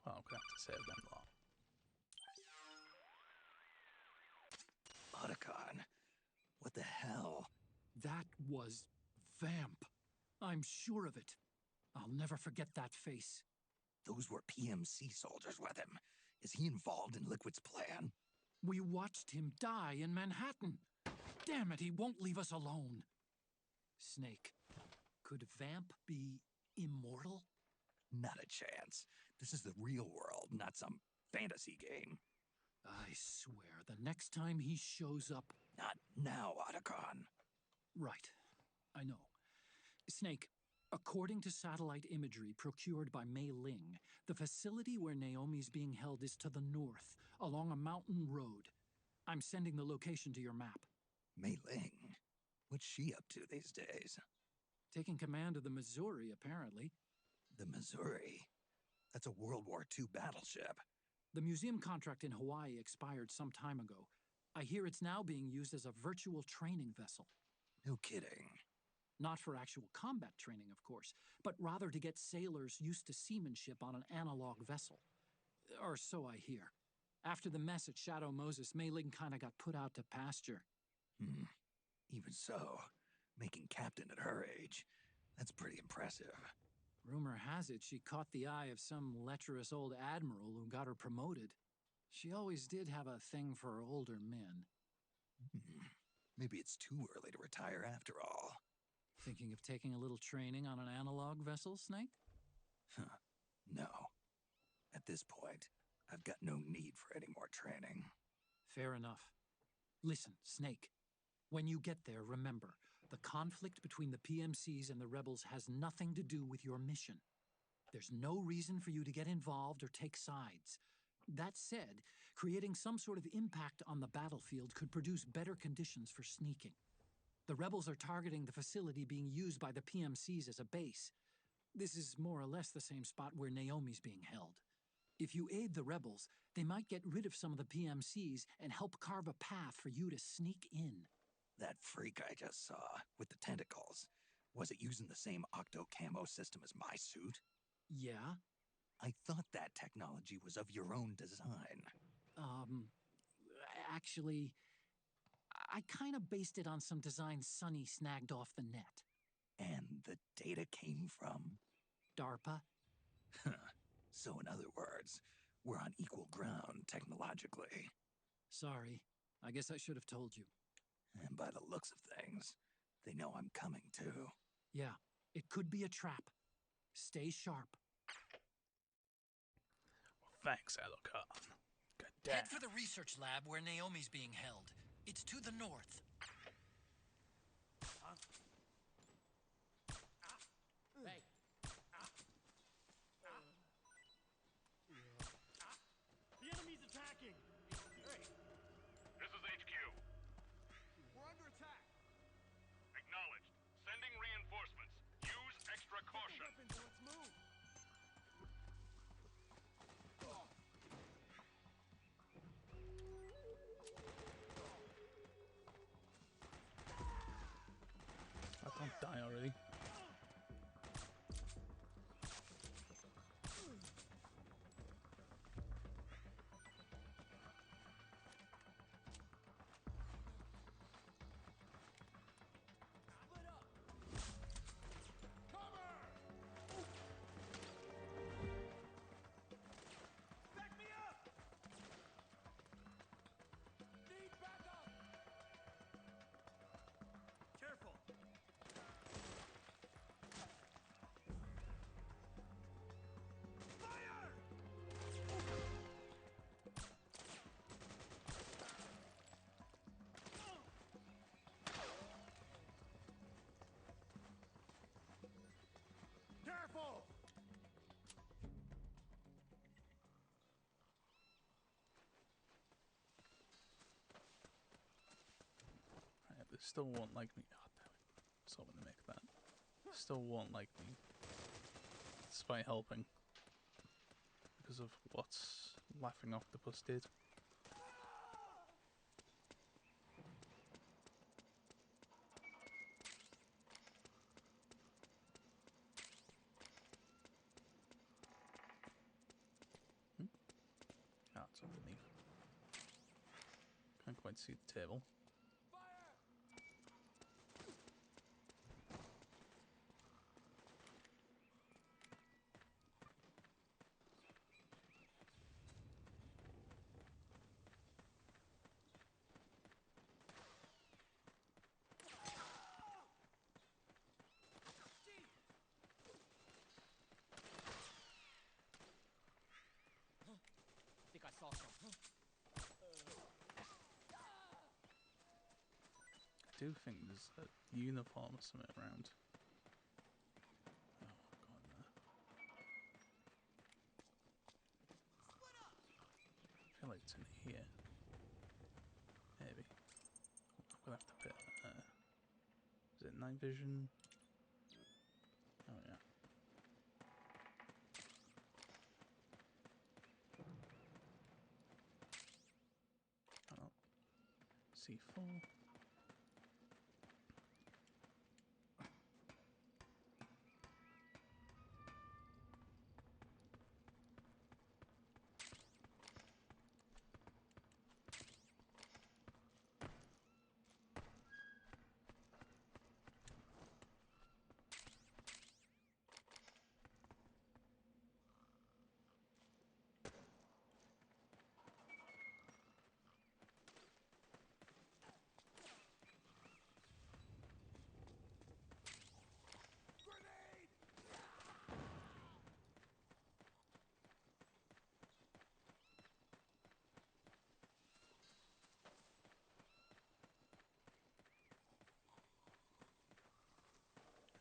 Oh, I'm gonna have to save them long. Otacon, what the hell? That was Vamp. I'm sure of it. I'll never forget that face. Those were PMC soldiers with him. Is he involved in Liquid's plan? We watched him die in Manhattan. Damn it, he won't leave us alone. Snake, could Vamp be immortal? Not a chance. This is the real world, not some fantasy game. I swear, the next time he shows up... Not now, Otacon. Right. I know. Snake, according to satellite imagery procured by Mei Ling, the facility where Naomi's being held is to the north, along a mountain road. I'm sending the location to your map. Mei Ling? What's she up to these days? Taking command of the Missouri, apparently. The Missouri? That's a World War II battleship. The museum contract in Hawaii expired some time ago. I hear it's now being used as a virtual training vessel. No kidding. Not for actual combat training, of course, but rather to get sailors used to seamanship on an analog vessel. Or so I hear. After the mess at Shadow Moses, Mei Ling kinda got put out to pasture. Even so, making captain at her age, that's pretty impressive. Rumor has it she caught the eye of some lecherous old admiral who got her promoted. She always did have a thing for older men. Maybe it's too early to retire after all. Thinking of taking a little training on an analog vessel, Snake? No. At this point, I've got no need for any more training. Fair enough. Listen, Snake. When you get there, remember, the conflict between the PMCs and the rebels has nothing to do with your mission. There's no reason for you to get involved or take sides. That said, creating some sort of impact on the battlefield could produce better conditions for sneaking. The rebels are targeting the facility being used by the PMCs as a base. This is more or less the same spot where Naomi's being held. If you aid the rebels, they might get rid of some of the PMCs and help carve a path for you to sneak in. That freak I just saw, with the tentacles, was it using the same octo-camo system as my suit? Yeah? I thought that technology was of your own design. Actually, I kinda based it on some designs Sonny snagged off the net. And the data came from? DARPA. So in other words, we're on equal ground technologically. Sorry. I guess I should have told you. And by the looks of things, they know I'm coming too. Yeah, it could be a trap. Stay sharp. Thanks, Otacon. God damn. Head for the research lab where Naomi's being held. It's to the north. Hey. The enemy's attacking. Hey. This is HQ. We're under attack. Acknowledged. Sending reinforcements. Use extra caution. Weapons, let's move. Still won't like me. Oh, damn it. I was hoping to make that. Still won't like me. Despite helping. Because of what Laughing Octopus did. Ah, it's underneath. Can't quite see the table. Think I saw something. I do think there's a uniform or something around. Oh, God, no. I feel like it's in here. Maybe. I'm gonna have to put. Is it night vision? Oh, yeah. Oh. C4.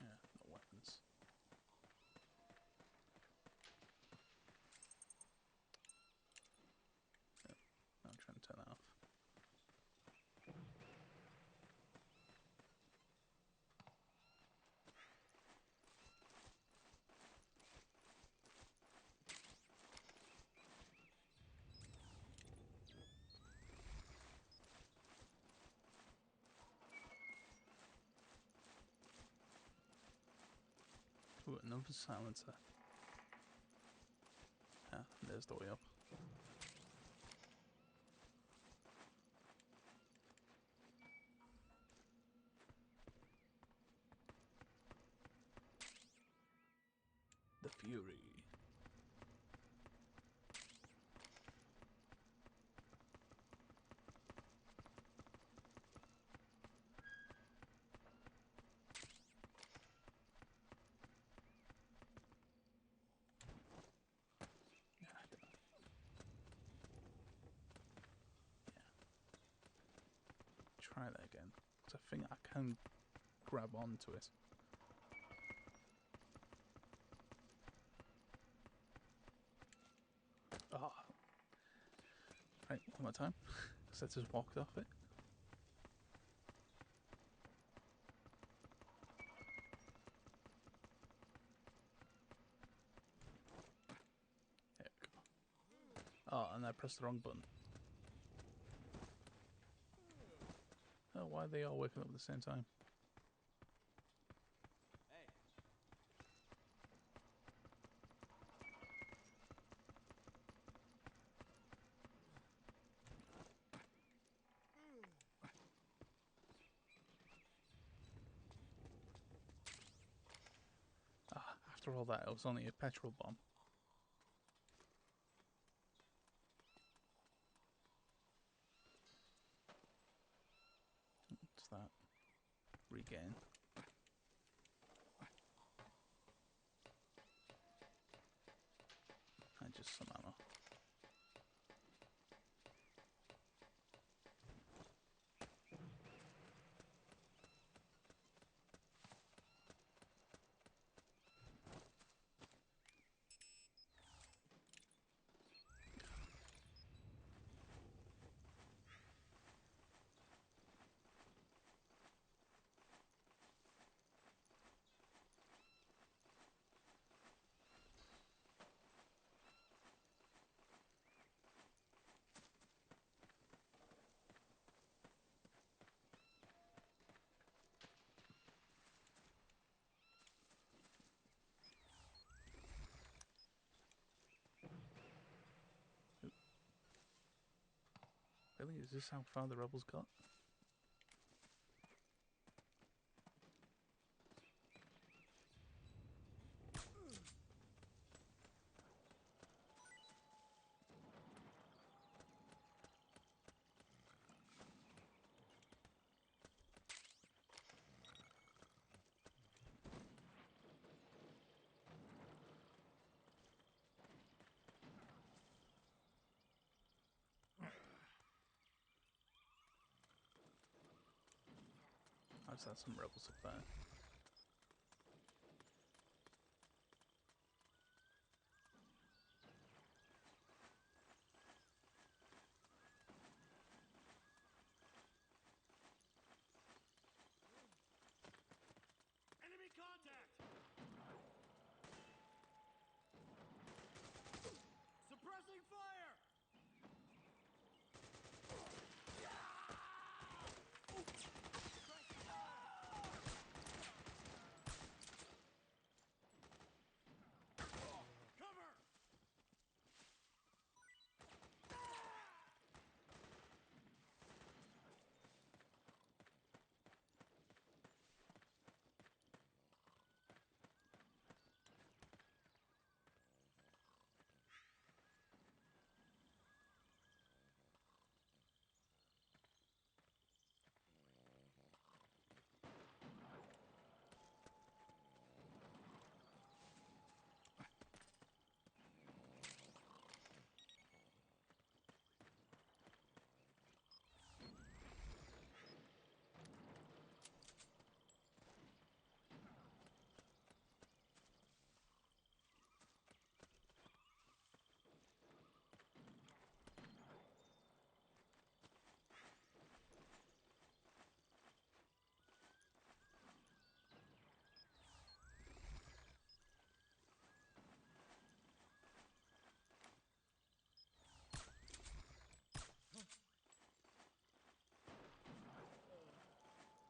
Yeah, no weapons. Yep, I'm trying to turn that off. Ooh, another silencer. Ah, there's the way up. The Fury. Yeah, I don't know. Yeah. Try that again. Because I think I can grab onto it. Oh. Right, one more time. Because I just walked off it. There we go. Oh, and I pressed the wrong button. Oh, why are they all waking up at the same time? Hey. Ah, after all that, it was only a petrol bomb. What's that? Regain. And just some ammo. Really? Is this how far the rebels got? I've seen some rebels up there. Enemy contact! Suppressing fire! Cover!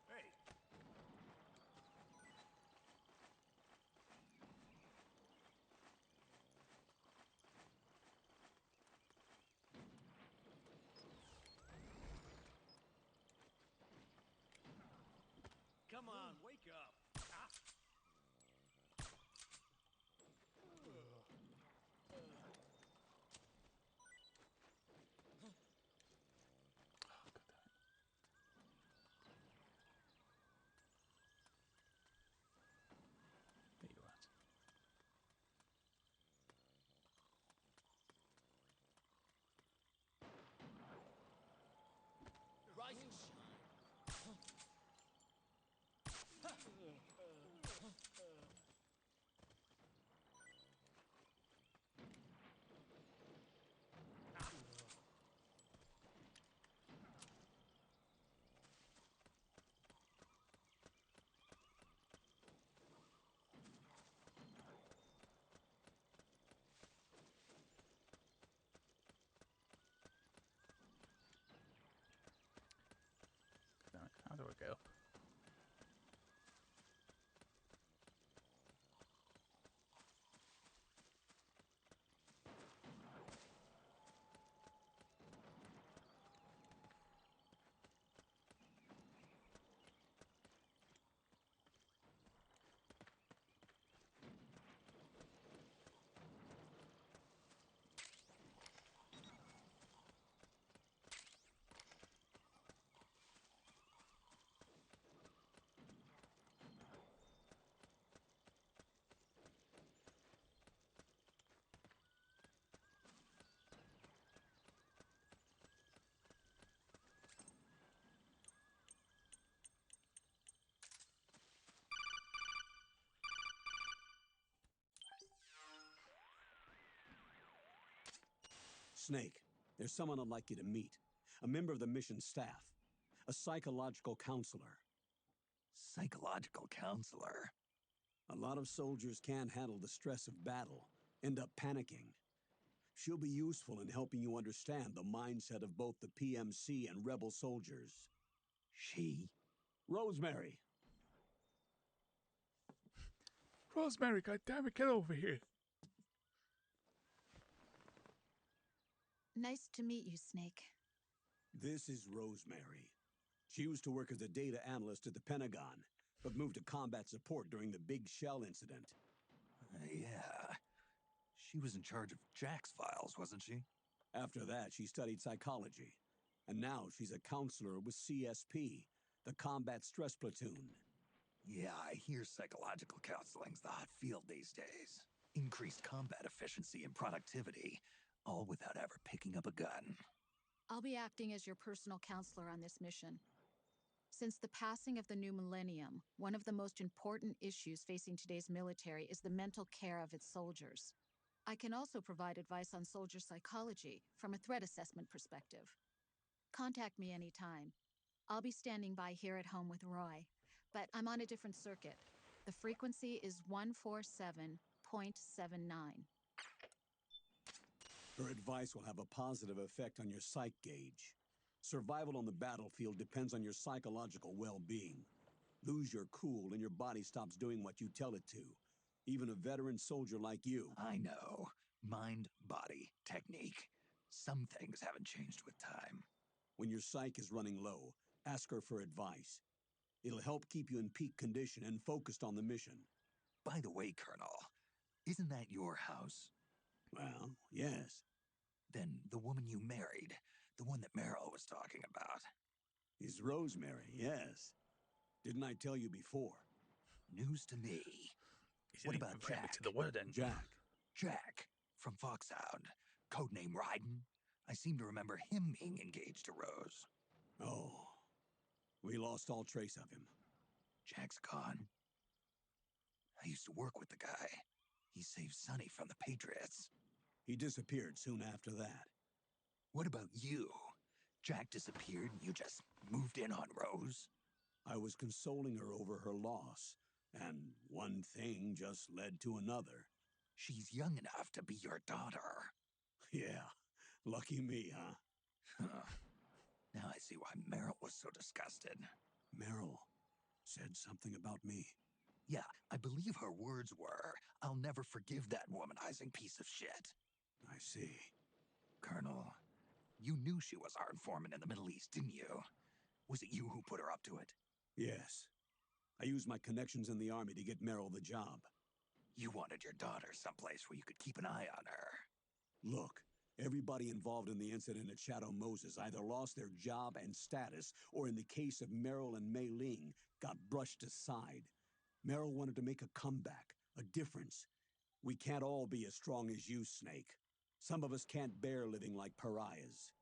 Hey! Come on, wake up! Ah. There you are. Rise and shine. How do I get up? Snake, there's someone I'd like you to meet. A member of the mission staff. A psychological counselor. Psychological counselor? A lot of soldiers can't handle the stress of battle, end up panicking. She'll be useful in helping you understand the mindset of both the PMC and rebel soldiers. She? Rosemary. Rosemary, goddammit, get over here. Nice to meet you, Snake. This is Rosemary. She used to work as a data analyst at the Pentagon, but moved to combat support during the Big Shell incident. Yeah. She was in charge of Jack's files, wasn't she? After that, she studied psychology. And now she's a counselor with CSP, the Combat Stress Platoon. Yeah, I hear psychological counseling's the hot field these days. Increased combat efficiency and productivity, all without ever picking up a gun. I'll be acting as your personal counselor on this mission. Since the passing of the new millennium, one of the most important issues facing today's military is the mental care of its soldiers. I can also provide advice on soldier psychology from a threat assessment perspective. Contact me anytime. I'll be standing by here at home with Roy, but I'm on a different circuit. The frequency is 147.79. Her advice will have a positive effect on your psych gauge. Survival on the battlefield depends on your psychological well-being. Lose your cool and your body stops doing what you tell it to. Even a veteran soldier like you. I know. Mind, body, technique. Some things haven't changed with time. When your psyche is running low, ask her for advice. It'll help keep you in peak condition and focused on the mission. By the way, Colonel, isn't that your house? Well, yes. Then the woman you married, the one that Meryl was talking about. Is Rosemary, yes. Didn't I tell you before? News to me. What about Jack? To the wedding. Jack, from Foxhound, codename Ryden. I seem to remember him being engaged to Rose. Oh, we lost all trace of him. Jack's gone. I used to work with the guy. He saved Sonny from the Patriots. He disappeared soon after that. What about you? Jack disappeared and you just moved in on Rose? I was consoling her over her loss, and one thing just led to another. She's young enough to be your daughter. Yeah, lucky me, huh? Now I see why Meryl was so disgusted. Meryl said something about me. Yeah, I believe her words were, "I'll never forgive that womanizing piece of shit." I see. Colonel, you knew she was our informant in the Middle East, didn't you? Was it you who put her up to it? Yes. I used my connections in the army to get Meryl the job. You wanted your daughter someplace where you could keep an eye on her. Look, everybody involved in the incident at Shadow Moses either lost their job and status, or in the case of Meryl and Mei Ling, got brushed aside. Meryl wanted to make a comeback, a difference. We can't all be as strong as you, Snake. Some of us can't bear living like pariahs.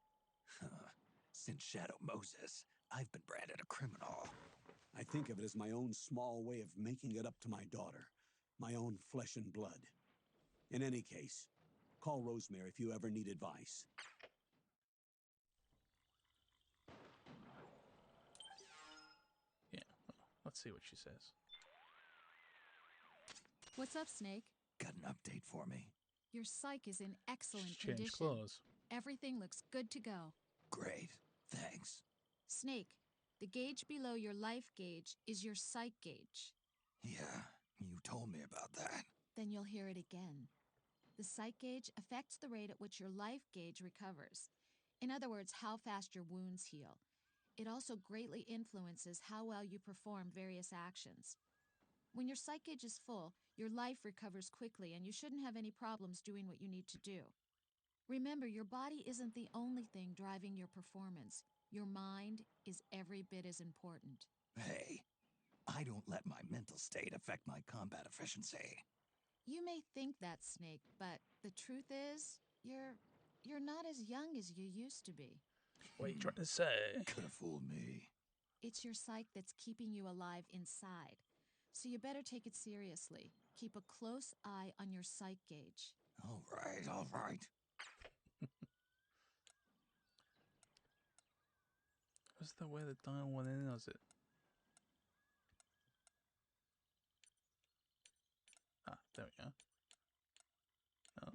Since Shadow Moses, I've been branded a criminal. I think of it as my own small way of making it up to my daughter. My own flesh and blood. In any case, call Rosemary if you ever need advice. Yeah, well, let's see what she says. What's up, Snake? Got an update for me? Your psyche is in excellent Change condition. clothes. Everything looks good to go. Great, thanks. Snake, the gauge below your life gauge is your psych gauge. Yeah, you told me about that. Then you'll hear it again. The psych gauge affects the rate at which your life gauge recovers. In other words, how fast your wounds heal. It also greatly influences how well you perform various actions. When your psych gauge is full, your life recovers quickly and you shouldn't have any problems doing what you need to do. Remember, your body isn't the only thing driving your performance. Your mind is every bit as important. Hey, I don't let my mental state affect my combat efficiency. You may think that, Snake, but the truth is, you're not as young as you used to be. What are you trying to say? Could have fooled me. It's your psyche that's keeping you alive inside. So you better take it seriously. Keep a close eye on your psych gauge. All right, all right. What's the way the dial went in, or is it? Ah, there we go. Oh.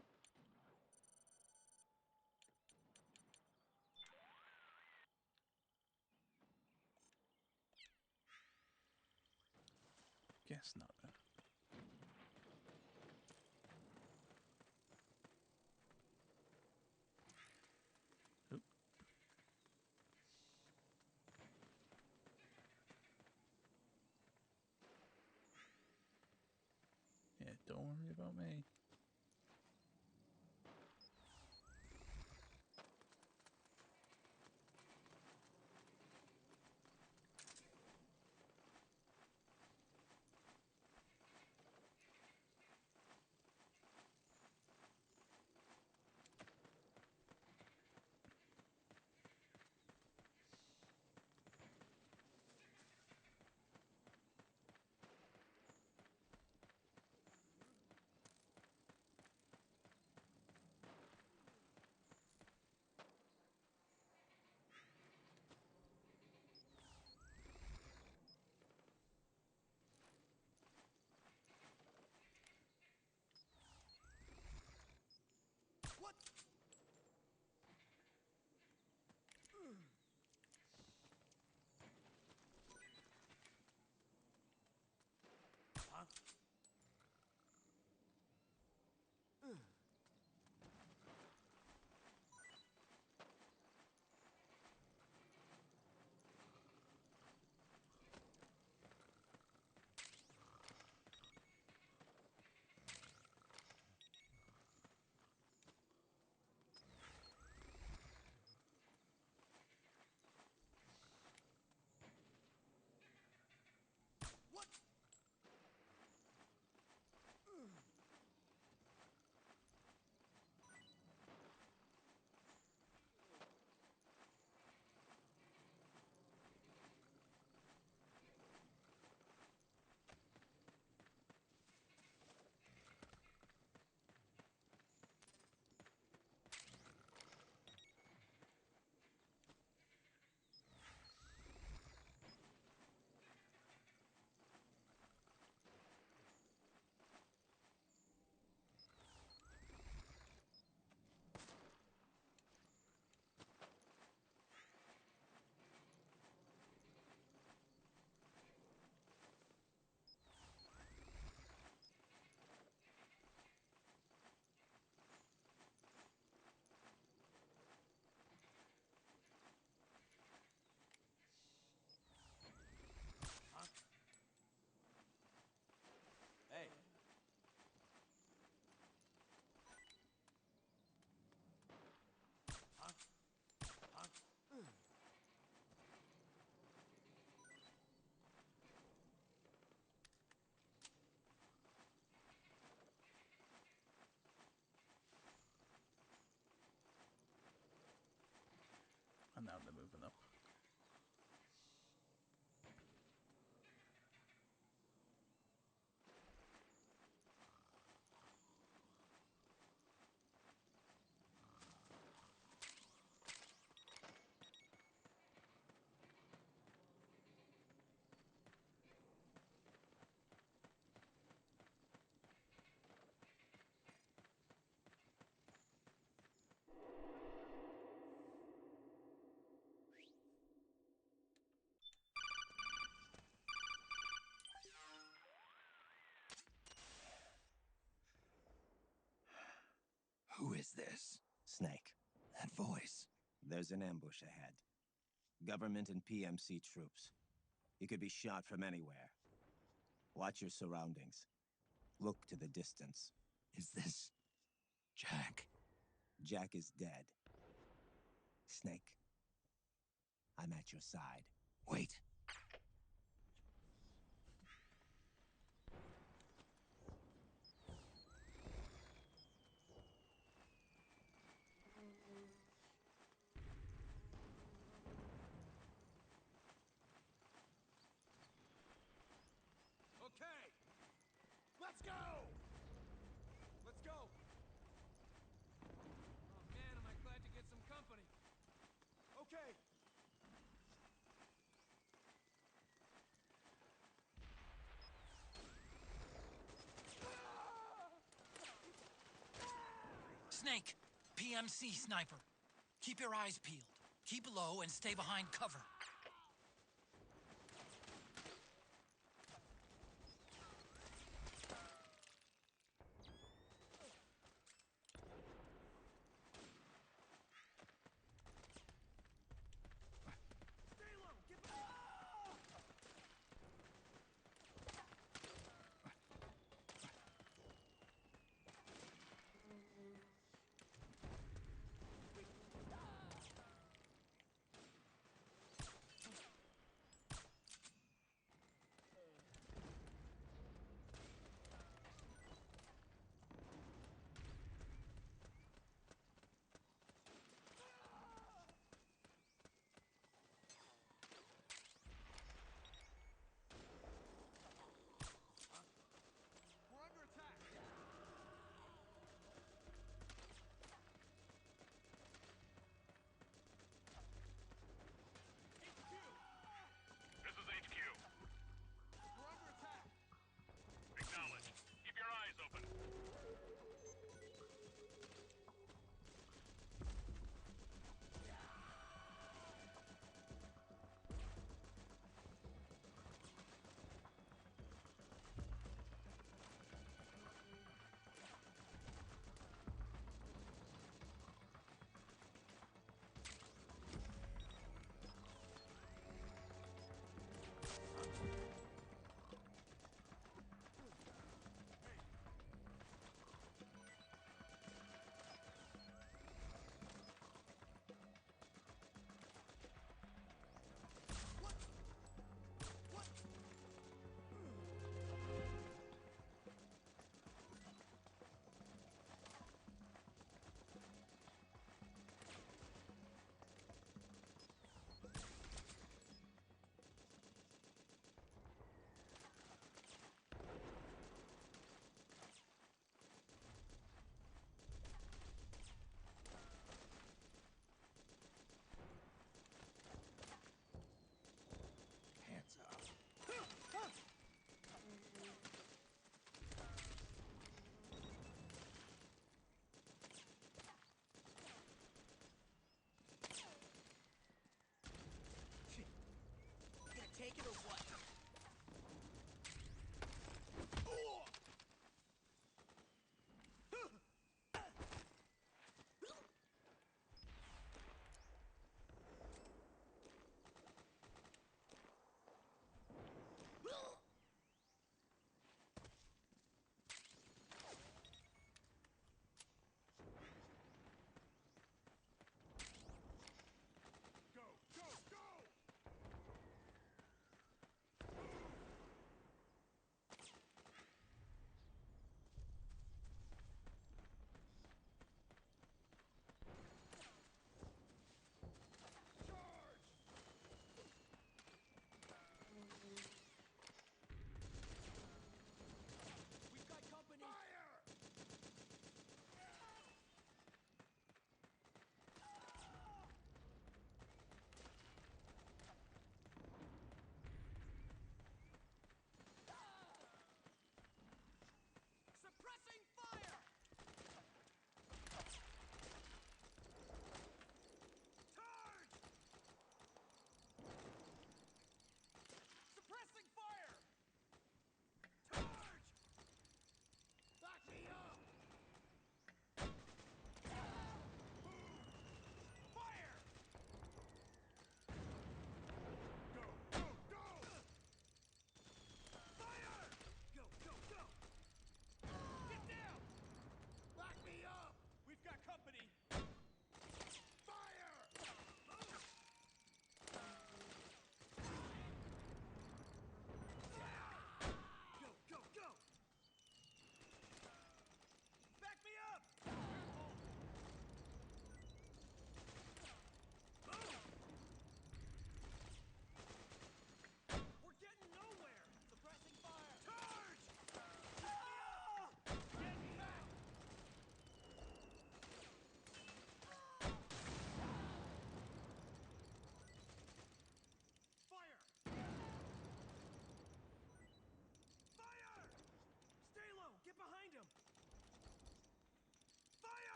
Guess not then. Oop. Don't worry about me. What? Huh? What? Huh? Hey. Huh? Huh? And now they're moving up. Who is this? Snake. That voice. There's an ambush ahead. Government and PMC troops. You could be shot from anywhere. Watch your surroundings. Look to the distance. Is this Jack? Jack is dead. Snake, I'm at your side. Wait. Okay! Let's go! Let's go! Oh man, am I glad to get some company. Okay! Snake! PMC sniper. Keep your eyes peeled. Keep low and stay behind cover. Stay low! Get back!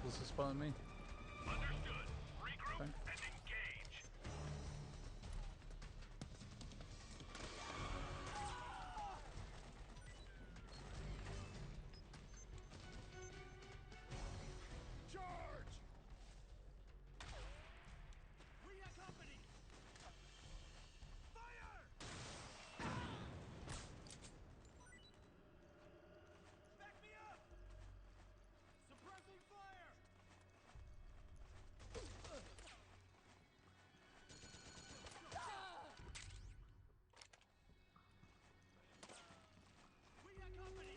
rebels are spotting me. Understood. Regroup Okay. and engage. Charge! We got company! Fire! Back me up! Suppressing fire! We got company!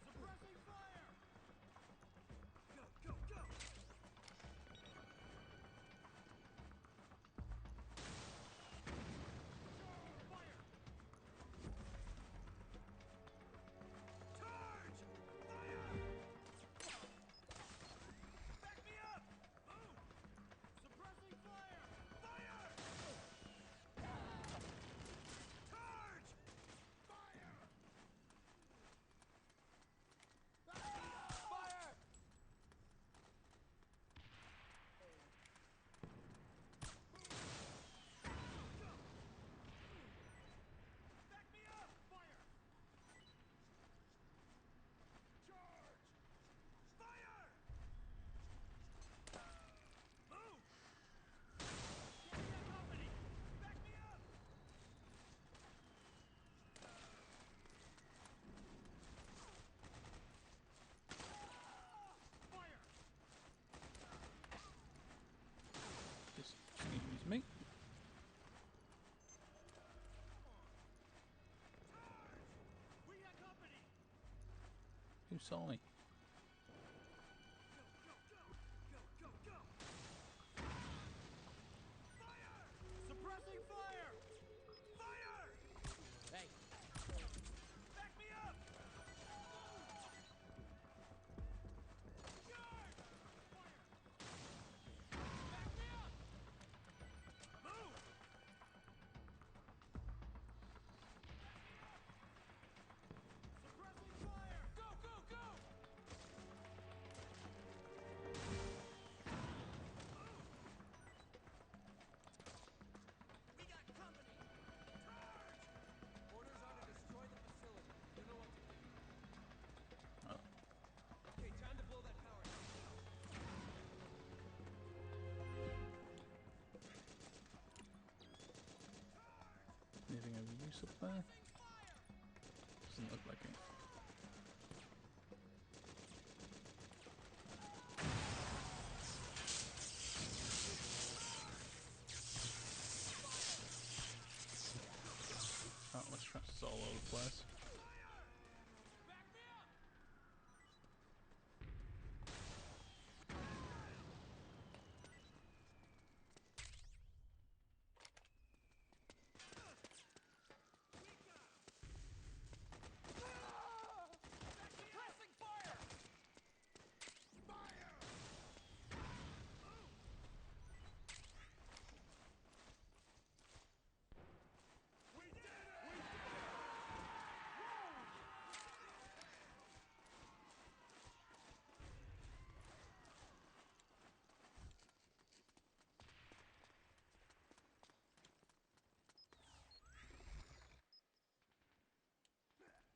Suppressing fire! Go, go, go! Fire! Charge! Fire! Back me up! Move! Suppressing fire! Fire! Charge! Fire! Fire! Back me up! Fire! Charge! Fire! Move! We got company! Back me up! Fire! Excuse me. We got company! Who saw me? Go, go, go! Go, go, go! Fire! Suppressing fire! Fire! Hey, Back me up! Charge! Fire! Back me up! Move! Back me up! Suppressing fire! Go, go, go! We got company! Charge! orders are to destroy the facility. You know what to do. Oh. Okay, time to blow that power down. Anything of use up there? Doesn't look like it. Countless trusses all over the place. Back me up! Suppressing fire! Fire! We did it! We did it!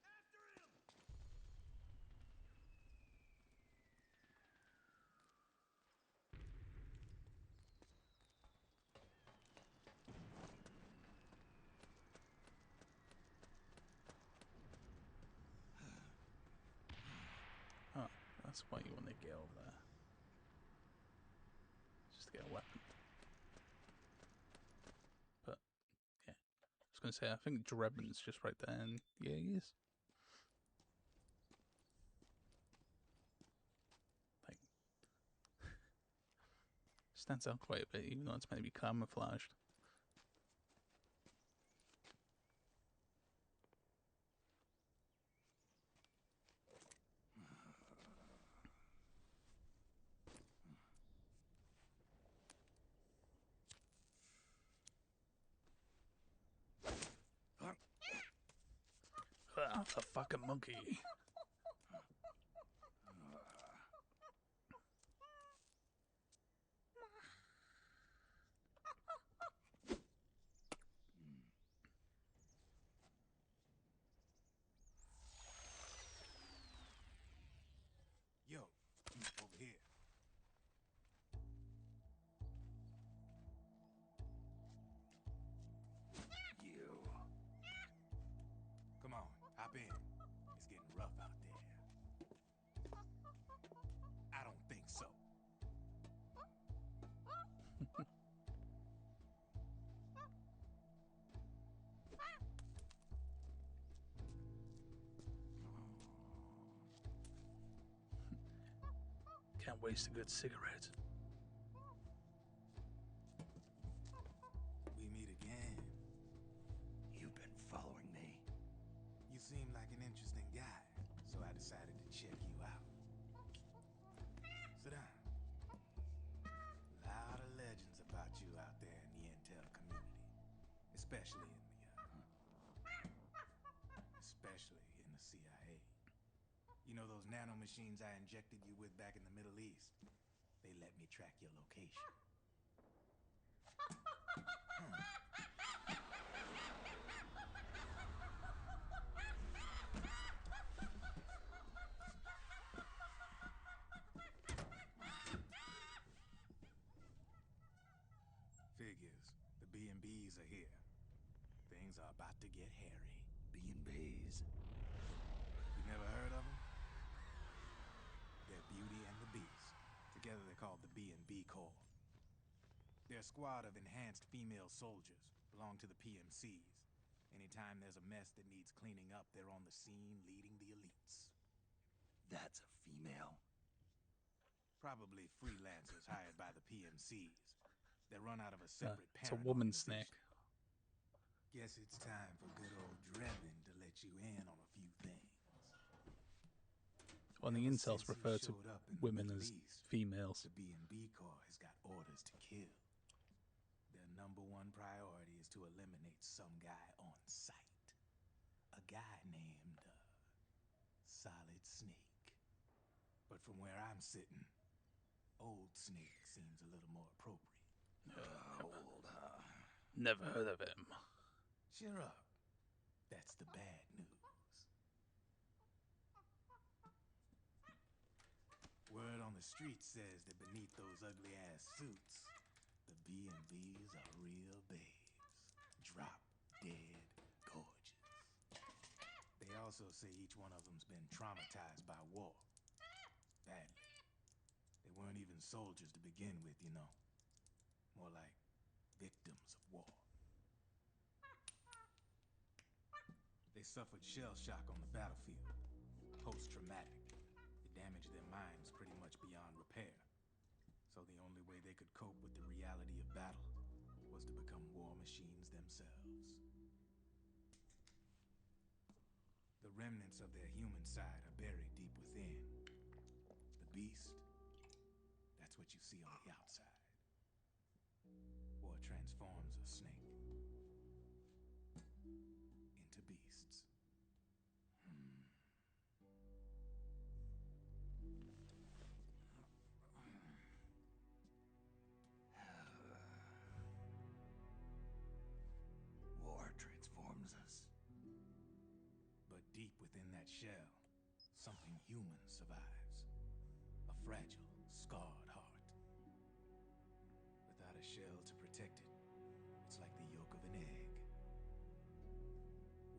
After him! Oh, that's why you want to get over there. Just to get a weapon. But, yeah. I was going to say, I think Drebin's just right there, and yeah, he is. Like, stands out quite a bit, even though it's maybe camouflaged. The fucking monkey. Yo, over here. You. Come on, hop in. It's getting rough out there. I don't think so. Can't waste a good cigarette. We meet again. You've been following me. You seem like an interesting guy, so I decided to check you out. Sit down. A lot of legends about you out there in the intel community, especially in the CIA. You know those nanomachines I injected you with back in the Middle East? They let me track your location. Figures. The B&Bs are here. Things are about to get hairy. B&Bs. You never heard of them? They're Beauty and the Beast. Together they're called the B&B Corps. They're a squad of enhanced female soldiers, belong to the PMCs. Anytime there's a mess that needs cleaning up, they're on the scene leading the elites. That's a female. Probably freelancers hired by the PMCs. They run out of a separate It's a parent woman organization. snake. Guess it's time for good old Drebin to let you in on a few things. On the Ever incels since he refer to showed up in the women Middle as East, females. the B&B Corps has got orders to kill. Their number one priority is to eliminate some guy on site. A guy named, Solid Snake. But from where I'm sitting, Old Snake seems a little more appropriate. Never heard of him. Cheer up. That's the bad news. Word on the street says that beneath those ugly-ass suits, the B&Bs are real babes. Drop dead gorgeous. They also say each one of them's been traumatized by war. Badly. They weren't even soldiers to begin with, you know. More like victims of war. They suffered shell shock on the battlefield. Post-traumatic. It damaged their minds pretty much beyond repair. So the only way they could cope with the reality of battle was to become war machines themselves. The remnants of their human side are buried deep within. The beast, that's what you see on the outside. War transforms a snake into beasts. War transforms us. But deep within that shell, something human survives. A fragile, scarred heart. Without a shell to protect it, it's like the yolk of an egg.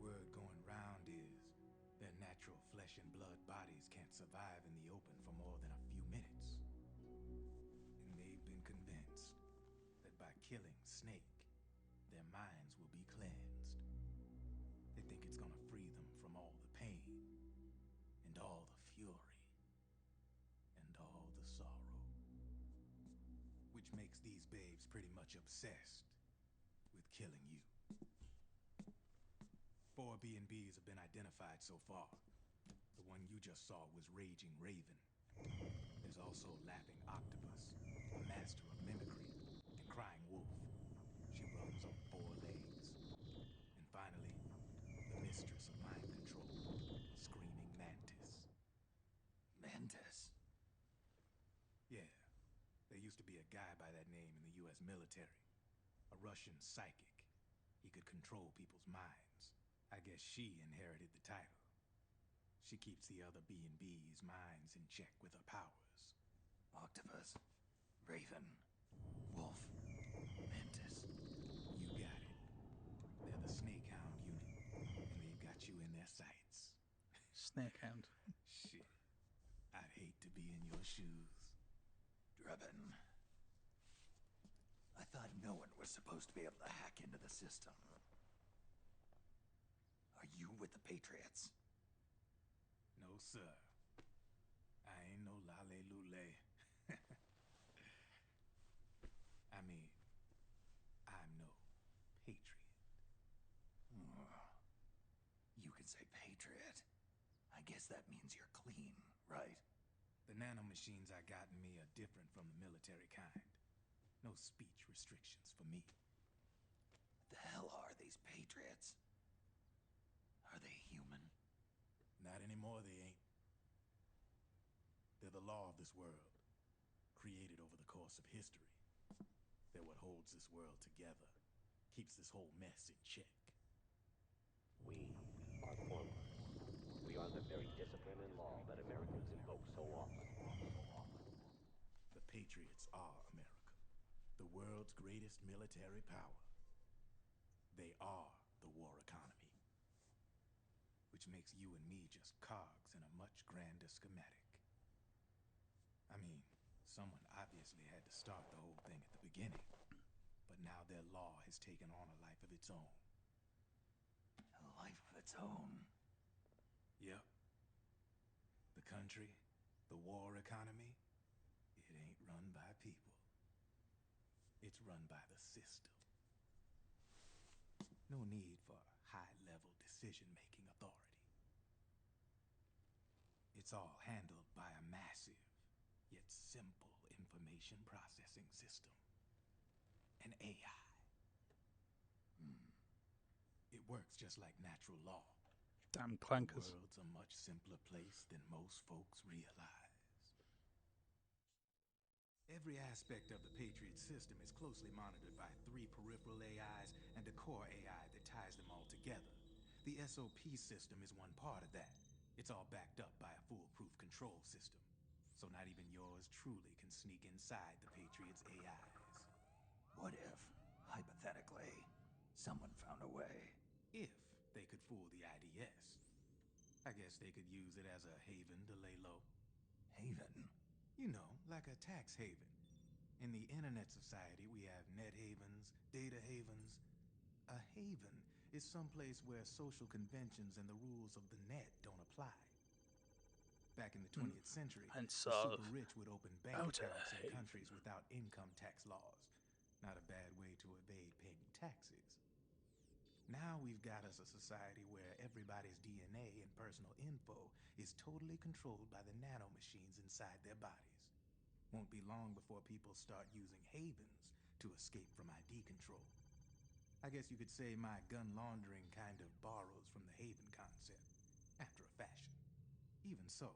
Word going round is their natural flesh and blood bodies can't survive in the open for more than a few minutes. And they've been convinced that by killing Snake, their minds will be cleansed. They think it's gonna free them from all the pain, and all the fury, and all the sorrow. Which makes these babes pretty much obsessed with killing you. 4 B&Bs have been identified so far. The one you just saw was Raging Raven. There's also Laughing Octopus, a master of mimicry, and Crying Wolf. She runs on 4 legs. And finally, the mistress of mind control, used to be a guy by that name in the U.S. military. A Russian psychic. He could control people's minds. I guess she inherited the title. She keeps the other B&B's minds in check with her powers. Octopus, Raven, Wolf, Mantis. You got it. They're the Snakehound unit, and they've got you in their sights. Snakehound. Shit. I'd hate to be in your shoes. Drebin. I thought no one was supposed to be able to hack into the system. Are you with the Patriots? No, sir. I ain't no lale-lule. I mean, I'm no patriot. You can say patriot. I guess that means you're clean, right? The nanomachines I got in me are different from the military kind. No speech restrictions for me. What the hell are these Patriots? Are they human? Not anymore, they ain't. They're the law of this world, created over the course of history. They're what holds this world together, keeps this whole mess in check. We are formless. We are the very discipline and law that Americans invoke so often. The Patriots are America, the world's greatest military power. They are the war economy, which makes you and me just cogs in a much grander schematic. I mean, someone obviously had to start the whole thing at the beginning, but now their law has taken on a life of its own. A life of its own? Yep. The country, the war economy, it ain't run by people. It's run by the system. No need for high-level decision-making authority. It's all handled by a massive, yet simple information processing system. An AI. It works just like natural law. Damn clankers. The world's a much simpler place than most folks realize. Every aspect of the Patriot system is closely monitored by 3 peripheral AIs and a core AI that ties them all together. The SOP system is one part of that. It's all backed up by a foolproof control system. So not even yours truly can sneak inside the Patriots' AIs. What if, hypothetically, someone found a way? If they could fool the IDS. I guess they could use it as a haven to lay low. Haven? You know, like a tax haven. In the internet society, we have net havens, data havens. A haven is someplace where social conventions and the rules of the net don't apply. Back in the 20th century, the super rich would open bank accounts in countries without income tax laws. Not a bad way to evade paying taxes. Now we've got us a society where everybody's DNA and personal info is totally controlled by the nanomachines inside their bodies. Won't be long before people start using havens to escape from ID control. I guess you could say my gun laundering kind of borrows from the haven concept, after a fashion. Even so,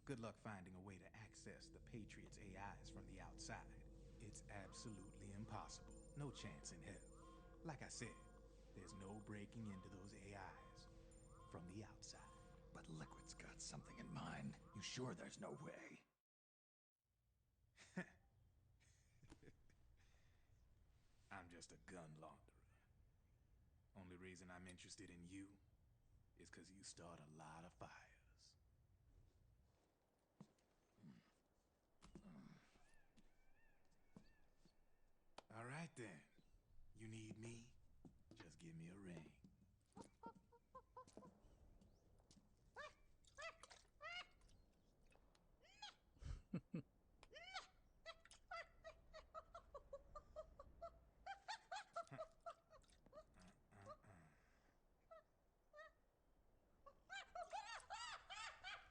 good luck finding a way to access the Patriots' AIs from the outside. It's absolutely impossible. No chance in hell. Like I said, there's no breaking into those AIs from the outside. But Liquid's got something in mind. You sure there's no way? I'm just a gun launderer. Only reason I'm interested in you is because you start a lot of fires. All right then. You need me? Just give me a ring.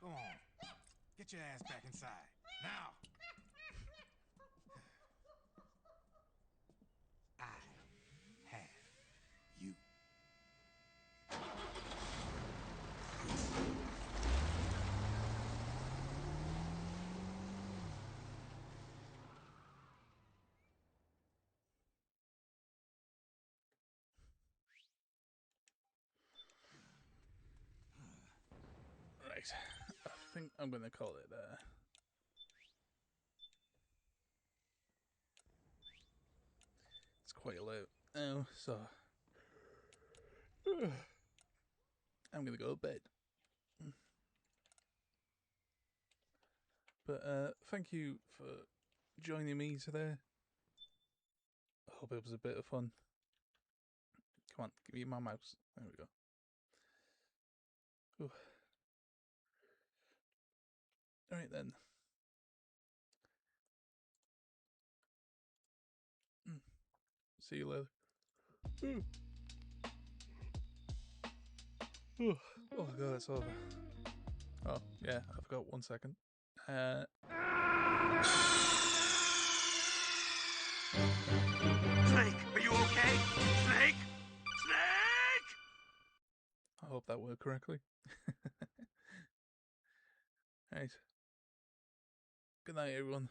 Go on. Get your ass back inside. Now! I have you. Right. I think I'm going to call it there. It's quite late now, so I'm going to go to bed. But thank you for joining me today. I hope it was a bit of fun. Come on, give me my mouse. There we go. Ooh. Alright then. See you later. Oh god, it's over. Oh, yeah, I forgot 1 second. Snake, are you okay? Snake? Snake! I hope that worked correctly. Right. Good night, everyone.